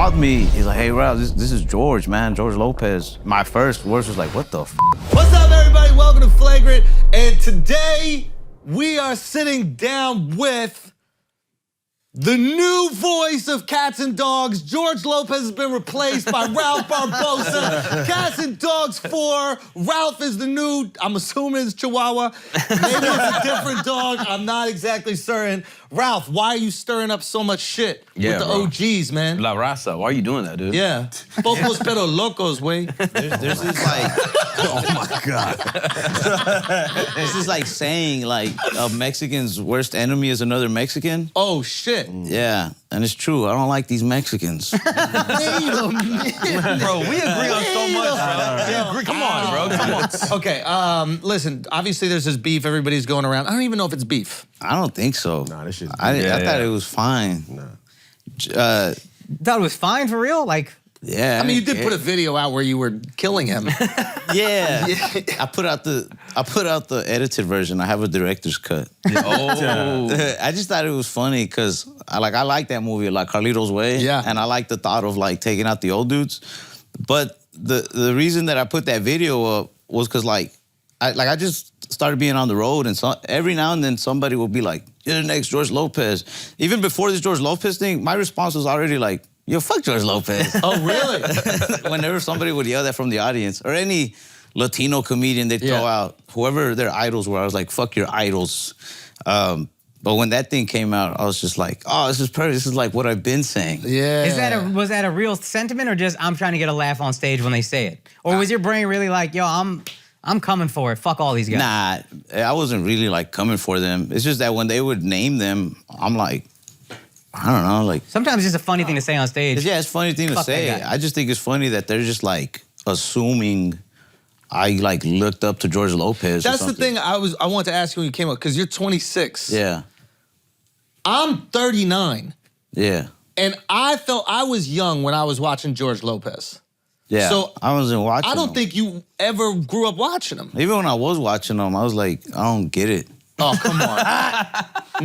called me. He's like, hey, Ralph, this is George, man, George Lopez. My first words was like, what the f? What's up, everybody? Welcome to Flagrant. And today, we are sitting down with the new voice of Cats and Dogs. George Lopez has been replaced by Ralph Barbosa. Cats and Dogs 4. Ralph is the new, I'm assuming it's Chihuahua. Maybe it's a different dog. I'm not exactly certain. Ralph, why are you stirring up so much shit with the OGs, man? La raza, why are you doing that, dude? Yeah. Pocos pero locos, way. There's this like, oh my God. This is like saying like a Mexican's worst enemy is another Mexican. Oh, shit. Yeah, and it's true. I don't like these Mexicans. Wait a minute. Bro, we agree on so much, bro. Come on, bro, come on. Okay, listen, obviously there's this beef everybody's going around. I don't even know if it's beef. I don't think so. Nah, this shit's I thought it was fine. Nah. Thought it was fine for real? Like, Yeah. I mean, you did put a video out where you were killing him. Yeah. I put out the edited version. I have a director's cut. Oh. I just thought it was funny because I like that movie, like Carlito's Way. Yeah. And I like the thought of like taking out the old dudes. But the reason that I put that video up was because I just started being on the road, and so every now and then somebody will be like, "You're the next George Lopez." Even before this George Lopez thing, my response was already like, "Yo, fuck George Lopez." Oh, really? Whenever somebody would yell that from the audience, or any Latino comedian they'd throw out, whoever their idols were, I was like, fuck your idols. But when that thing came out, I was just like, oh, this is perfect. This is like what I've been saying. Yeah. was that a real sentiment, or just I'm trying to get a laugh on stage when they say it? Or was your brain really like, yo, I'm coming for it, fuck all these guys? Nah, I wasn't really like coming for them. It's just that when they would name them, I'm like, I don't know, like. Sometimes it's a funny thing to say on stage. Yeah, it's a funny thing to say. I just think it's funny that they're just like assuming I like looked up to George Lopez. That's the thing I wanted to ask you when you came up, because you're 26. Yeah. I'm 39. Yeah. And I felt I was young when I was watching George Lopez. Yeah. So I wasn't watching I don't them. think you ever grew up watching him. Even when I was watching them, I was like, I don't get it. Oh, come on.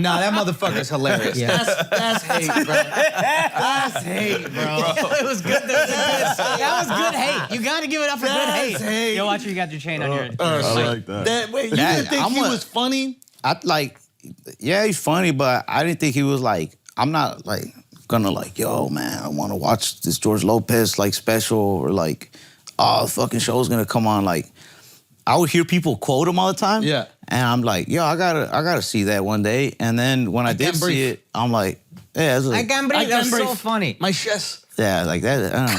Nah, that motherfucker's hilarious. Yeah. That's hate, bro. That's hate, bro. It was good. That was good hate. You got to give it up for good hate. That's hate. Yo, watch, you got your chain on your. I like that. Wait, you didn't think he was funny? Yeah, he's funny, but I didn't think he was like, I'm not like gonna like, yo, man, I want to watch this George Lopez like special, or like, oh, the fucking show's gonna come on. Like, I would hear people quote him all the time. Yeah. And I'm like, yo, I gotta see that one day. And then when I did see it, I'm like, yeah, it's like, I can't breathe. That was so funny. My chest. yeah, like that. I don't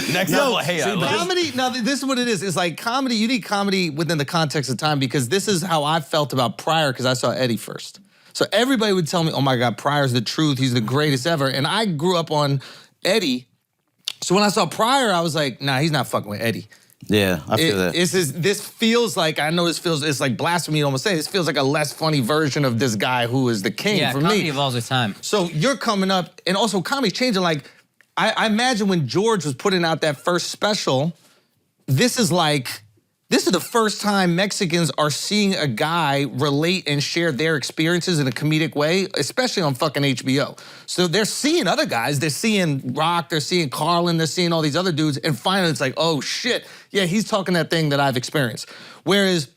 know. Next level, hey, Comedy, now this is what it is. It's like comedy, you need comedy within the context of time, because this is how I felt about Pryor, because I saw Eddie first. So everybody would tell me, oh my God, Pryor's the truth, he's the greatest ever. And I grew up on Eddie. So when I saw Pryor, I was like, nah, he's not fucking with Eddie. Yeah, I feel that. This feels like, I know it's like blasphemy to almost say, this feels like a less funny version of this guy who is the king for me. Yeah, comedy evolves with time. So you're coming up, and also comedy's changing. Like, I imagine when George was putting out that first special, this is the first time Mexicans are seeing a guy relate and share their experiences in a comedic way, especially on fucking HBO. So they're seeing other guys, they're seeing Rock, they're seeing Carlin, they're seeing all these other dudes, and finally it's like, oh shit, yeah, he's talking that thing that I've experienced. Whereas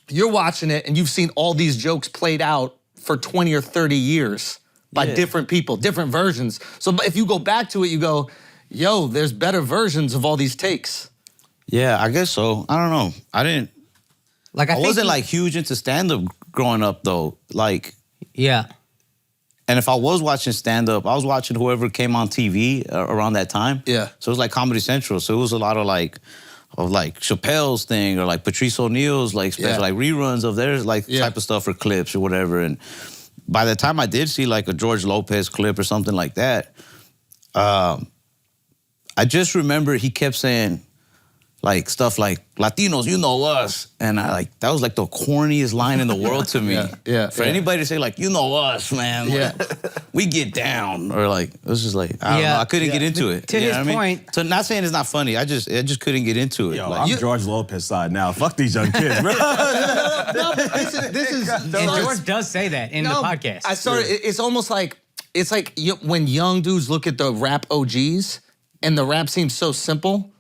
you're watching it and you've seen all these jokes played out for 20 or 30 years by different people, different versions. So if you go back to it, you go, yo, there's better versions of all these takes. Yeah, I guess so. I don't know. I wasn't like huge into stand-up growing up though. Like, yeah. and if I was watching stand-up, I was watching whoever came on TV around that time. Yeah. So it was like Comedy Central. So it was a lot of like Chappelle's thing, or like Patrice O'Neal's like special, like reruns of their like type of stuff, or clips or whatever. And by the time I did see like a George Lopez clip or something like that, I just remember he kept saying, like stuff like Latinos, you know us, and that was like the corniest line in the world to me. For anybody to say like, you know us, man, like, we get down, or like it was just like I don't know, I couldn't get into it. To his point, so not saying it's not funny, I just couldn't get into it. Yo, like, I'm George Lopez side now. Fuck these young kids, bro. This is and George does say that in the podcast. I started. It's almost like it's like when young dudes look at the rap OGs and the rap seems so simple.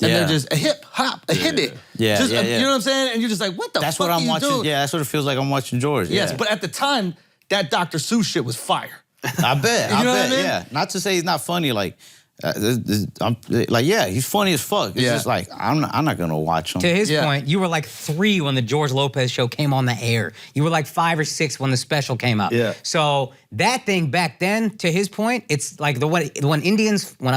And they're just a hip hop, a hibbit. Yeah, just, yeah. You know what I'm saying? And you're just like, what the That's fuck what I'm are you watching. doing? Yeah, that's what it feels like I'm watching George. Yes, yeah. but at the time, that Dr. Seuss shit was fire. I bet. You know what I mean? Yeah. Not to say he's not funny. Like, I'm like, yeah, he's funny as fuck. It's just like I'm not gonna watch him. To his point, you were like 3 when the George Lopez show came on the air. You were like 5 or 6 when the special came out. Yeah. So that thing back then, to his point, it's like when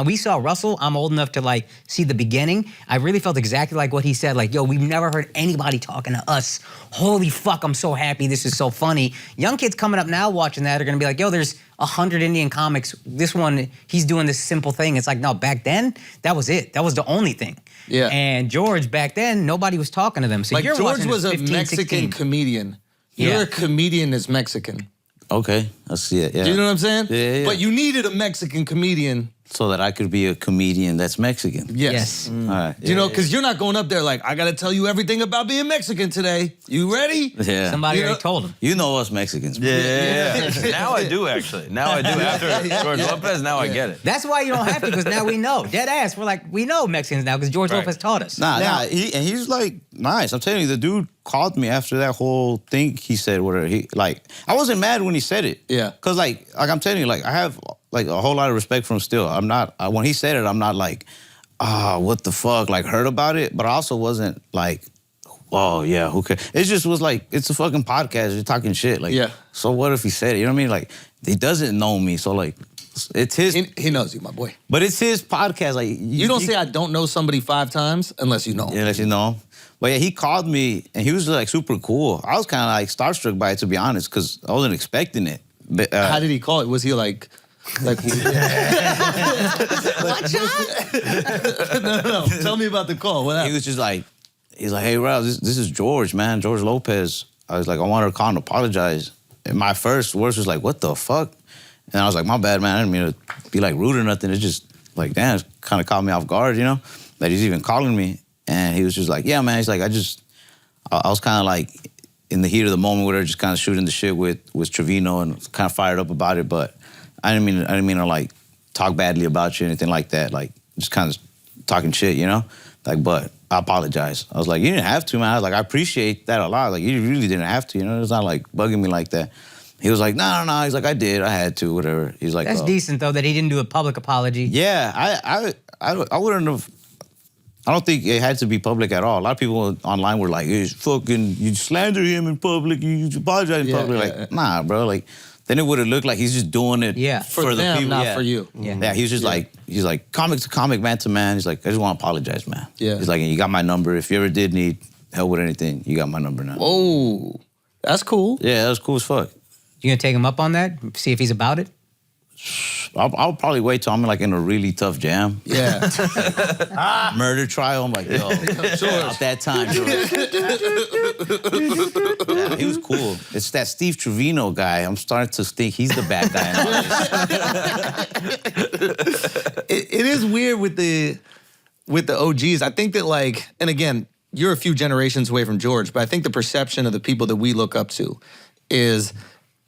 we saw Russell, I'm old enough to like see the beginning. I really felt exactly like what he said. Like, yo, we've never heard anybody talking to us. Holy fuck, I'm so happy. This is so funny. Young kids coming up now watching that are gonna be like, yo, there's 100 Indian comics. This one, he's doing this simple thing. It's like, no, back then, that was it. That was the only thing. Yeah. And George, back then, nobody was talking to them. So Like you're George watching was this a 15, Mexican 16. comedian. You're Yeah. a comedian that's Mexican. Okay, I see it. Yeah. Do you know what I'm saying? Yeah. But you needed a Mexican comedian. So that I could be a comedian that's Mexican. Yes. All right. You know, because you're not going up there like, I got to tell you everything about being Mexican today. You ready? Yeah. Somebody You know- already told him. You know us Mexicans. bro. Yeah. Now I do, actually. Now I do. After George Lopez, now I get it. That's why you don't have to, because now we know. Dead ass. We're like, we know Mexicans now because George Right. Lopez taught us. Nah. He's like nice. I'm telling you, the dude called me after that whole thing he said. Whatever I wasn't mad when he said it. Yeah. Cause like I'm telling you, like I have like a whole lot of respect for him still. I'm not when he said it, I'm not like, what the fuck, like hurt about it. But I also wasn't like, oh yeah, who cares? It just was like, it's a fucking podcast. You're talking shit. Like, Yeah. So what if he said it? You know what I mean? Like he doesn't know me, so like it's his. He knows you, my boy. But it's his podcast. Like You don't say I don't know somebody 5 times unless you know. Yeah, let you know. But yeah, he called me and he was like super cool. I was kind of like starstruck by it, to be honest, because I wasn't expecting it. But, How did he call it? Was he like no. Tell me about the call. What he happened? was just like, he's like, hey, Ralph, this is George, man, George Lopez. I was like, I wanted to call and apologize. And my first words was like, what the fuck? And I was like, my bad, man. I didn't mean to be like rude or nothing. It's just like, damn, it kind of caught me off guard, you know, that he's even calling me. And he was just like, yeah, man. He's like, I was kind of like in the heat of the moment where they're just kind of shooting the shit with Trevino and kind of fired up about it. But I didn't mean to like talk badly about you or anything like that. Like just kind of talking shit, you know? Like, but I apologize. I was like, you didn't have to, man. I was like, I appreciate that a lot. Like, you really didn't have to, you know? It's not like bugging me like that. He was like, no. He's like, I did. I had to, whatever. He's like, That's decent, though, that he didn't do a public apology. yeah, I wouldn't have. I don't think it had to be public at all. A lot of people online were like, "It's fucking, you slander him in public, you apologize in public." Like, nah, bro. Like, then it would have looked like he's just doing it For the them, people, not for you. Yeah, he was just like, he's like, comic to comic, man to man. He's like, I just want to apologize, man. Yeah. He's like, and you got my number. If you ever did need help with anything, you got my number now. Oh, that's cool. Yeah, that was cool as fuck. You gonna take him up on that? See if he's about it? I'll probably wait till I'm like in a really tough jam. Yeah. Murder trial. I'm like, yo, about that time. Yeah, he was cool. It's that Steve Trevino guy. I'm starting to think he's the bad guy in all this. It is weird with the OGs. I think that like, and again, you're a few generations away from George, but I think the perception of the people that we look up to is,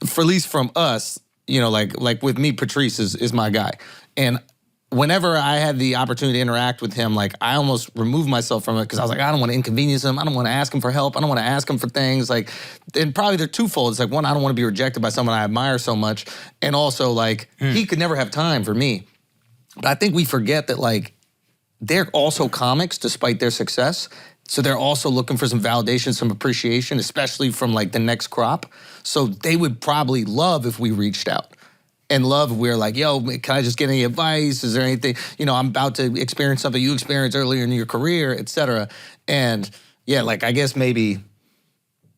for at least from us, you know, like with me, Patrice is my guy. And whenever I had the opportunity to interact with him, like I almost removed myself from it because I was like, I don't want to inconvenience him. I don't want to ask him for help. I don't want to ask him for things. Like, and probably they're twofold. It's like, one, I don't want to be rejected by someone I admire so much. And also like, he could never have time for me. But I think we forget that like, they're also comics despite their success. So they're also looking for some validation, some appreciation, especially from like the next crop. So they would probably love if we reached out. And love if we're like, yo, can I just get any advice? Is there anything, you know, I'm about to experience something you experienced earlier in your career, et cetera. And yeah, like I guess maybe,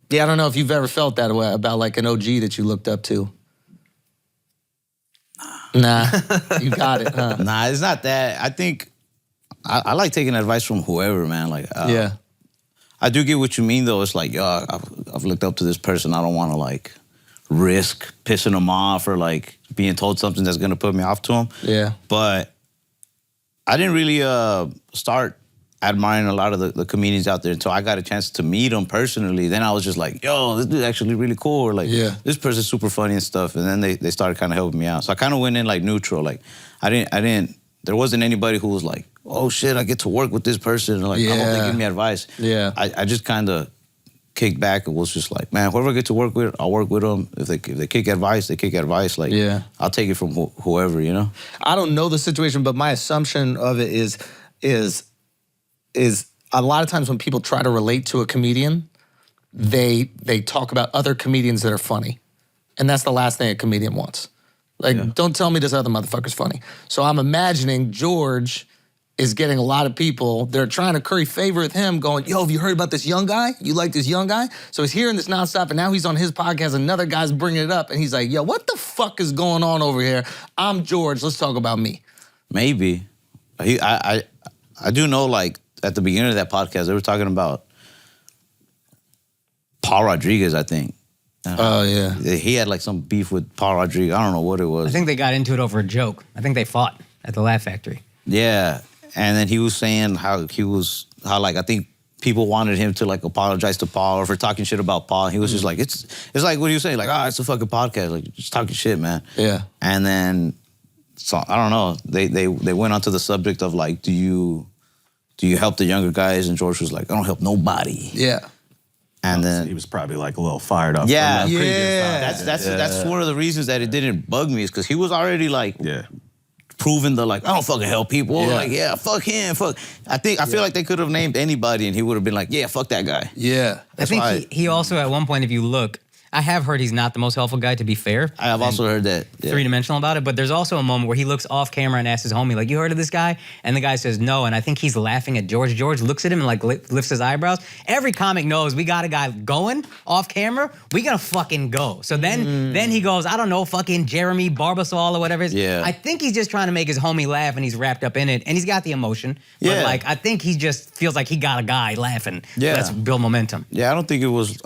yeah, I don't know if you've ever felt that way about like an OG that you looked up to. Nah, you got it, huh? Nah, it's not that. I think I like taking advice from whoever, man. Like, Yeah. I do get what you mean, though. It's like, yo, I've looked up to this person. I don't want to like risk pissing them off or like being told something that's gonna put me off to them. Yeah. But I didn't really start admiring a lot of the comedians out there until I got a chance to meet them personally. Then I was just like, yo, this dude's actually really cool. Or like, this person's super funny and stuff. And then they started kind of helping me out. So I kind of went in like neutral. Like there wasn't anybody who was like, oh shit, I get to work with this person. Or like, I hope they give me advice. Yeah. I just kind of kicked back and was just like, man, whoever I get to work with, I'll work with them. If they kick advice, they kick advice. Like, I'll take it from whoever, you know? I don't know the situation, but my assumption of it is a lot of times when people try to relate to a comedian, they talk about other comedians that are funny. And that's the last thing a comedian wants. Like, don't tell me this other motherfucker's funny. So I'm imagining George is getting a lot of people, they're trying to curry favor with him going, yo, have you heard about this young guy? You like this young guy? So he's hearing this nonstop, and now he's on his podcast, another guy's bringing it up, and he's like, yo, what the fuck is going on over here? I'm George, let's talk about me. Maybe. I do know, like, at the beginning of that podcast, they were talking about Paul Rodriguez, I think. Oh, yeah. He had, like, some beef with Paul Rodriguez. I don't know what it was. I think they got into it over a joke. I think they fought at the Laugh Factory. Yeah. And then he was saying how like, I think people wanted him to, like, apologize to Paul or for talking shit about Paul. And he was just like, it's like, what are you saying? Like, it's a fucking podcast. Like, just talking shit, man. Yeah. And then, so, I don't know. They went onto the subject of, like, do you help the younger guys? And George was like, I don't help nobody. Yeah. And then he was probably like a little fired up. Yeah, from that previous time. That's one of the reasons that it didn't bug me is because he was already like proving the like I don't fucking help people. Yeah. Like fuck him, fuck. I feel like they could have named anybody and he would have been like fuck that guy. Yeah, I think he also at one point, if you look, I have heard he's not the most helpful guy, to be fair. I have also heard that. Yeah. Three-dimensional about it, but there's also a moment where he looks off camera and asks his homie, like, you heard of this guy? And the guy says no, and I think he's laughing at George. George looks at him and like lifts his eyebrows. Every comic knows we got a guy going off camera, we gonna fucking go. So then he goes, I don't know, fucking Jeremy Barbasol or whatever it is. Yeah. I think he's just trying to make his homie laugh and he's wrapped up in it, and he's got the emotion. Yeah. But like, I think he just feels like he got a guy laughing. Yeah. Let's build momentum. Yeah, I don't think it was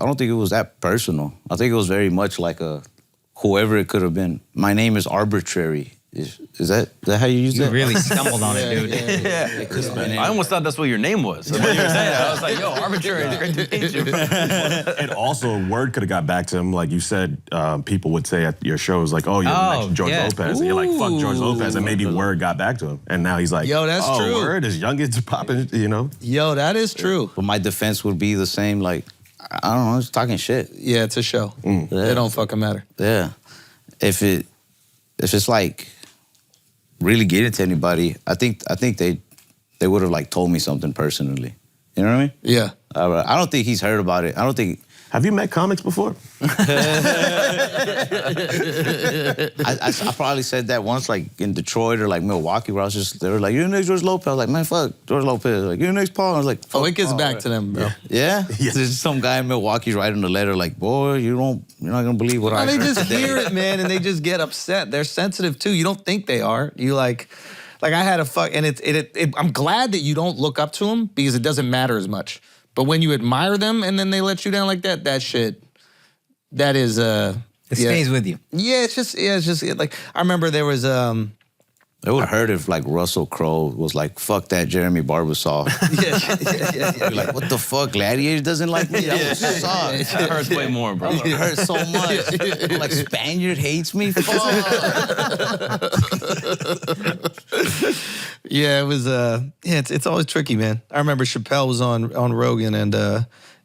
that personal. I think it was very much like a whoever it could have been. My name is arbitrary. Is that how you use You that? really stumbled on it, dude. It could have been. I almost thought that's what your name was. So when you were saying that, I was like, yo, arbitrary, it's great to meet you. And also, word could have got back to him. Like you said, people would say at your shows, like, oh, you're the next George Lopez. And you're like, fuck George Lopez. And maybe word got back to him. And now he's like, yo, that's true. Word, his youngest popping, you know? Yo, that is true. But my defense would be the same, like, I don't know, it's talking shit. Yeah, it's a show. It don't fucking matter. Yeah. If it's like really getting to anybody, I think they would have like told me something personally. You know what I mean? Yeah. I don't think he's heard about it. I don't think. Have you met comics before? I probably said that once, like in Detroit or like Milwaukee, where they were like, "You're the next George Lopez." I was like, man, fuck George Lopez. Like, you're the next Paul. I was like, It gets back to them, bro. Yeah? There's some guy in Milwaukee writing a letter like, boy, you're not gonna believe what I They heard just today. hear it, man, and they just get upset. They're sensitive too. You don't think they are. You like I had a fuck, and I'm glad that you don't look up to them because it doesn't matter as much. But when you admire them and then they let you down like that, that shit, that is It stays with you. Yeah, it's just like I remember there was It would hurt if like Russell Crowe was like, fuck that Jeremy Barbasol. yeah. You're like, what the fuck? Gladiator doesn't like me? That would suck. That hurts way more, bro. It hurts so much. Like Spaniard hates me? Fuck. Yeah, it was it's always tricky, man. I remember Chappelle was on Rogan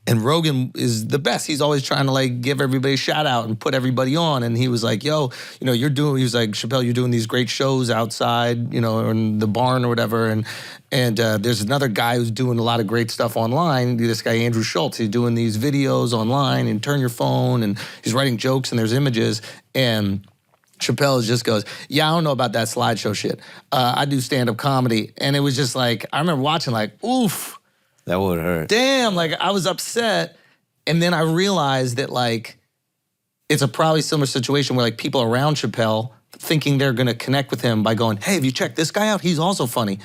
and Rogan is the best. He's always trying to like give everybody a shout out and put everybody on. And he was like, yo, he was like, Chappelle, you're doing these great shows outside, or in the barn or whatever. And there's another guy who's doing a lot of great stuff online. This guy, Andrew Schulz, he's doing these videos online and turn your phone and he's writing jokes and there's images. And Chappelle just goes, yeah, I don't know about that slideshow shit. I do stand-up comedy. And it was just like, I remember watching like, oof. That would hurt. Damn, like I was upset. And then I realized that like, it's a probably similar situation where like people around Chappelle thinking they're gonna connect with him by going, hey, have you checked this guy out? He's also funny.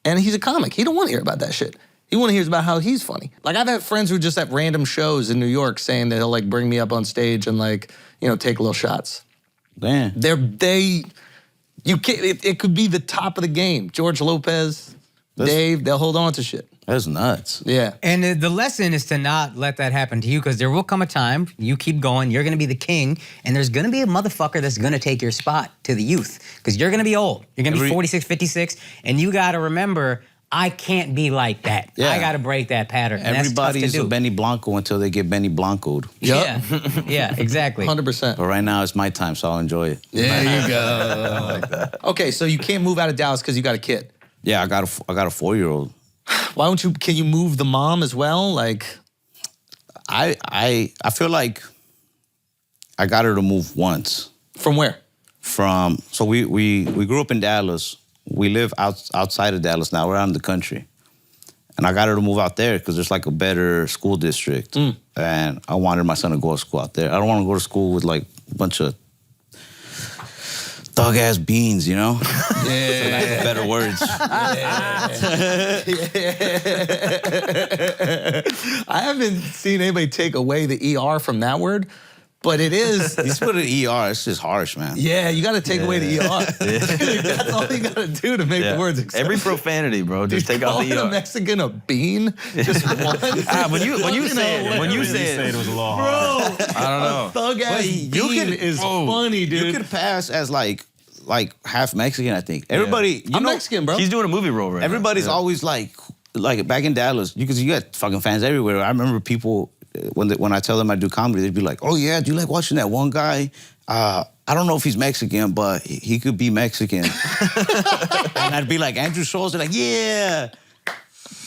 And he's a comic. He don't wanna hear about that shit. He wanna hear about how he's funny. Like I've had friends who are just at random shows in New York saying that he'll like bring me up on stage and like, take little shots. Damn. It could be the top of the game. George Lopez, Dave, they'll hold on to shit. That's nuts. Yeah. And the lesson is to not let that happen to you, because there will come a time, you keep going, you're gonna be the king, and there's gonna be a motherfucker that's gonna take your spot to the youth, because you're gonna be old. You're gonna be 46, 56, and you gotta remember, I can't be like that. Yeah. I gotta break that pattern. And Everybody's that's tough to a do. Benny Blanco until they get Benny Blanco'd. Yeah, yeah, exactly. 100%. But right now, it's my time, so I'll enjoy it. There you go. Okay, so you can't move out of Dallas because you got a kid. Yeah, I got a 4-year-old. Why don't you, can you move the mom as well? Like, I feel like I got her to move once. from where? So we grew up in Dallas. We live outside of Dallas now. We're out in the country. And I got her to move out there because there's like a better school district. And I wanted my son to go to school out there. I don't want to go to school with like a bunch of thug-ass beans, you know? Yeah. Better words. I haven't seen anybody take away the ER from that word, but it is. You just put an ER, it's just harsh, man. Yeah, you got to take away the ER. That's all you got to do to make the words acceptable. Every profanity, bro. Just take out the Calling ER. a Mexican a bean, just one. When you say it, it was a little Bro, hard. I don't know. thug ass bean is funny, dude. You could pass as like half Mexican, I think. Everybody, I'm Mexican, bro. He's doing a movie role right everybody's now. always like back in Dallas, because you got fucking fans everywhere. I remember people, when I tell them I do comedy, they'd be like, oh yeah, do you like watching that one guy? I don't know if he's Mexican, but he could be Mexican. And I'd be like, Andrew Schulz, they're like, yeah.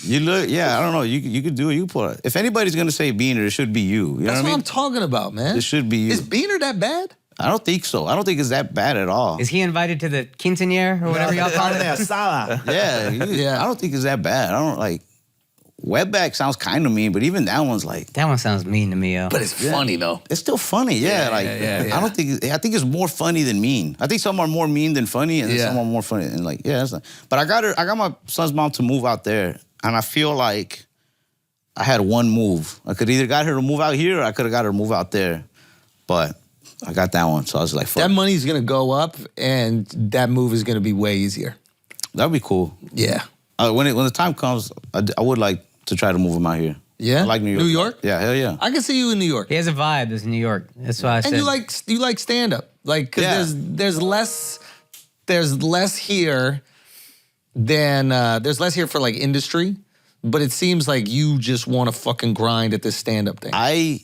You look, yeah, I don't know. You could do it. You put it. If anybody's gonna say Beaner, it should be you. You know That's what I what mean? I'm talking about, man. It should be you. Is Beaner that bad? I don't think so. I don't think it's that bad at all. Is he invited to the quinceañera or whatever y'all call it? Yeah, I don't think it's that bad. I don't like. Wetback sounds kind of mean, but even that one's like. That one sounds mean to me, yo. But it's funny though. It's still funny, yeah. Yeah. I don't think. I think it's more funny than mean. I think some are more mean than funny, and some are more funny. And like, yeah, that's not, but I got my son's mom to move out there, and I feel like I had one move. I could either got her to move out here, or I could have got her to move out there, but I got that one. So I was like, fuck. That money's gonna go up, and that move is gonna be way easier. That'd be cool. Yeah. When the time comes, I would like to try to move him out here. Yeah. I like New York. New York? Yeah, hell yeah. I can see you in New York. He has a vibe that's New York. That's why I said. And you like stand up, like because there's less here than there's less here for like industry, but it seems like you just want to fucking grind at this stand up thing. I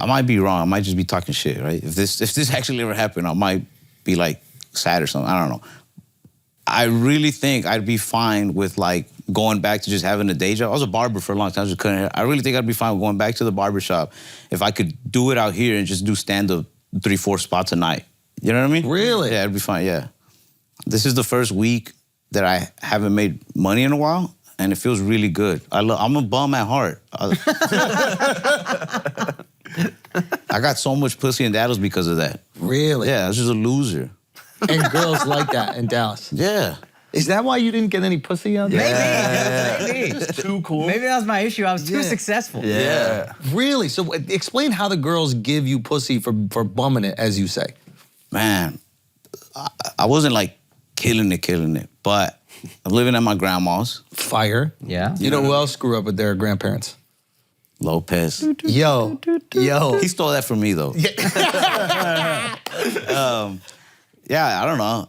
might be wrong. I might just be talking shit, right? If this actually ever happened, I might be like sad or something. I don't know. I really think I'd be fine with like going back to just having a day job. I was a barber for a long time. I just couldn't. I really think I'd be fine with going back to the barber shop if I could do it out here and just do stand-up 3-4 spots a night. You know what I mean? Really? Yeah, it'd be fine, yeah. This is the first week that I haven't made money in a while, and it feels really good. I'm a bum at heart. I got so much pussy in Dallas because of that. Really? Yeah, I was just a loser. And girls like that in Dallas. Yeah. Is that why you didn't get any pussy out there? Maybe. It's too cool. Maybe that was my issue. I was too successful. Yeah. Really? So explain how the girls give you pussy for bumming it, as you say. Man, I wasn't like killing it, but I'm living at my grandma's. Fire. Yeah. You know who else grew up with their grandparents? Lopez. Yo. He stole that from me though. Yeah, I don't know.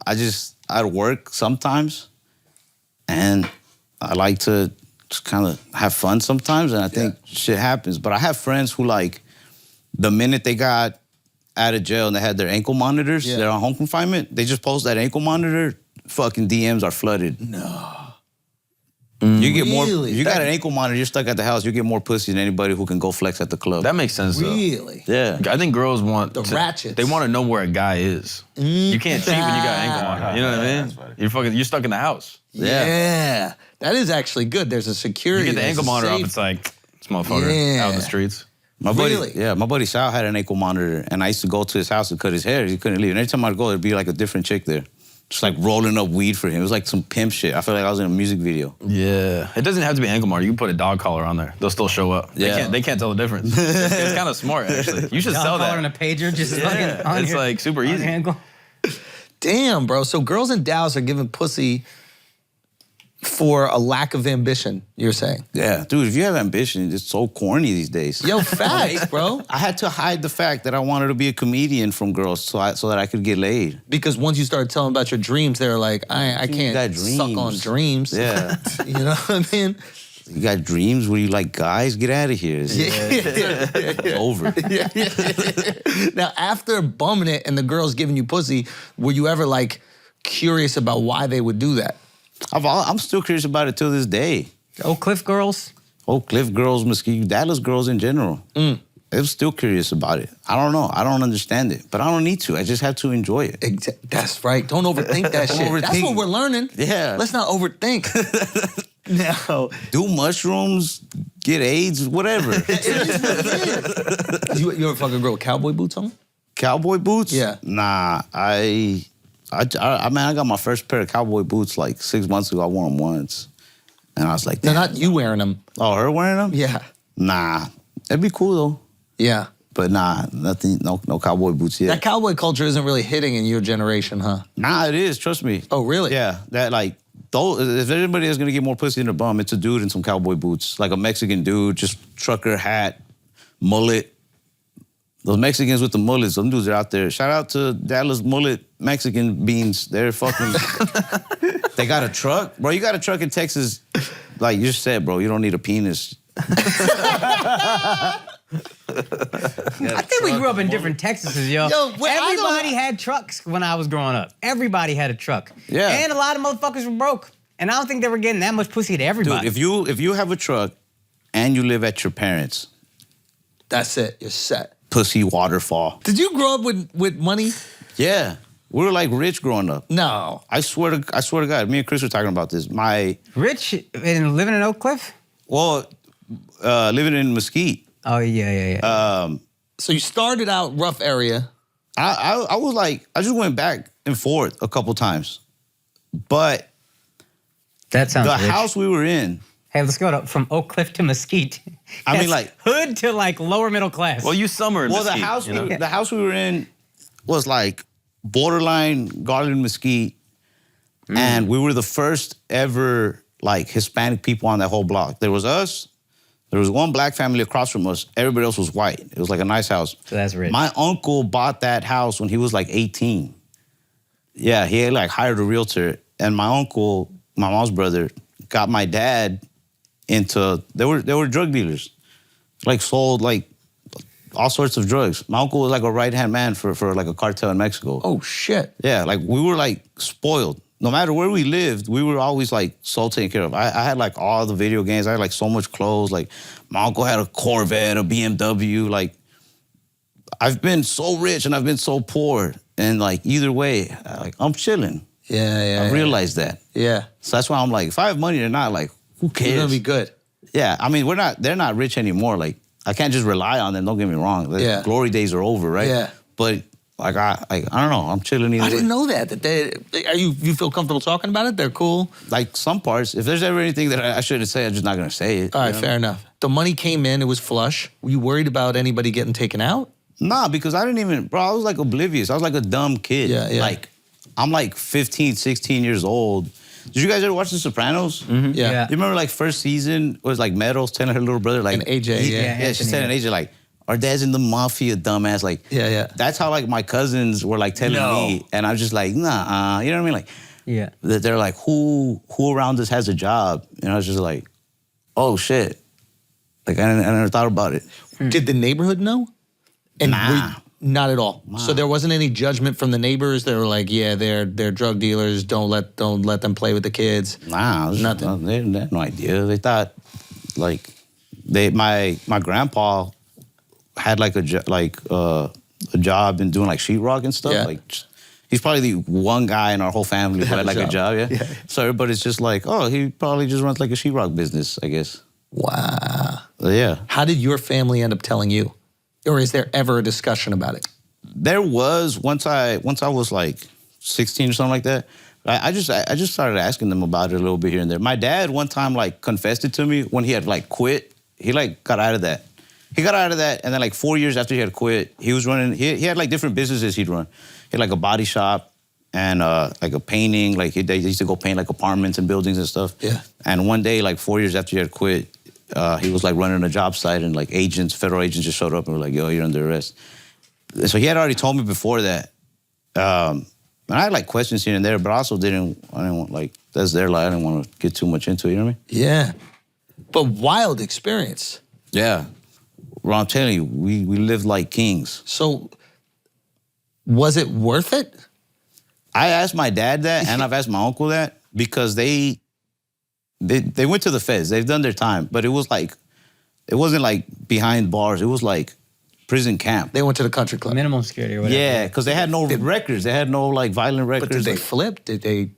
I'd work sometimes, and I like to just kind of have fun sometimes, and I think shit happens. But I have friends who like, the minute they got out of jail and they had their ankle monitors, they're on home confinement, they just post that ankle monitor, fucking DMs are flooded. No. You get more. Really? You got an ankle monitor. You're stuck at the house. You get more pussy than anybody who can go flex at the club. That makes sense, though. Really? Yeah. I think girls want The ratchets. They want to know where a guy is. You can't cheat when you got an ankle monitor. You know what I mean? You're stuck in the house. Yeah. That is actually good. There's a security. You get the there's ankle a monitor up, safe- it's like, this motherfucker out in the streets. My buddy, Really? my buddy Sal had an ankle monitor, and I used to go to his house to cut his hair. He couldn't leave. And every time I'd go, there'd be like a different chick there, just like rolling up weed for him. It was like some pimp shit. I felt like I was in a music video. Yeah. It doesn't have to be ankle monitor. You can put a dog collar on there. They'll still show up. Yeah. They can't tell the difference. It's kind of smart, actually. You should sell Collar and a that. pager just fucking on It's your, like super on your easy. ankle. Damn, bro. So girls in Dallas are giving pussy For a lack of ambition, you're saying? Yeah, dude, if you have ambition, it's so corny these days. Yo, facts, bro. I had to hide the fact that I wanted to be a comedian from girls so that I could get laid. Because once you started telling about your dreams, they were like, I can't suck on dreams. Yeah. You know what I mean? You got dreams where you like guys? Get out of here. It's over. Now, after bumming it and the girls giving you pussy, were you ever like curious about why they would do that? I'm still curious about it till this day. Oak Cliff girls? Oak Cliff girls, Mesquite, Dallas girls in general. I'm still curious about it. I don't know. I don't understand it, but I don't need to. I just have to enjoy it. That's right. Don't overthink that shit. That's what we're learning. Yeah. Let's not overthink. Now, do mushrooms, get AIDS, whatever. You ever fuck a girl with cowboy boots on? Cowboy boots? Yeah. Nah, I got my first pair of cowboy boots like 6 months ago. I wore them once. And I was like, no, not you wearing them. Oh, her wearing them? Yeah. Nah. That'd be cool though. Yeah. But nah, nothing, no cowboy boots yet. That cowboy culture isn't really hitting in your generation, huh? Nah, it is, trust me. Oh, really? Yeah. That like, if anybody is gonna get more pussy in a bum, it's a dude in some cowboy boots. Like a Mexican dude, just trucker hat, mullet. Those Mexicans with the mullets, them dudes are out there. Shout out to Dallas mullet Mexican beans. They're fucking, they got a truck. Bro, you got a truck in Texas, like you said, bro, you don't need a penis. I think we grew up in different Texases, yo. Everybody had trucks when I was growing up. Everybody had a truck. Yeah. And a lot of motherfuckers were broke. And I don't think they were getting that much pussy to everybody. Dude, if you have a truck and you live at your parents', that's it. You're set. Pussy waterfall. Did you grow up with money? Yeah. We were like rich growing up. No. I swear to God, me and Chris were talking about this. Rich and living in Oak Cliff? Well, living in Mesquite. Oh, yeah. So you started out rough area. I was like, I just went back and forth a couple times. But that sounds the rich. house we were in. Hey, let's go from Oak Cliff to Mesquite. I mean, like hood to like lower middle class. Well, you summer in Mesquite. The house we were in was like borderline Garland Mesquite, and we were the first ever like Hispanic people on that whole block. There was us. There was one black family across from us. Everybody else was white. It was like a nice house. So that's rich. My uncle bought that house when he was like 18. Yeah, he had like hired a realtor, and my uncle, my mom's brother, got my dad into, they were drug dealers, like sold like all sorts of drugs. My uncle was like a right-hand man for like a cartel in Mexico. Oh, shit. Yeah, like we were like spoiled. No matter where we lived, we were always like so taken care of. I had like all the video games. I had like so much clothes. Like my uncle had a Corvette, a BMW. Like I've been so rich and I've been so poor. And like either way, like I'm chilling. Yeah. I realized that. Yeah. So that's why I'm like, if I have money or not, like who cares? You're gonna be good. Yeah, I mean, they're not rich anymore. Like, I can't just rely on them, don't get me wrong. The glory days are over, right? Yeah. But, like, I don't know, I'm chilling either I didn't way. know that you feel comfortable talking about it? They're cool? Like, some parts. If there's ever anything that I shouldn't say, I'm just not going to say it. All right, fair enough. The money came in, it was flush. Were you worried about anybody getting taken out? Nah, because I didn't even, bro, I was, like, oblivious. I was, like, a dumb kid. Yeah. Like, I'm, like, 15, 16 years old. Did you guys ever watch The Sopranos? Mm-hmm. Yeah. You remember, like, first season was, like, Meadows telling her little brother, like... And AJ, Yeah, she's telling AJ, like, our dad's in the mafia, dumbass. Like, Yeah. That's how, like, my cousins were, like, telling me. And I was just like, nah, you know what I mean? Like, yeah. They're like, who around us has a job? And I was just like, oh, shit. Like, I never thought about it. Did the neighborhood know? And Nah. Not at all. Nah. So there wasn't any judgment from the neighbors. They were like, yeah, they're drug dealers. Don't let them play with the kids. Nah, Nothing. They had no idea. They thought, like, my grandpa had like a job in doing like sheetrock and stuff. Yeah. Like, he's probably the one guy in our whole family who had like a job. Yeah. So everybody's just like, oh, he probably just runs like a sheetrock business, I guess. Wow. Yeah. How did your family end up telling you? Or is there ever a discussion about it? There was once I was like 16 or something like that. I just started asking them about it a little bit here and there. My dad one time like confessed it to me when he had like quit. He like got out of that. He got out of that, and then like 4 years after he had quit, he was running. He had like different businesses he'd run. He had like a body shop, and like a painting. Like they used to go paint like apartments and buildings and stuff. Yeah. And one day, like 4 years after he had quit, he was like running a job site, and like federal agents just showed up and were like, "Yo, you're under arrest." So he had already told me before that. And I had like questions here and there, but I didn't want, like, that's their life. I didn't want to get too much into it, you know what I mean? Yeah. But wild experience. Yeah. Well, I'm telling you, we lived like kings. So was it worth it? I asked my dad that, and I've asked my uncle that, because they went to the feds. They've done their time, but it wasn't like behind bars. It was like prison camp. They went to the country club. Minimum security or whatever. Yeah, because they had no records. They had no like violent records. But did they like, flip? Did they?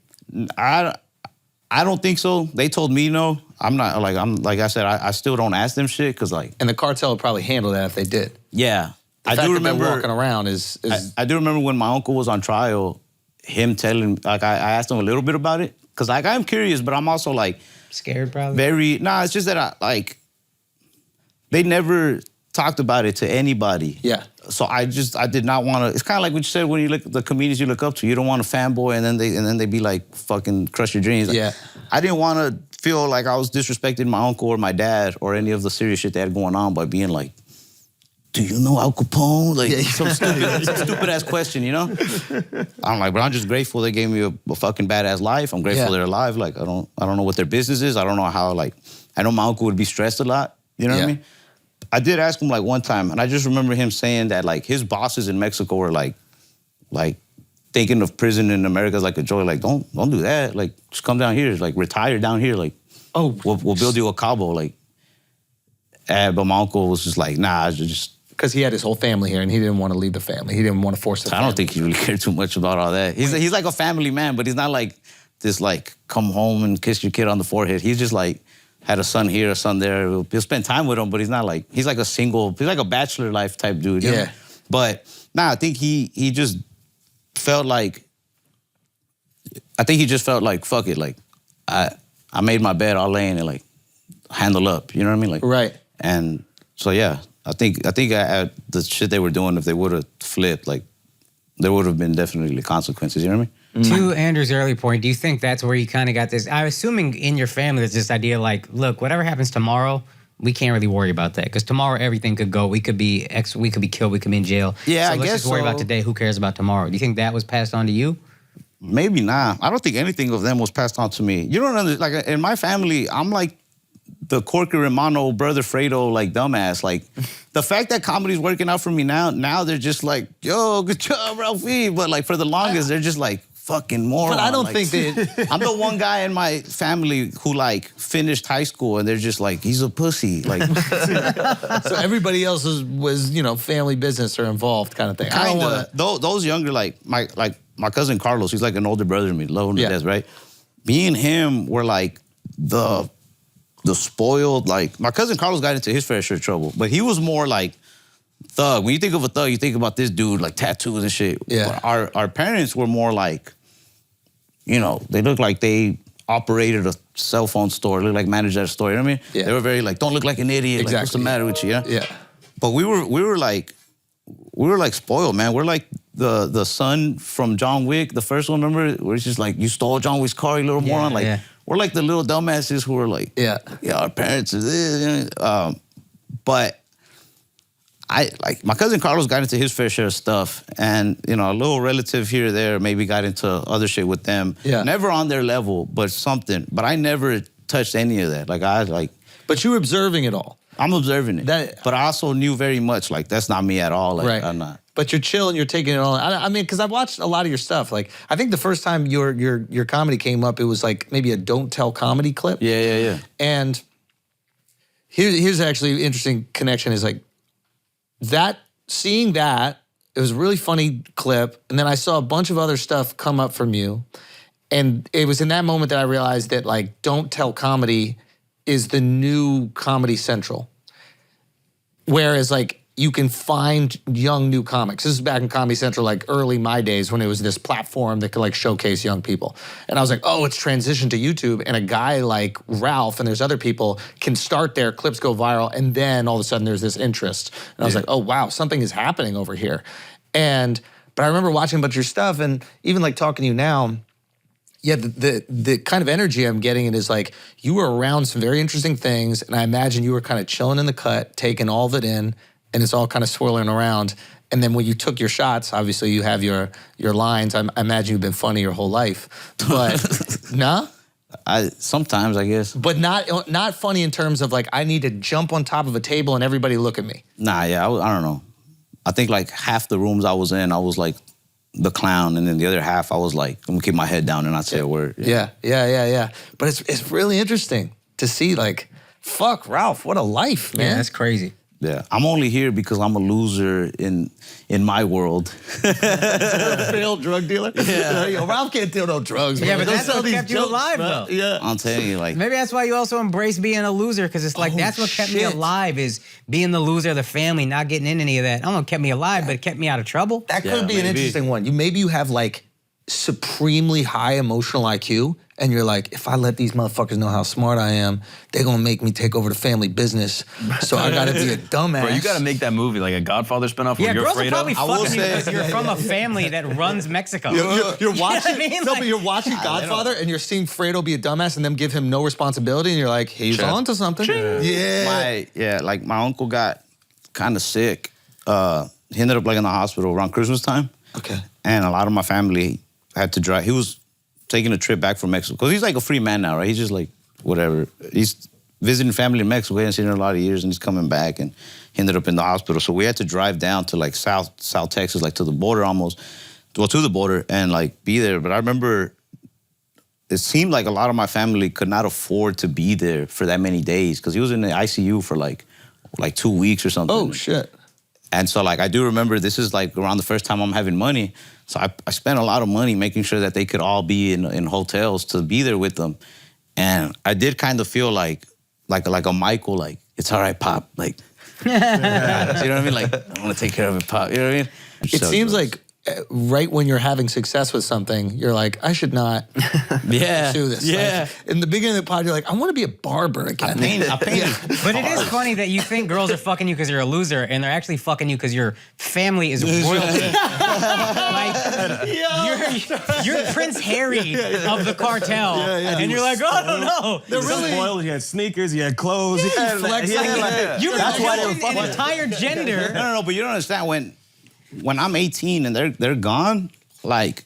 I don't think so. They told me no. I'm like I said, I still don't ask them shit, because like. And the cartel would probably handle that if they did. Yeah. I do remember walking around is I do remember when my uncle was on trial, him telling, like, I asked him a little bit about it, because like I'm curious, but I'm also like scared probably. It's just that they never talked about it to anybody. Yeah. So I did not want to. It's kind of like what you said when you look at the comedians you look up to. You don't want to fanboy and then they be like fucking crush your dreams. Like, yeah. I didn't want to feel like I was disrespecting my uncle or my dad or any of the serious shit they had going on by being like, do you know Al Capone? Like some stupid ass question, you know? I'm like, but I'm just grateful they gave me a fucking badass life. I'm grateful they're alive. Like I don't know what their business is. I don't know how, like, I know my uncle would be stressed a lot. You know what I mean? I did ask him like one time, and I just remember him saying that like his bosses in Mexico were like thinking of prison in America as like a joy. Like don't do that. Like just come down here. Like retire down here. Like we'll build you a Cabo. Like, but my uncle was just like, nah, just. Because he had his whole family here, and he didn't want to leave the family. He didn't want to force the family. I don't think he really cared too much about all that. He's like a family man, but he's not like this like come home and kiss your kid on the forehead. He's just like had a son here, a son there. He'll spend time with him, but he's not like, he's like a bachelor life type dude. You know? But I think he just felt like, fuck it. Like I made my bed, I'll lay in it, like handle up. You know what I mean? Like right. And so yeah. I think the shit they were doing, if they would have flipped, like, there would have been definitely consequences, you know what I mean? To Andrew's early point, do you think that's where you kind of got this? I'm assuming in your family there's this idea like, look, whatever happens tomorrow, we can't really worry about that, because tomorrow everything could go. We could be killed, we could be in jail. Yeah, so I let's guess just worry about today. Who cares about tomorrow? Do you think that was passed on to you? Maybe not. I don't think anything of them was passed on to me. You don't understand, like in my family, I'm like the Corky Romano, brother Fredo, like dumbass. Like the fact that comedy's working out for me now they're just like, yo, good job, Ralphie. But like for the longest, they're just like fucking moron. But I don't like, think that I'm the one guy in my family who like finished high school and they're just like, he's a pussy. Like so everybody else was family business or involved kind of thing. I don't want to. Those younger, like my cousin Carlos, he's like an older brother to me, love him to death, right? Me and him were like the spoiled, like, my cousin Carlos got into his fair share of trouble, but he was more like thug. When you think of a thug, you think about this dude, like tattoos and shit. Yeah. But our parents were more like, they looked like they operated a cell phone store, looked like managed that store, you know what I mean? Yeah. They were very like, don't look like an idiot. Exactly. Like, what's the matter with you? Yeah. Yeah. But we were like spoiled, man. We're like the son from John Wick, the first one, remember? Where it's just like, you stole John Wick's car, you little moron. Like, we're like the little dumbasses who are like, our parents are this. But my cousin Carlos got into his fair share of stuff, and a little relative here or there maybe got into other shit with them. Yeah. Never on their level, but something. But I never touched any of that. But you were observing it all. I'm observing it. But I also knew very much, like, that's not me at all. Like, right. I'm not. But you're chill and you're taking it all. I mean, because I've watched a lot of your stuff. Like, I think the first time your comedy came up, it was like maybe a Don't Tell comedy clip. Yeah. And here's actually an interesting connection is like, seeing that, it was a really funny clip. And then I saw a bunch of other stuff come up from you. And it was in that moment that I realized that, like, Don't Tell comedy is the new Comedy Central. Whereas, like, you can find young new comics. This is back in Comedy Central, like early my days, when it was this platform that could like showcase young people. And I was like, oh, it's transitioned to YouTube, and a guy like Ralph and there's other people can start their clips go viral, and then all of a sudden there's this interest. And I was like, oh wow, something is happening over here. And But I remember watching a bunch of your stuff and even like talking to you now, yeah, the kind of energy I'm getting it is like you were around some very interesting things, and I imagine you were kind of chilling in the cut, taking all of it in, and it's all kind of swirling around. And then when you took your shots, obviously you have your lines. I imagine you've been funny your whole life, but nah. Sometimes, I guess. But not funny in terms of like, I need to jump on top of a table and everybody look at me. Nah, yeah, I don't know. I think like half the rooms I was in, I was like the clown, and then the other half, I was like, I'm gonna keep my head down and not say a word. Yeah. But it's really interesting to see like, fuck, Ralph, what a life, man. Yeah, that's crazy. Yeah, I'm only here because I'm a loser in my world. Failed drug dealer? Yeah. Yo, Ralph can't deal no drugs. Yeah, man. but that's what kept you alive, though. Yeah. I'm telling you, like. Maybe that's why you also embrace being a loser, because it's like, that's what kept me alive, is being the loser of the family, not getting in any of that. I don't know, it kept me alive, but it kept me out of trouble. That could be an interesting one. Maybe you have like supremely high emotional IQ, and you're like, if I let these motherfuckers know how smart I am, they're gonna make me take over the family business. So I gotta be a dumbass. Bro, you gotta make that movie, like a Godfather spinoff where you're girls afraid are probably of. fucking you because you're from a family that runs Mexico. You're watching, Like, you're watching Godfather, and you're seeing Fredo be a dumbass and them give him no responsibility, and you're like, he's onto something. Yeah. Like my uncle got kind of sick. He ended up like in the hospital around Christmas time. Okay. And a lot of my family had to drive. He was taking a trip back from Mexico. Because he's like a free man now, right? He's just like, whatever. He's visiting family in Mexico. He hasn't seen her in a lot of years, and he's coming back, and he ended up in the hospital. So we had to drive down to like South Texas, like to the border almost. Well, to the border, and like be there. But I remember it seemed like a lot of my family could not afford to be there for that many days, because he was in the ICU for like 2 weeks or something. Oh, shit. And so, like, I do remember this is, like, around the first time I'm having money. So I spent a lot of money making sure that they could all be in hotels to be there with them. And I did kind of feel like a Michael, like, it's all right, Pop. Like, you know what I mean? Like, I want to take care of it, Pop. You know what I mean? It seems like right when you're having success with something, you're like, I should not pursue this. Yeah. Like, in the beginning of the pod, you're like, I want to be a barber again. I paint. But it is funny that you think girls are fucking you because you're a loser, and they're actually fucking you because your family is royalty. Like, you're Prince Harry of the cartel, and you're like, oh, I don't know. They're really spoiled. He had sneakers. He had clothes. He had You rejected an entire gender. No, but you don't understand when I'm 18 and they're gone, like,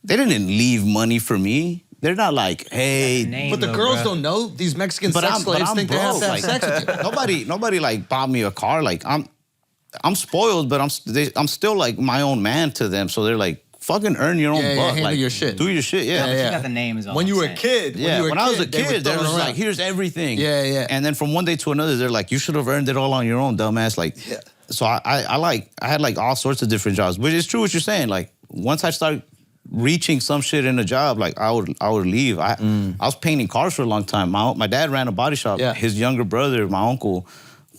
they didn't leave money for me. They're not like, hey. But the girls don't know. These Mexican sex slaves think they have to have sex with you. Nobody like bought me a car. Like, I'm spoiled, but I'm still like my own man to them. So they're like, fucking earn your own buck. Handle like, your shit. Do your shit, yeah. You got the name is all When I'm you were a saying. kid. When I was a kid, they was like, here's everything. Yeah. And then from one day to another, they're like, you should have earned it all on your own, dumbass. Like, so I had like all sorts of different jobs. But it's true what you're saying. Like, once I started reaching some shit in a job, like I would leave. I was painting cars for a long time. My dad ran a body shop. Yeah. His younger brother, my uncle,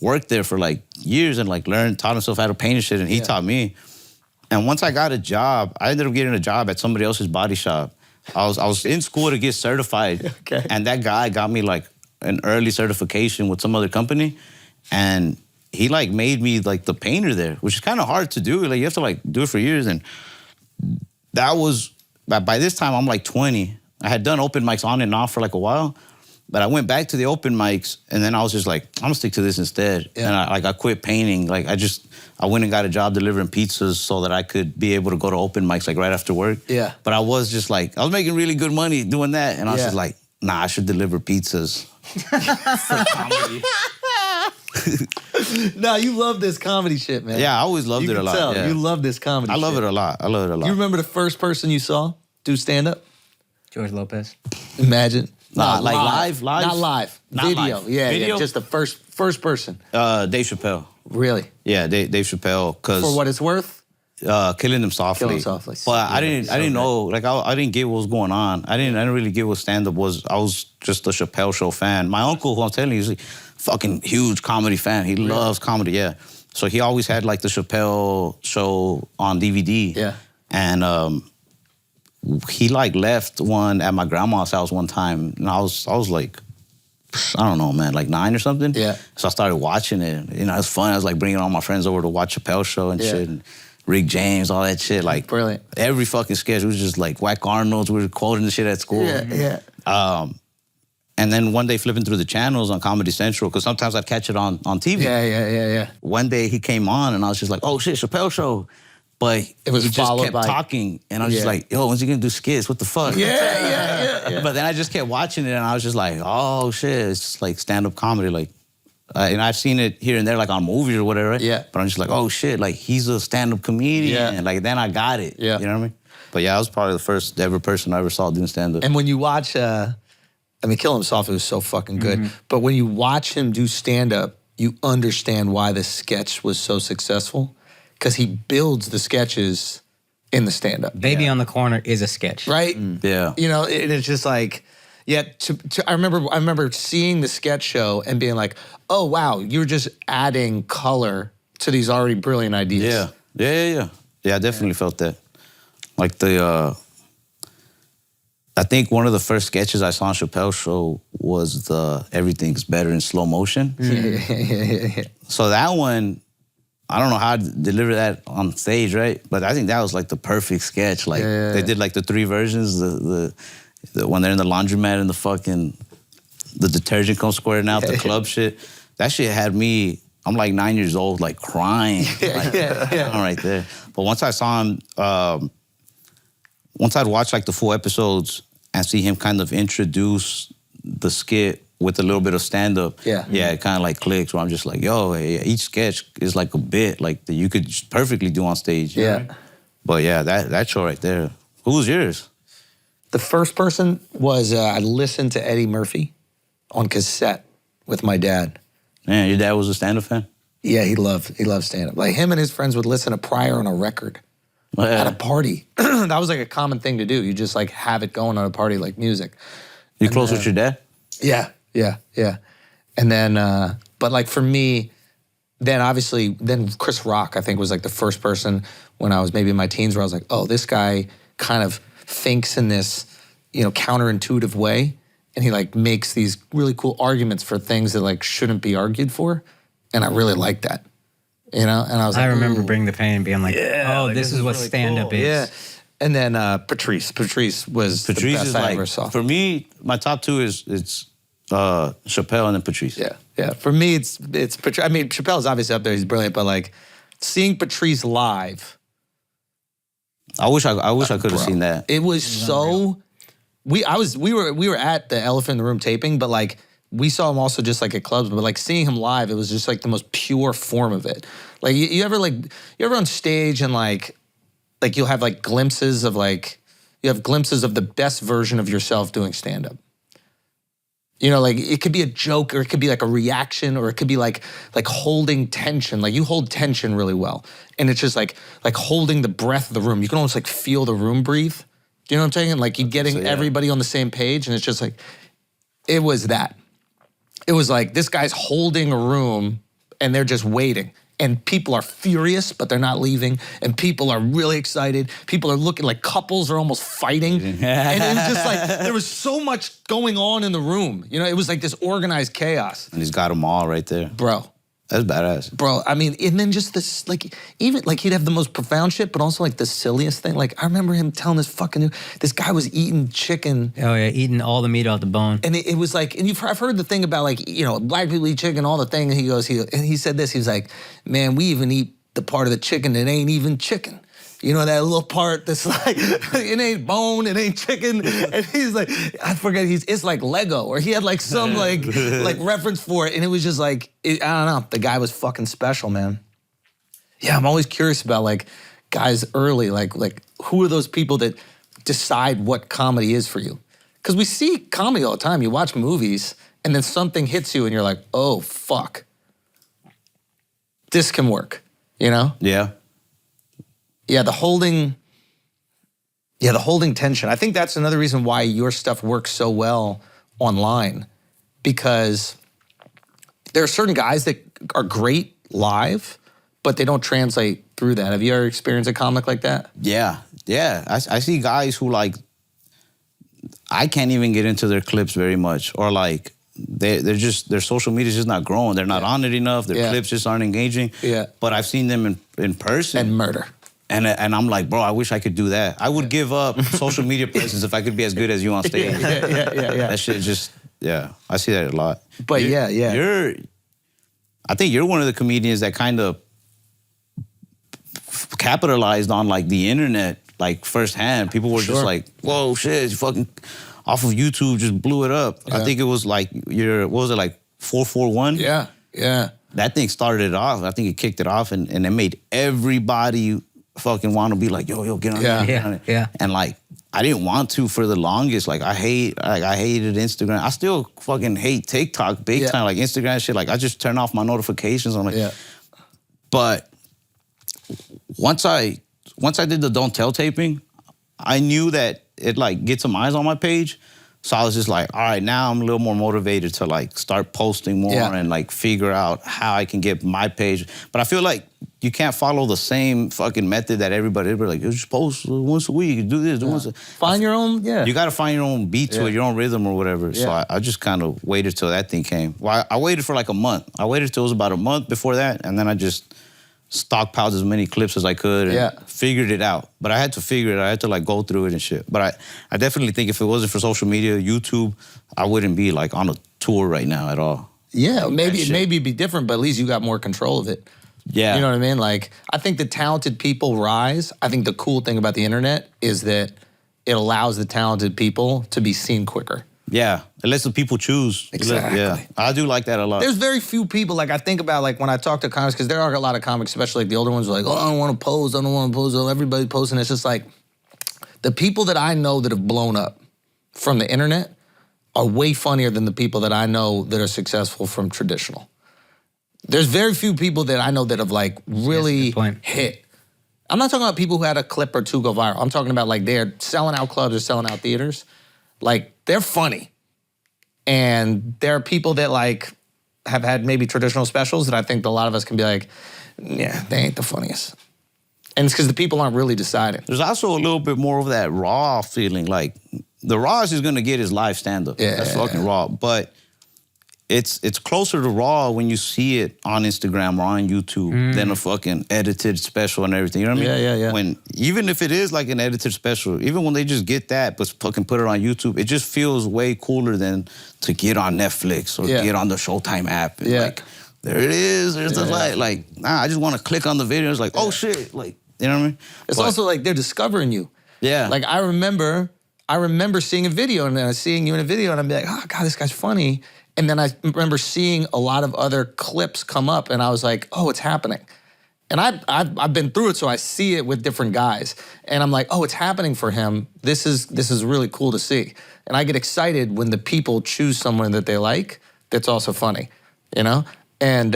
worked there for like years and like taught himself how to paint and shit, and he taught me. And once I got a job, I ended up getting a job at somebody else's body shop. I was in school to get certified, and that guy got me like an early certification with some other company, and he like made me like the painter there, which is kind of hard to do. Like, you have to like do it for years, and that was, by this time I'm like 20. I had done open mics on and off for like a while, but I went back to the open mics, and then I was just like, I'm gonna stick to this instead. And I quit painting. Like, I went and got a job delivering pizzas so that I could be able to go to open mics like right after work. Yeah. But I was just like, I was making really good money doing that, and I was just like, nah, I should deliver pizzas for comedy. No, you love this comedy shit, man. Yeah, I always loved it a lot. Tell. Yeah. You love this comedy I love it a lot. I love it a lot. You remember the first person you saw do stand-up? George Lopez. Imagine. Nah, like live? Not live. Not Video. live. Yeah, Video? just the first person. Dave Chappelle. Really? Yeah, Dave Chappelle. Cause For what it's worth? Killing Them Softly. Killing Softly. But I didn't know. Like, I didn't get what was going on. I didn't really get what stand-up was. I was just a Chappelle show fan. My uncle, who I'm telling you, is a fucking huge comedy fan. He loves comedy. Yeah. So he always had like the Chappelle show on DVD. Yeah. And he like left one at my grandma's house one time, and I was like, I don't know, man, like 9 or something. Yeah. So I started watching it. You know, it was fun. I was like bringing all my friends over to watch Chappelle show and shit. And Rick James, all that shit. Like, brilliant. Every fucking sketch was just like Whack Arnold's. We were quoting the shit at school. Yeah. And then one day flipping through the channels on Comedy Central, because sometimes I'd catch it on TV. Yeah. One day he came on and I was just like, oh shit, Chappelle Show. But it was he just followed kept by talking. And I was just like, yo, when's he gonna do skits? What the fuck? Yeah. But then I just kept watching it and I was just like, oh shit, it's just like stand-up comedy. Like, and I've seen it here and there, like on movies or whatever. Right? Yeah. But I'm just like, oh shit, like he's a stand-up comedian. Yeah. And like then I got it. Yeah. You know what I mean? But yeah, I was probably the first ever person I ever saw doing stand-up. And when you watch, Kill Him Softly was so fucking good. But when you watch him do stand-up, you understand why the sketch was so successful. Because he builds the sketches in the stand-up. Baby on the Corner is a sketch. Right? Yeah. You know, it's just like, I remember seeing the sketch show and being like, oh, wow, you're just adding color to these already brilliant ideas. Yeah, I definitely felt that. Like I think one of the first sketches I saw on Chappelle's show was the Everything's Better in Slow Motion. Yeah. So that one, I don't know how to deliver that on stage, right? But I think that was like the perfect sketch. Like they did like the 3 versions, the when they're in the laundromat and the detergent comes squirting out, the club shit. That shit had me, I'm like 9 years old, like crying. Right there. But once I saw him, once I'd watch like the full episodes and see him kind of introduce the skit with a little bit of stand-up, it kind of like clicks where I'm just like, yo, each sketch is like a bit like that you could just perfectly do on stage. You know? But yeah, that show right there. Who was yours? The first person was, I listened to Eddie Murphy on cassette with my dad. Man, your dad was a stand-up fan? Yeah, he loved stand-up. Like him and his friends would listen to Pryor on a record at a party. That was like a common thing to do. You just like have it going on a party like music. You close with your dad? Yeah. And then, but like for me, then Chris Rock, I think, was like the first person when I was maybe in my teens where I was like, oh, this guy kind of thinks in this, counterintuitive way. And he like makes these really cool arguments for things that like shouldn't be argued for. And I really like that, And I was like, I remember Bring the Pain being like, this is what really stand-up cool. is. Yeah. And then Patrice. Patrice was the best I ever saw. For me, my top 2 it's Chappelle and then Patrice. Yeah. For me, it's Patrice. I mean, Chappelle's obviously up there. He's brilliant, but like seeing Patrice live. I wish I could have seen that. It was so. We were at the Elephant in the Room taping, but like we saw him also just like at clubs. But like seeing him live, it was just like the most pure form of it. Like you ever on stage and like you'll have like glimpses of the best version of yourself doing stand-up. Like it could be a joke or it could be like a reaction or it could be like holding tension. Like you hold tension really well. And it's just like holding the breath of the room. You can almost like feel the room breathe. Do you know what I'm saying? Like you're getting everybody on the same page and it's just like, it was that. It was like this guy's holding a room and they're just waiting. And people are furious, but they're not leaving. And people are really excited. People are looking like couples are almost fighting. And it was just like, there was so much going on in the room. It was like this organized chaos. And he's got them all right there. Bro. That's badass. Bro, I mean, and then just this, like, even, like, he'd have the most profound shit, but also, like, the silliest thing. Like, I remember him telling this guy was eating chicken. Oh, yeah, eating all the meat off the bone. And it was like, and I've heard the thing about, like, black people eat chicken, all the thing. And he said this, he was like, man, we even eat the part of the chicken that ain't even chicken. That little part that's like, it ain't bone, it ain't chicken. And he's like, I forget, it's like Lego. Or he had like some like reference for it. And it was just like, I don't know, the guy was fucking special, man. Yeah, I'm always curious about like guys early, like who are those people that decide what comedy is for you? Because we see comedy all the time. You watch movies and then something hits you and you're like, oh, fuck. This can work, Yeah. Yeah, the holding tension. I think that's another reason why your stuff works so well online, because there are certain guys that are great live, but they don't translate through that. Have you ever experienced a comic like that? Yeah. I see guys who like, I can't even get into their clips very much, or like their social media is just not growing. They're not on it enough. Their clips just aren't engaging. Yeah. But I've seen them in person And murder. And I'm like, bro, I wish I could do that. I would give up social media presence if I could be as good as you on stage. Yeah. That shit just, I see that a lot. But I think you're one of the comedians that kind of capitalized on like the internet, like firsthand. People were just like, whoa, shit, you fucking off of YouTube just blew it up. I think it was like what was it, like 441? Yeah. That thing started it off. I think it kicked it off and it made everybody fucking want to be like, yo, get on it. Yeah. And like, I didn't want to for the longest. Like I hated Instagram. I still fucking hate TikTok big time. Like Instagram shit. Like I just turn off my notifications. I'm like, but once I did the Don't Tell taping, I knew that it like get some eyes on my page. So I was just like, all right, now I'm a little more motivated to like start posting more and like figure out how I can get my page. But I feel like you can't follow the same fucking method that everybody like, you just post once a week, do this, do once a Find your own, You got to find your own beat to it, your own rhythm or whatever. So I just kind of waited till that thing came. Well, I waited for like a month. I waited till it was about a month before that, and then I just stockpiled as many clips as I could and figured it out. But I had to figure it out. I had to like go through it and shit. But I definitely think if it wasn't for social media, YouTube, I wouldn't be like on a tour right now at all. Yeah, maybe it'd be different, but at least you got more control of it. Yeah. You know what I mean? Like, I think the talented people rise. I think the cool thing about the internet is that it allows the talented people to be seen quicker. Yeah, it lets the people choose. Exactly. Yeah, I do like that a lot. There's very few people, like I think about like when I talk to comics, because there are a lot of comics, especially like the older ones, who are like, oh, I don't want to pose, oh, everybody posting. It's just like, the people that I know that have blown up from the internet are way funnier than the people that I know that are successful from traditional. There's very few people that I know that have like really hit. I'm not talking about people who had a clip or two go viral. I'm talking about like they're selling out clubs or selling out theaters. Like, they're funny. And there are people that like have had maybe traditional specials that I think a lot of us can be like, yeah, they ain't the funniest. And it's because the people aren't really deciding. There's also a little bit more of that raw feeling. Like, the rawest he's gonna get is live stand-up. That's fucking raw. But it's closer to raw when you see it on Instagram or on YouTube than a fucking edited special and everything. You know what I mean? Yeah. When, even if it is like an edited special, even when they just get that but fucking put it on YouTube, it just feels way cooler than to get on Netflix or get on the Showtime app. And like, there it is. There's the light. Like, nah, I just want to click on the video. It's like, oh shit. Like, you know what I mean? It's also like they're discovering you. Yeah. Like, I remember seeing a video and then seeing you in a video and I'd be like, oh God, this guy's funny. And then I remember seeing a lot of other clips come up and I was like, oh, it's happening. And I've been through it, so I see it with different guys. And I'm like, oh, it's happening for him. This is really cool to see. And I get excited when the people choose someone that they like that's also funny, you know? And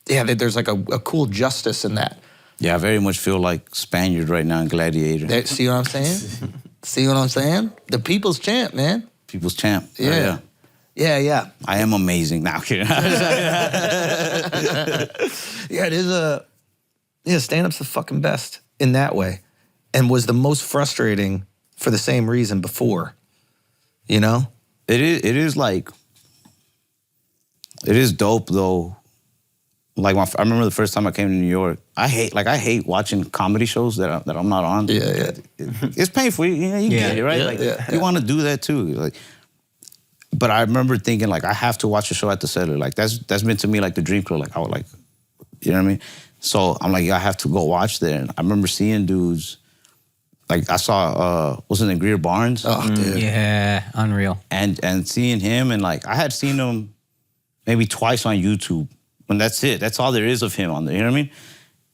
there's like a cool justice in that. Yeah, I very much feel like Spaniard right now in Gladiator. See what I'm saying? See what I'm saying? The people's champ, man. People's champ. Yeah. Yeah. I am amazing. Now, kidding. It is stand-up's the fucking best in that way. And was the most frustrating for the same reason before. You know? It is dope though. Like I remember the first time I came to New York. I hate watching comedy shows that I'm not on. Yeah. It's painful. You get it, right? You want to do that too. Like, but I remember thinking like I have to watch a show at the Cellar. Like that's been to me like the dream club. Like I would like, you know what I mean? So I'm like, I have to go watch there. And I remember seeing dudes. Like I saw, what's his name, Greer Barnes? Oh, dude. Yeah, unreal. And seeing him and like I had seen him maybe twice on YouTube. And that's it. That's all there is of him on there. You know what I mean?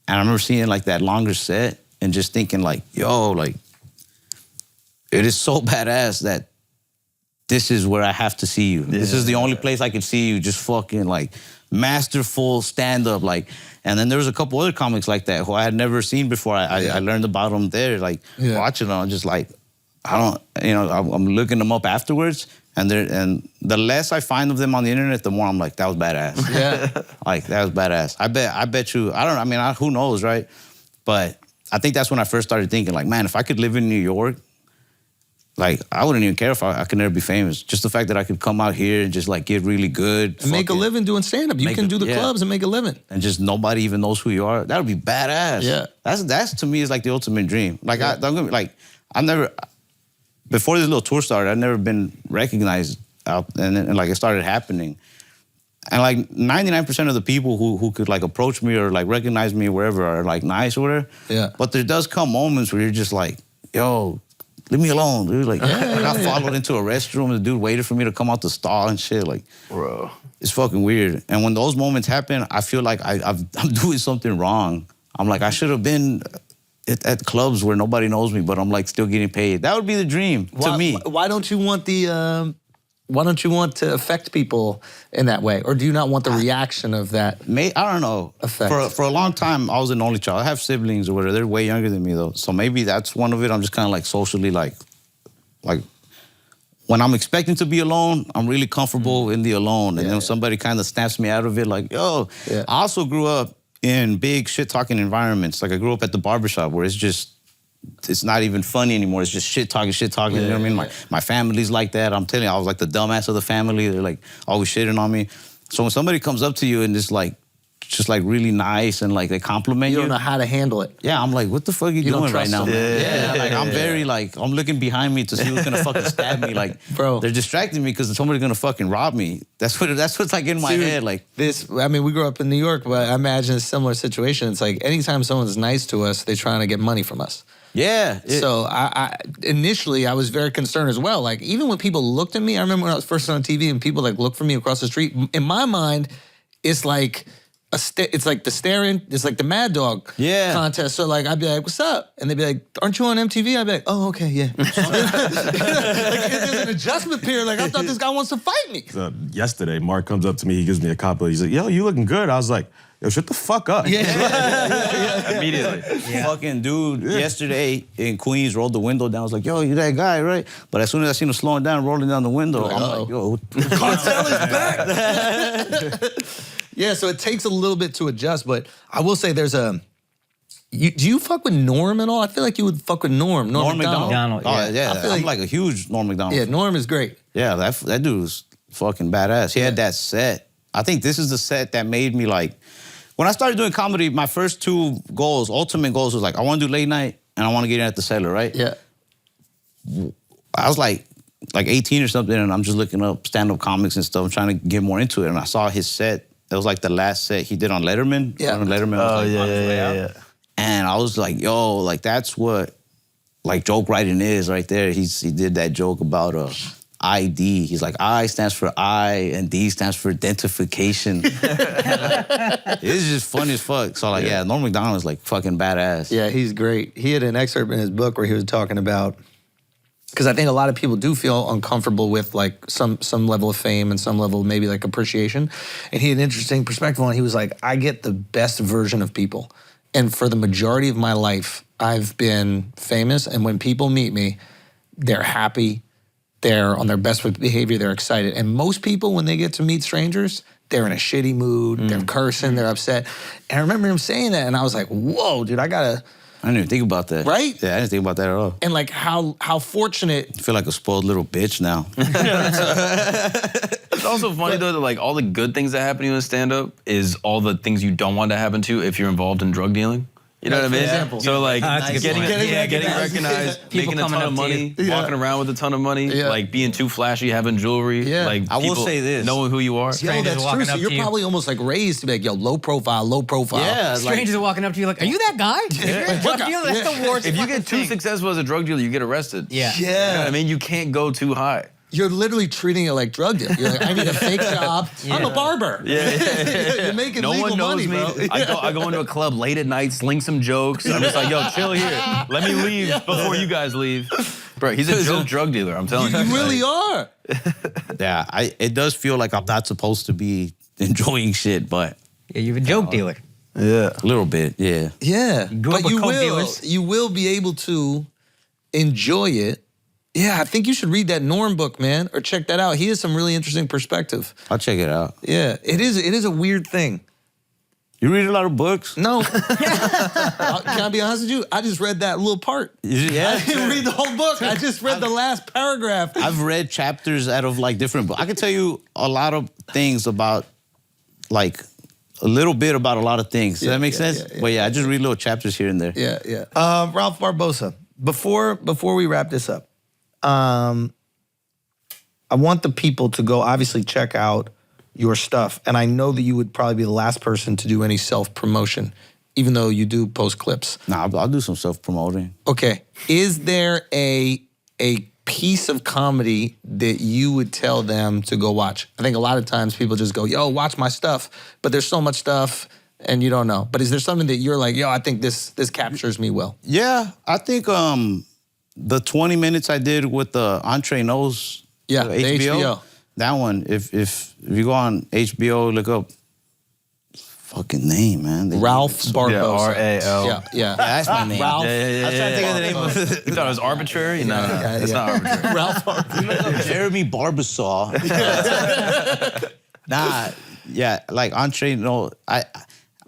And I remember seeing like that longer set and just thinking like, yo, like, it is so badass that this is where I have to see you. Yeah. This is the only place I can see you just fucking like masterful stand-up. Like, and then there was a couple other comics like that who I had never seen before. I learned about them there, like watching them. I'm just like, I'm looking them up afterwards. And the less I find of them on the internet, the more I'm like, that was badass. Yeah. Like, that was badass. I bet you, who knows, right? But I think that's when I first started thinking like, man, if I could live in New York like, I wouldn't even care if I could never be famous. Just the fact that I could come out here and just like get really good. And make a living doing stand-up. You can do the clubs and make a living. And just nobody even knows who you are. That would be badass. Yeah. That's to me is like the ultimate dream. Like, I never, before this little tour started, I'd never been recognized out, and like it started happening. And like 99% of the people who could like approach me or like recognize me or wherever are like nice or whatever. Yeah. But there does come moments where you're just like, yo, leave me alone, dude. Like, I got followed into a restroom and the dude waited for me to come out the stall and shit. Like, bro, it's fucking weird. And when those moments happen, I feel like I'm doing something wrong. I'm like, I should have been at clubs where nobody knows me, but I'm like still getting paid. That would be the dream to me. Why don't you want why don't you want to affect people in that way? Or do you not want the reaction of that? I don't know. Effect. For a long time, I was an only child. I have siblings or whatever. They're way younger than me, though. So maybe that's one of it. I'm just kind of like socially, like when I'm expecting to be alone, I'm really comfortable in the alone. And then somebody kind of snaps me out of it, like, yo. Yeah. I also grew up in big shit-talking environments. Like, I grew up at the barbershop where it's not even funny anymore. It's just shit-talking, you know what I mean? My family's like that. I'm telling you, I was like the dumbass of the family. They're like always shitting on me. So when somebody comes up to you and is like, just like really nice and like they compliment you. You don't know how to handle it. Yeah, I'm like, what the fuck are you doing right now? Yeah. Like I'm very like, I'm looking behind me to see who's gonna fucking stab me. Like, bro, they're distracting me because somebody's gonna fucking rob me. That's what's like in my head. Like I mean, we grew up in New York, but I imagine a similar situation. It's like anytime someone's nice to us, they're trying to get money from us. Yeah. So initially I was very concerned as well. Like even when people looked at me, I remember when I was first on TV and people like looked for me across the street. In my mind, it's like it's like the staring, it's like the Mad Dog contest. So like I'd be like, "What's up?" And they'd be like, "Aren't you on MTV?" I'd be like, "Oh, okay, yeah." Like there's an adjustment period. Like I thought this guy wants to fight me. Yesterday, Mark comes up to me. He gives me a compliment. He's like, "Yo, you looking good?" I was like, "Yo, shut the fuck up." Immediately. Fucking dude yesterday in Queens rolled the window down. I was like, yo, you that guy, right? But as soon as I seen him slowing down, rolling down the window, I'm like, yo, cartel is back. Yeah, so it takes a little bit to adjust, but I will say there's do you fuck with Norm at all? I feel like you would fuck with Norm McDonald. Oh, yeah. I feel I'm like a huge Norm Macdonald. Yeah, Norm is great. Yeah, that dude's fucking badass. He had that set. I think this is the set that made me like, when I started doing comedy, my first two goals, ultimate goals was like, I want to do late night and I want to get in at the Cellar, right? Yeah. I was like 18 or something and I'm just looking up stand-up comics and stuff. I'm trying to get more into it. And I saw his set. It was like the last set he did on Letterman. Yeah. Letterman was like on his way out. And I was like, yo, like that's what like joke writing is right there. He did that joke about ID. He's like, I stands for I and D stands for identification. It's just funny as fuck. So like, yeah, Norm Macdonald is like fucking badass. Yeah, he's great. He had an excerpt in his book where he was talking about, because I think a lot of people do feel uncomfortable with like some level of fame and some level of maybe like appreciation. And he had an interesting perspective on it. He was like, I get the best version of people. And for the majority of my life, I've been famous. And when people meet me, they're happy. They're on their best behavior. They're excited. And most people, when they get to meet strangers, they're in a shitty mood. They're cursing. They're upset. And I remember him saying that. And I was like, whoa, dude, I didn't even think about that. Right? Yeah, I didn't think about that at all. And like how fortunate. I feel like a spoiled little bitch now. It's also funny though that like all the good things that happen to you in stand-up is all the things you don't want to happen to if you're involved in drug dealing. You know what I mean? Example. So like getting recognized. recognized, People making a coming ton of up to money, you. walking around with a ton of money, Yeah. like being too flashy, having jewelry. Yeah. Like I will people say this. knowing who you are. Yo, Strangers that's walking true. So up you're to you. probably almost like raised to be like, yo, low profile. Yeah, Strangers are walking up to you like, are you that guy? If you're a drug dealer, that's the worst. If you fucking get too thing. successful as a drug dealer, you get arrested. Yeah. You know what I mean? You can't go too high. You're literally treating it like drug deal. You're like, I need a fake job. I'm a barber. You're making No legal one knows money, me. bro. I go into a club late at night, sling some jokes. I'm just like, yo, chill here. Let me leave before you guys leave. Bro, he's a joke drug dealer, I'm telling you. You really are. Yeah, it does feel like I'm not supposed to be enjoying shit, but Yeah, you're a joke dealer. Yeah. a little bit, yeah. Yeah. grew But up with you coke will. dealers. You will be able to enjoy it. Yeah, I think you should read that Norm book, man, or check that out. He has some really interesting perspective. I'll check it out. Yeah, it is a weird thing. You read a lot of books? No. Can I be honest with you? I just read that little part. Yeah. I didn't read the whole book. I just read the last paragraph. I've read chapters out of like different books. I can tell you a lot of things about, like, a little bit about a lot of things. Does that make sense? But yeah, I just read little chapters here and there. Yeah, yeah. Ralph Barbosa, before we wrap this up, I want the people to go obviously check out your stuff. And I know that you would probably be the last person to do any self-promotion, even though you do post clips. Nah, I'll do some self-promoting. Okay. Is there a piece of comedy that you would tell them to go watch? I think a lot of times people just go, yo, watch my stuff. But there's so much stuff and you don't know. But is there something that you're like, yo, I think this captures me well? Yeah, I think the 20 minutes I did with the Entrenos, the HBO. That one, if you go on HBO, look up fucking name, man. Ralph Barbosa. Yeah, R-A-L. Yeah. That's my name. Ralph. I was trying to think of the name of it. You thought it was arbitrary? No, it's not arbitrary. Ralph Barbosa. Jeremy Barbosa. Nah, yeah, like Entrenos. I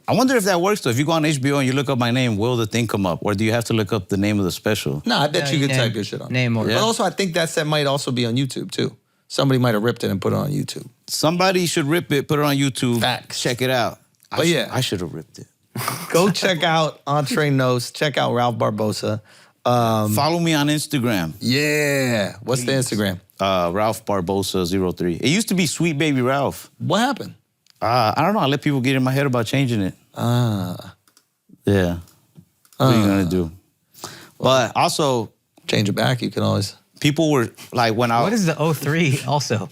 wonder if that works though. If you go on HBO and you look up my name, will the thing come up? Or do you have to look up the name of the special? No, I bet you could type your shit on. Name or But also, I think that set might also be on YouTube too. Somebody might have ripped it and put it on YouTube. Somebody should rip it, put it on YouTube. Facts. Check it out. I should have ripped it. Go check out Entrenos. Check out Ralph Barbosa. Follow me on Instagram. Yeah. What's the Instagram? Ralph Barbosa 03. It used to be Sweet Baby Ralph. What happened? I don't know. I let people get in my head about changing it. Yeah. What are you gonna do? But also, change it back. You can always. People were like when I. What is the 03 also?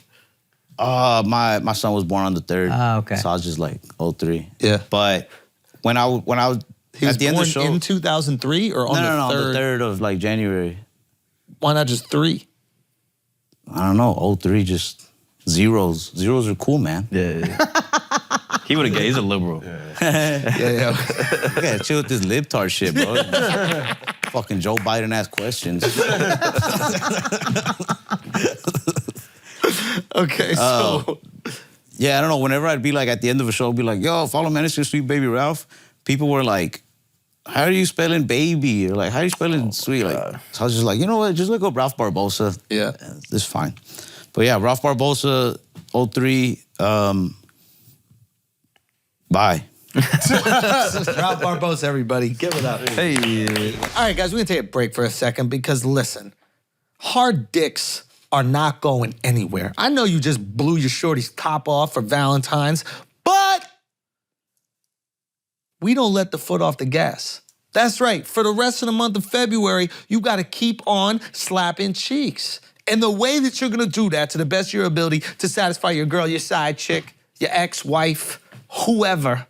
My son was born on the 3rd. Okay. So I was just like 03. Yeah. But when I was He was at the end born of the show in 2003 or on no, the on 3rd? the 3rd of like January. Why not just 3? I don't know. 03 just zeros. Zeros are cool, man. Yeah. He would have He's a liberal. Yeah. I gotta chill with this libtard shit, bro. Fucking Joe Biden ass questions. Okay, so. Yeah, I don't know. Whenever I'd be like at the end of a show, I'd be like, yo, follow me on Instagram, Sweet Baby Ralph. People were like, how are you spelling baby? Or like, how are you spelling sweet? Like, so I was just like, you know what? Just look up Ralph Barbosa. Yeah. It's fine. But yeah, Ralph Barbosa 03. Bye. Ralph Barbosa, everybody. Give it up. Hey. All right, guys, we're going to take a break for a second because, listen, hard dicks are not going anywhere. I know you just blew your shorty's top off for Valentine's, but we don't let the foot off the gas. That's right. For the rest of the month of February, you got to keep on slapping cheeks. And the way that you're going to do that to the best of your ability to satisfy your girl, your side chick, your ex-wife, whoever,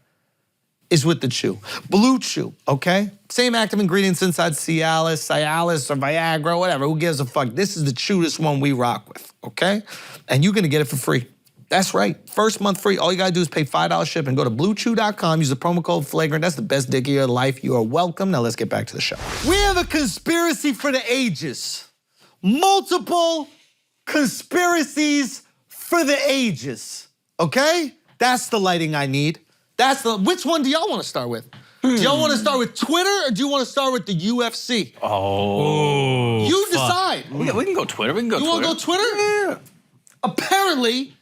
is with the chew. Blue Chew, okay? Same active ingredients inside Cialis, or Viagra, whatever. Who gives a fuck? This is the chewest one we rock with, okay? And you're gonna get it for free. That's right. First month free. All you gotta do is pay $5 shipping. Go to BlueChew.com. Use the promo code FLAGRANT. That's the best dick of your life. You are welcome. Now let's get back to the show. We have a conspiracy for the ages. Multiple conspiracies for the ages, okay? That's the lighting I need. Which one do y'all want to start with? Do y'all want to start with Twitter or do you want to start with the UFC? Oh. You decide. We can go Twitter. We can go You Twitter. want to go Twitter? Yeah. Apparently,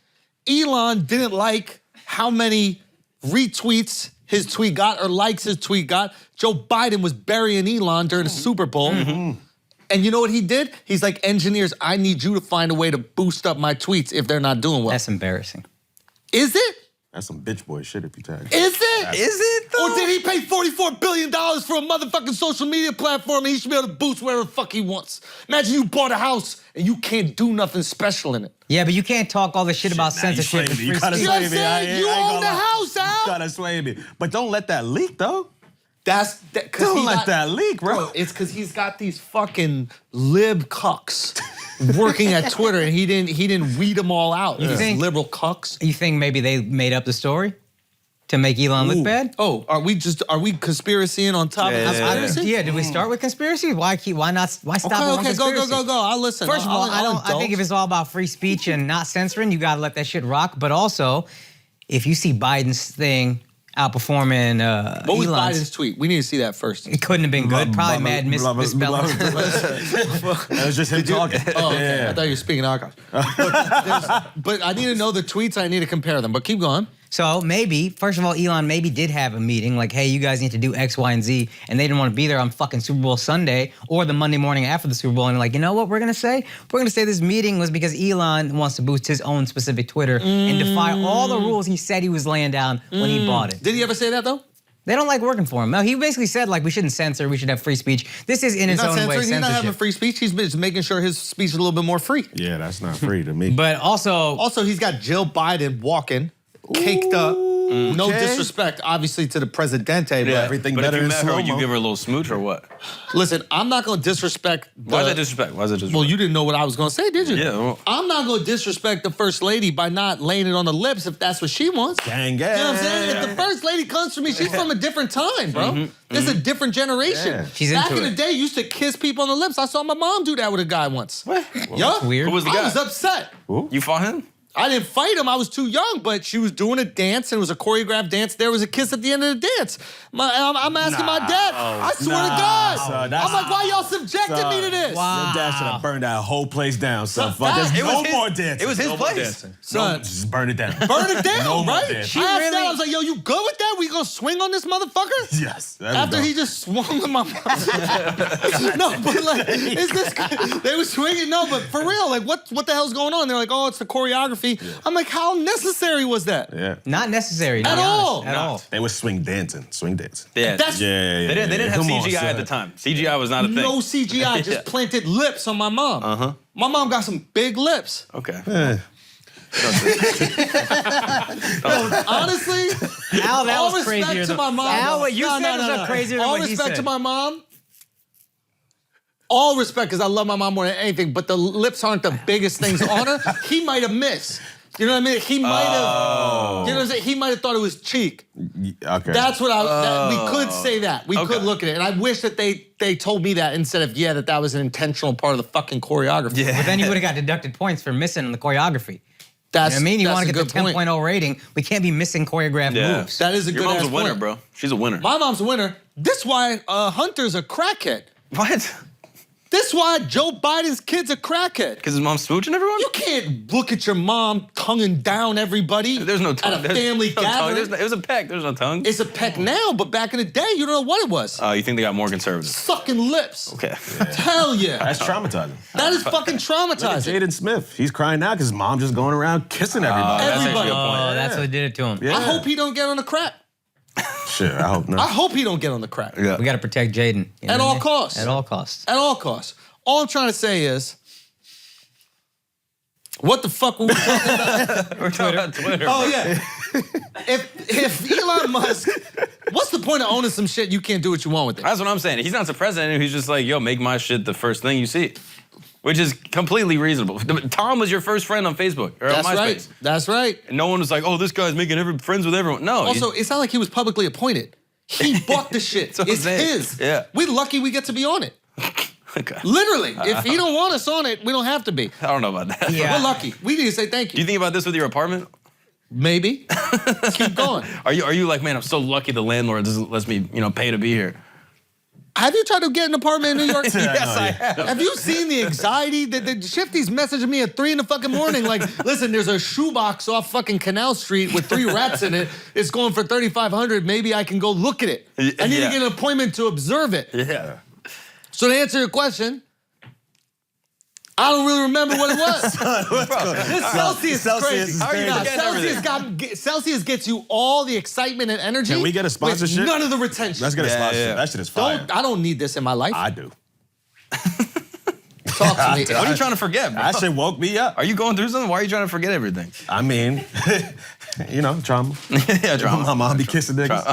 Elon didn't like how many retweets his tweet got or likes his tweet got. Joe Biden was burying Elon during the Super Bowl. And you know what he did? He's like, engineers, I need you to find a way to boost up my tweets if they're not doing well. That's embarrassing. Is it? That's some bitch boy shit if you tag. Is it? Is it though? Or did he pay $44 billion for a motherfucking social media platform and he should be able to boost wherever the fuck he wants? Imagine you bought a house and you can't do nothing special in it. Yeah, but you can't talk all this shit about censorship and free You gotta speech. sway me. You own the house, Al. You gotta sway me. But don't let that leak, though. Don't let that leak, bro. It's because he's got these fucking lib cucks working at Twitter, and he didn't weed them all out. You These think- liberal cucks. You think maybe they made up the story to make Elon look bad? Oh, are we conspiracying on top of conspiracy? Yeah, did we start with conspiracy? Why stop at one conspiracy? Go. I'll listen. First of all, I think if indulge. it's all about free speech and not censoring, you gotta let that shit rock. But also, if you see Biden's thing outperforming What was Elon's. Biden's tweet? We need to see that first. It couldn't have been good. Probably mad misspelling. That was just him talking. Oh, okay. I thought you were speaking Akash. But I need to know the tweets. I need to compare them. But keep going. So maybe, first of all, Elon maybe did have a meeting like, hey, you guys need to do X, Y, and Z, and they didn't want to be there on fucking Super Bowl Sunday or the Monday morning after the Super Bowl, and like, you know what we're gonna say? We're gonna say this meeting was because Elon wants to boost his own specific Twitter and defy all the rules he said he was laying down when he bought it. Did he ever say that though? They don't like working for him. No, he basically said like we shouldn't censor, we should have free speech. This is in He's its not own way censoring. He's not having censorship. free speech. He's just making sure his speech is a little bit more free. Yeah, that's not free to me. But also He's got Jill Biden walking, caked up. No disrespect, obviously, to the Presidente, but everything But better if you in met her, slow-mo. you give her a little smooch or what? listen, I'm not going to disrespect. Why is that disrespect? Why is that disrespect? Well, you didn't know what I was going to say, did you? Yeah, well- I'm not going to disrespect the First Lady by not laying it on the lips if that's what she wants. Gang, You know what I'm saying? If the First Lady comes for me, she's from a different time, bro. This is a different generation. Yeah. She's Back into in the it. day, you used to kiss people on the lips. I saw my mom do that with a guy once. What? Yeah. weird. Who was the I guy? was upset. You fought him? I didn't fight him. I was too young, but she was doing a dance, and it was a choreographed dance. There was a kiss at the end of the dance. I'm asking my dad. I swear to God. son, that's- I'm like, why y'all subjected me to this? Wow. Your dad should have burned that whole place down, son. Son, Fuck, there's it no was his- more dancing. it was his No more place. dancing. Son. Just burn it down. Burn it down, No more right? dancing. I asked Dad, I was like, yo, you good with that? We gonna swing on this motherfucker? Yes. that was After dope. he just swung on my mom. No, but like, is this? They were swinging. No, but for real, like, what the hell's going on? They're like, oh, it's the choreography. I'm like, how necessary was that? Yeah. Not necessary. to At be honest, all. At all. They was swing dancing. Swing dancing. Yeah. That's Yeah. They didn't have Come on, CGI at son. the time. CGI was not a thing. no CGI. Just Yeah. planted lips on my mom. My mom got some big lips. Okay. Honestly, Al, that all was respect crazier to than my mom. Al, what you said was crazier than all what he respect said. to my mom. All respect, because I love my mom more than anything, but the lips aren't the biggest things on her. He might have missed. You know what I mean? He might have, you know what I'm saying? He might have thought it was cheek. Okay. That's what we could say that. We could look at it. And I wish that they told me that instead of, that was an intentional part of the fucking choreography. But then you would have got deducted points for missing the choreography. That's, You know what I mean? You that's want a to get the good point. 10.0 rating. We can't be missing choreographed Yeah. moves. That is a Your good mom's ass a winner, point. bro. She's a winner. My mom's a winner. This why Hunter's a crackhead. What? This why Joe Biden's kid's a crackhead. Because his mom's smooching everyone? You can't look at your mom tonguing down everybody. There's no tongue. At a There's family no tongue. gathering. It was a peck. There's no tongue. It's a peck now, but back in the day, you don't know what it was. You think they got more conservative? Sucking lips. Okay. Hell yeah. That's traumatizing. That is fucking traumatizing. Jaden Smith, he's crying now because his mom just going around kissing everybody. That's actually Everybody. a good point. Oh, that's what did it to him. Yeah. I hope he don't get on the crack. Shit, I hope not. I hope he don't get on the crack. Yeah. We got to protect Jaden. you know At what I all mean? costs. At all costs. At all costs. All I'm trying to say is, what the fuck were we talking about? We're talking about Twitter. Oh yeah. If Elon Musk, what's the point of owning some shit you can't do what you want with it? That's what I'm saying. He's not the president. He's just like, yo, make my shit the first thing you see. Which is completely reasonable. Tom was your first friend on Facebook or That's on MySpace. right. That's right. And no one was like, oh, this guy's making friends with everyone. No. Also, it's not like he was publicly appointed. He bought the shit. That's what I'm It's saying. his. Yeah. We're lucky we get to be on it. okay. Literally. If he don't want us on it, we don't have to be. I don't know about that. Yeah. We're lucky. We need to say thank Do you you. think about this with your apartment? Maybe. Keep going. Are you like, man, I'm so lucky the landlord doesn't let me, pay to be here? Have you tried to get an apartment in New York? Yes, I have. Have you seen the anxiety? The Shifty's messaging me at 3 in the fucking morning like, listen, there's a shoebox off fucking Canal Street with 3 rats in it. It's going for $3,500. Maybe I can go look at it. I need to Yeah. get an appointment to observe it. Yeah. So to answer your question, I don't really remember what it was. This Celsius is crazy. How are you Nah, forgetting Celsius gets you all the excitement and energy. Can we get a sponsorship? With none of the retention. Let's get a Yeah, sponsorship. yeah. That shit is fire. I don't need this in my life. I do. Talk to me. What are you trying to forget, bro? That shit woke me up. Are you going through something? Why are you trying to forget everything? I mean, trauma. Yeah, drama. My mom be kissing niggas.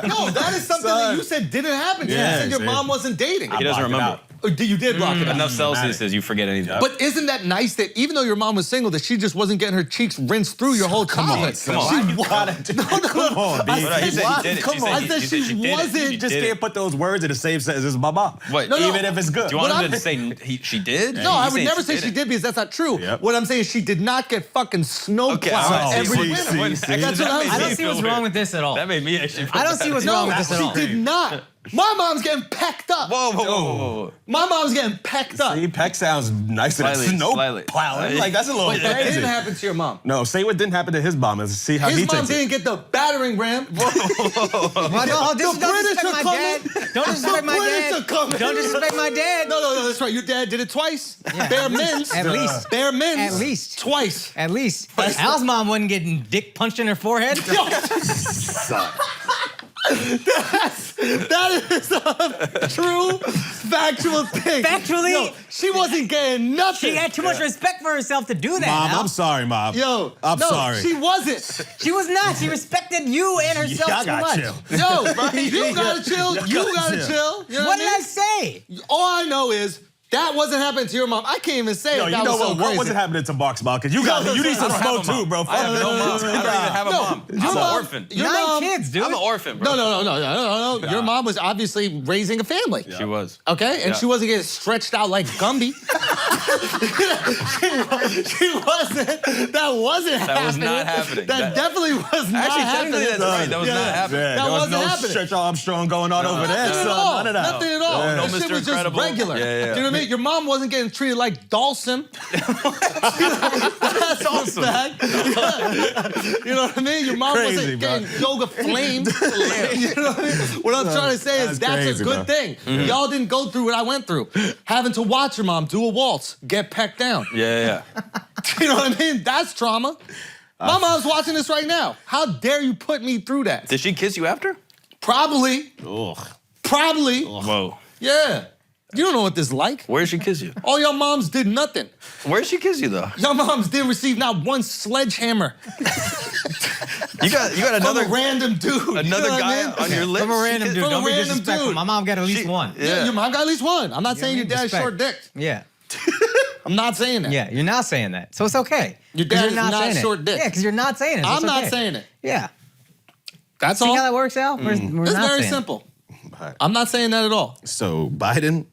No, that is something that you said didn't happen. You Yeah, said your see. mom wasn't dating. He doesn't blocked it remember. out. You did block it out. Enough Celsius, you forget anything. But isn't that nice that even though your mom was single, that she just wasn't getting her cheeks rinsed through your whole childhood? Come on. Come on, B. He said he did it. Come on. I said she wasn't. You just can't put those words in the same sentence as my mom. What? Even if it's good. Do you want him to say she did? No, I would never say she did because that's not true. Yep. What I'm saying is she did not get fucking snowplowed every winter. That's what I'm I don't saying. see what's wrong with this at all. That made me actually. I don't see what's wrong with this at all. She did not. My mom's getting pecked up. Whoa. My mom's getting pecked up. See, peck sounds nicer than snow plowing. Like, that's a little But that crazy. didn't happen to your mom. No, say what didn't happen to his mom and see how he His mom takes it. didn't get the battering ram. Well, don't disrespect my dad. Don't disrespect my dad. Don't disrespect my dad. No, that's right. Your dad did it twice. Bare minimum. At least. Bare minimum. At least. Twice. At least. Al's mom wasn't getting dick punched in her forehead. That is a true, factual thing. Factually? Yo, she wasn't getting nothing. She had too much respect for herself to do that. Mom, Al. I'm sorry, Mom. Yo, I'm no, sorry. she wasn't. She was not. She respected you and herself I too got much. chill. Yo, you gotta chill. You gotta chill. You know What I did I say? mean? All I know is that wasn't happening to your mom. I can't even say Yo, it. you That know was so what? crazy. What wasn't happening to Mark's mom? Because you need some smoke too, bro. I have no mom. I don't even have a mom. I'm an orphan. Your 9 mom, kids, dude. I'm an orphan, bro. No. Your mom was obviously raising a family. She was. Okay, and she wasn't getting stretched out like Gumby. she wasn't. That wasn't happening. That was not happening. That definitely was not Actually, happening. technically, that's right. That was not happening. Yeah, That there was wasn't no happening. Stretch Armstrong going on over there. Nothing at son. all. None of that. Nothing at all. Yeah. That No shit Mr. was just Incredible. regular. Yeah. Do you know what I mean? Your mom wasn't getting treated like Dawson. That's Dawson. fact. You know what I mean? Your mom Crazy, wasn't bro. getting yoga flamed. You know what I mean? What I'm trying to say is That's that's crazy, a good bro. thing. Y'all didn't go through what I went through. Having to watch your mom do a waltz, get pecked down. Yeah. You know what I mean? That's trauma. My mom's watching this right now. How dare you put me through that? Did she kiss you after? Probably. Ugh. Probably. Whoa. Yeah. You don't know what this is like. Where did she kiss you? All your moms did nothing. Where did she kiss you though? Your moms didn't receive not one sledgehammer You got from another a random dude. another You know what guy I mean? on your lips. From a random dude. From a Don't be random disrespectful. dude. My mom got at least one. Yeah, your mom got at least one. I'm not saying your dad's respect. short-dicked. Yeah. I'm not saying that. Yeah, you're not saying that. So it's okay. Your 'Cause dad you're is not saying it. short dick. Yeah, because you're not saying it. So I'm it's not okay. saying it. Yeah. That's See all. how that works out? We're It's not very saying it. simple. I'm not saying that at all. So Biden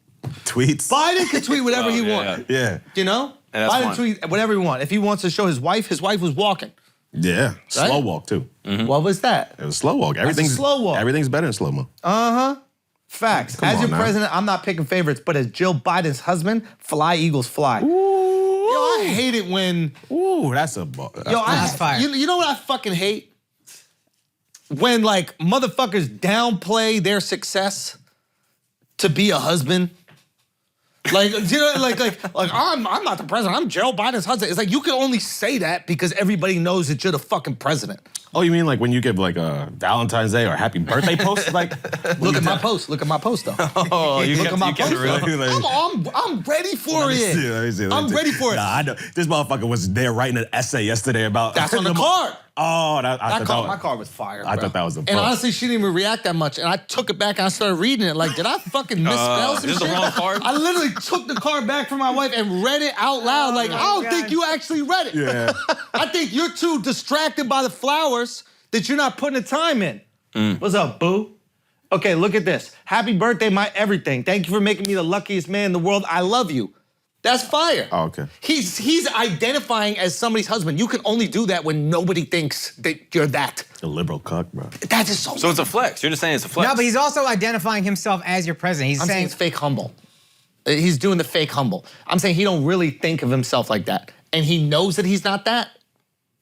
tweets. Biden can tweet whatever he wants. Yeah. You know? And that's Biden fine. tweet whatever he wants. If he wants to show his wife was walking. Yeah. Slow walk too. What was that? It was slow walk. Everything's slow walk. Everything's better in slow mo. Facts. Come As on your now. president, I'm not picking favorites, but as Jill Biden's husband, fly Eagles fly. Yo, I hate it when Ooh, that's a ball. That's fire. You know what I fucking hate? When like motherfuckers downplay their success to be a husband. Like, you know, like I'm not the president. I'm Joe Biden's husband. It's like you can only say that because everybody knows that you're the fucking president. Oh, you mean like when you give like a Valentine's Day or happy birthday post? Like, Look at my post. Look at my post though. Oh, you Look kept at my it post. real. I'm ready for Let me it. see, let me see, let me I'm see. ready for it. Nah, I know. This motherfucker was there writing an essay yesterday about. That's on the card. Oh, I thought My card was fire. I bro. thought that was the And post. honestly, she didn't even react that much. And I took it back and I started reading it. Like, did I fucking misspell some this is shit? the wrong card? I literally took the card back from my wife and read it out loud. Like, I don't think you actually read it. Yeah. I think you're too distracted by the flowers that you're not putting the time in. What's up, boo? Okay, look at this. Happy birthday, my everything. Thank you for making me the luckiest man in the world. I love you. That's fire. Oh, okay. He's identifying as somebody's husband. You can only do that when nobody thinks that you're that. A liberal cuck, bro. That is so. So it's a flex. You're just saying it's a flex. No, but he's also identifying himself as your president. He's I'm saying saying it's fake humble. He's doing the fake humble. I'm saying he don't really think of himself like that, and he knows that he's not that.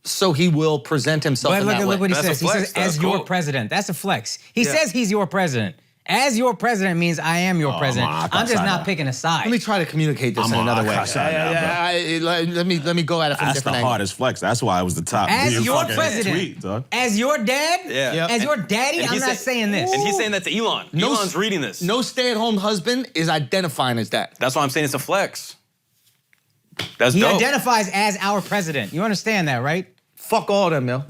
So he will present himself But in that way. look what he That's a says. He flex, says, though. as That's your cool. president. That's a flex. He says he's your president. As your president means I am your president. I I'm just sign not that. picking a side. Let me try to communicate this in another way. Let me go at it from a That's the different angle. hardest flex. That's why I was the top. As Being your fucking president, tweet, dog. as your dad, Yeah. as your daddy, And I'm he's not saying this. And he's saying that to Elon. Elon's reading this. No stay-at-home husband is identifying as that. That's why I'm saying it's a flex. That's He dope. identifies as our president. You understand that, right? Fuck all of them, yo.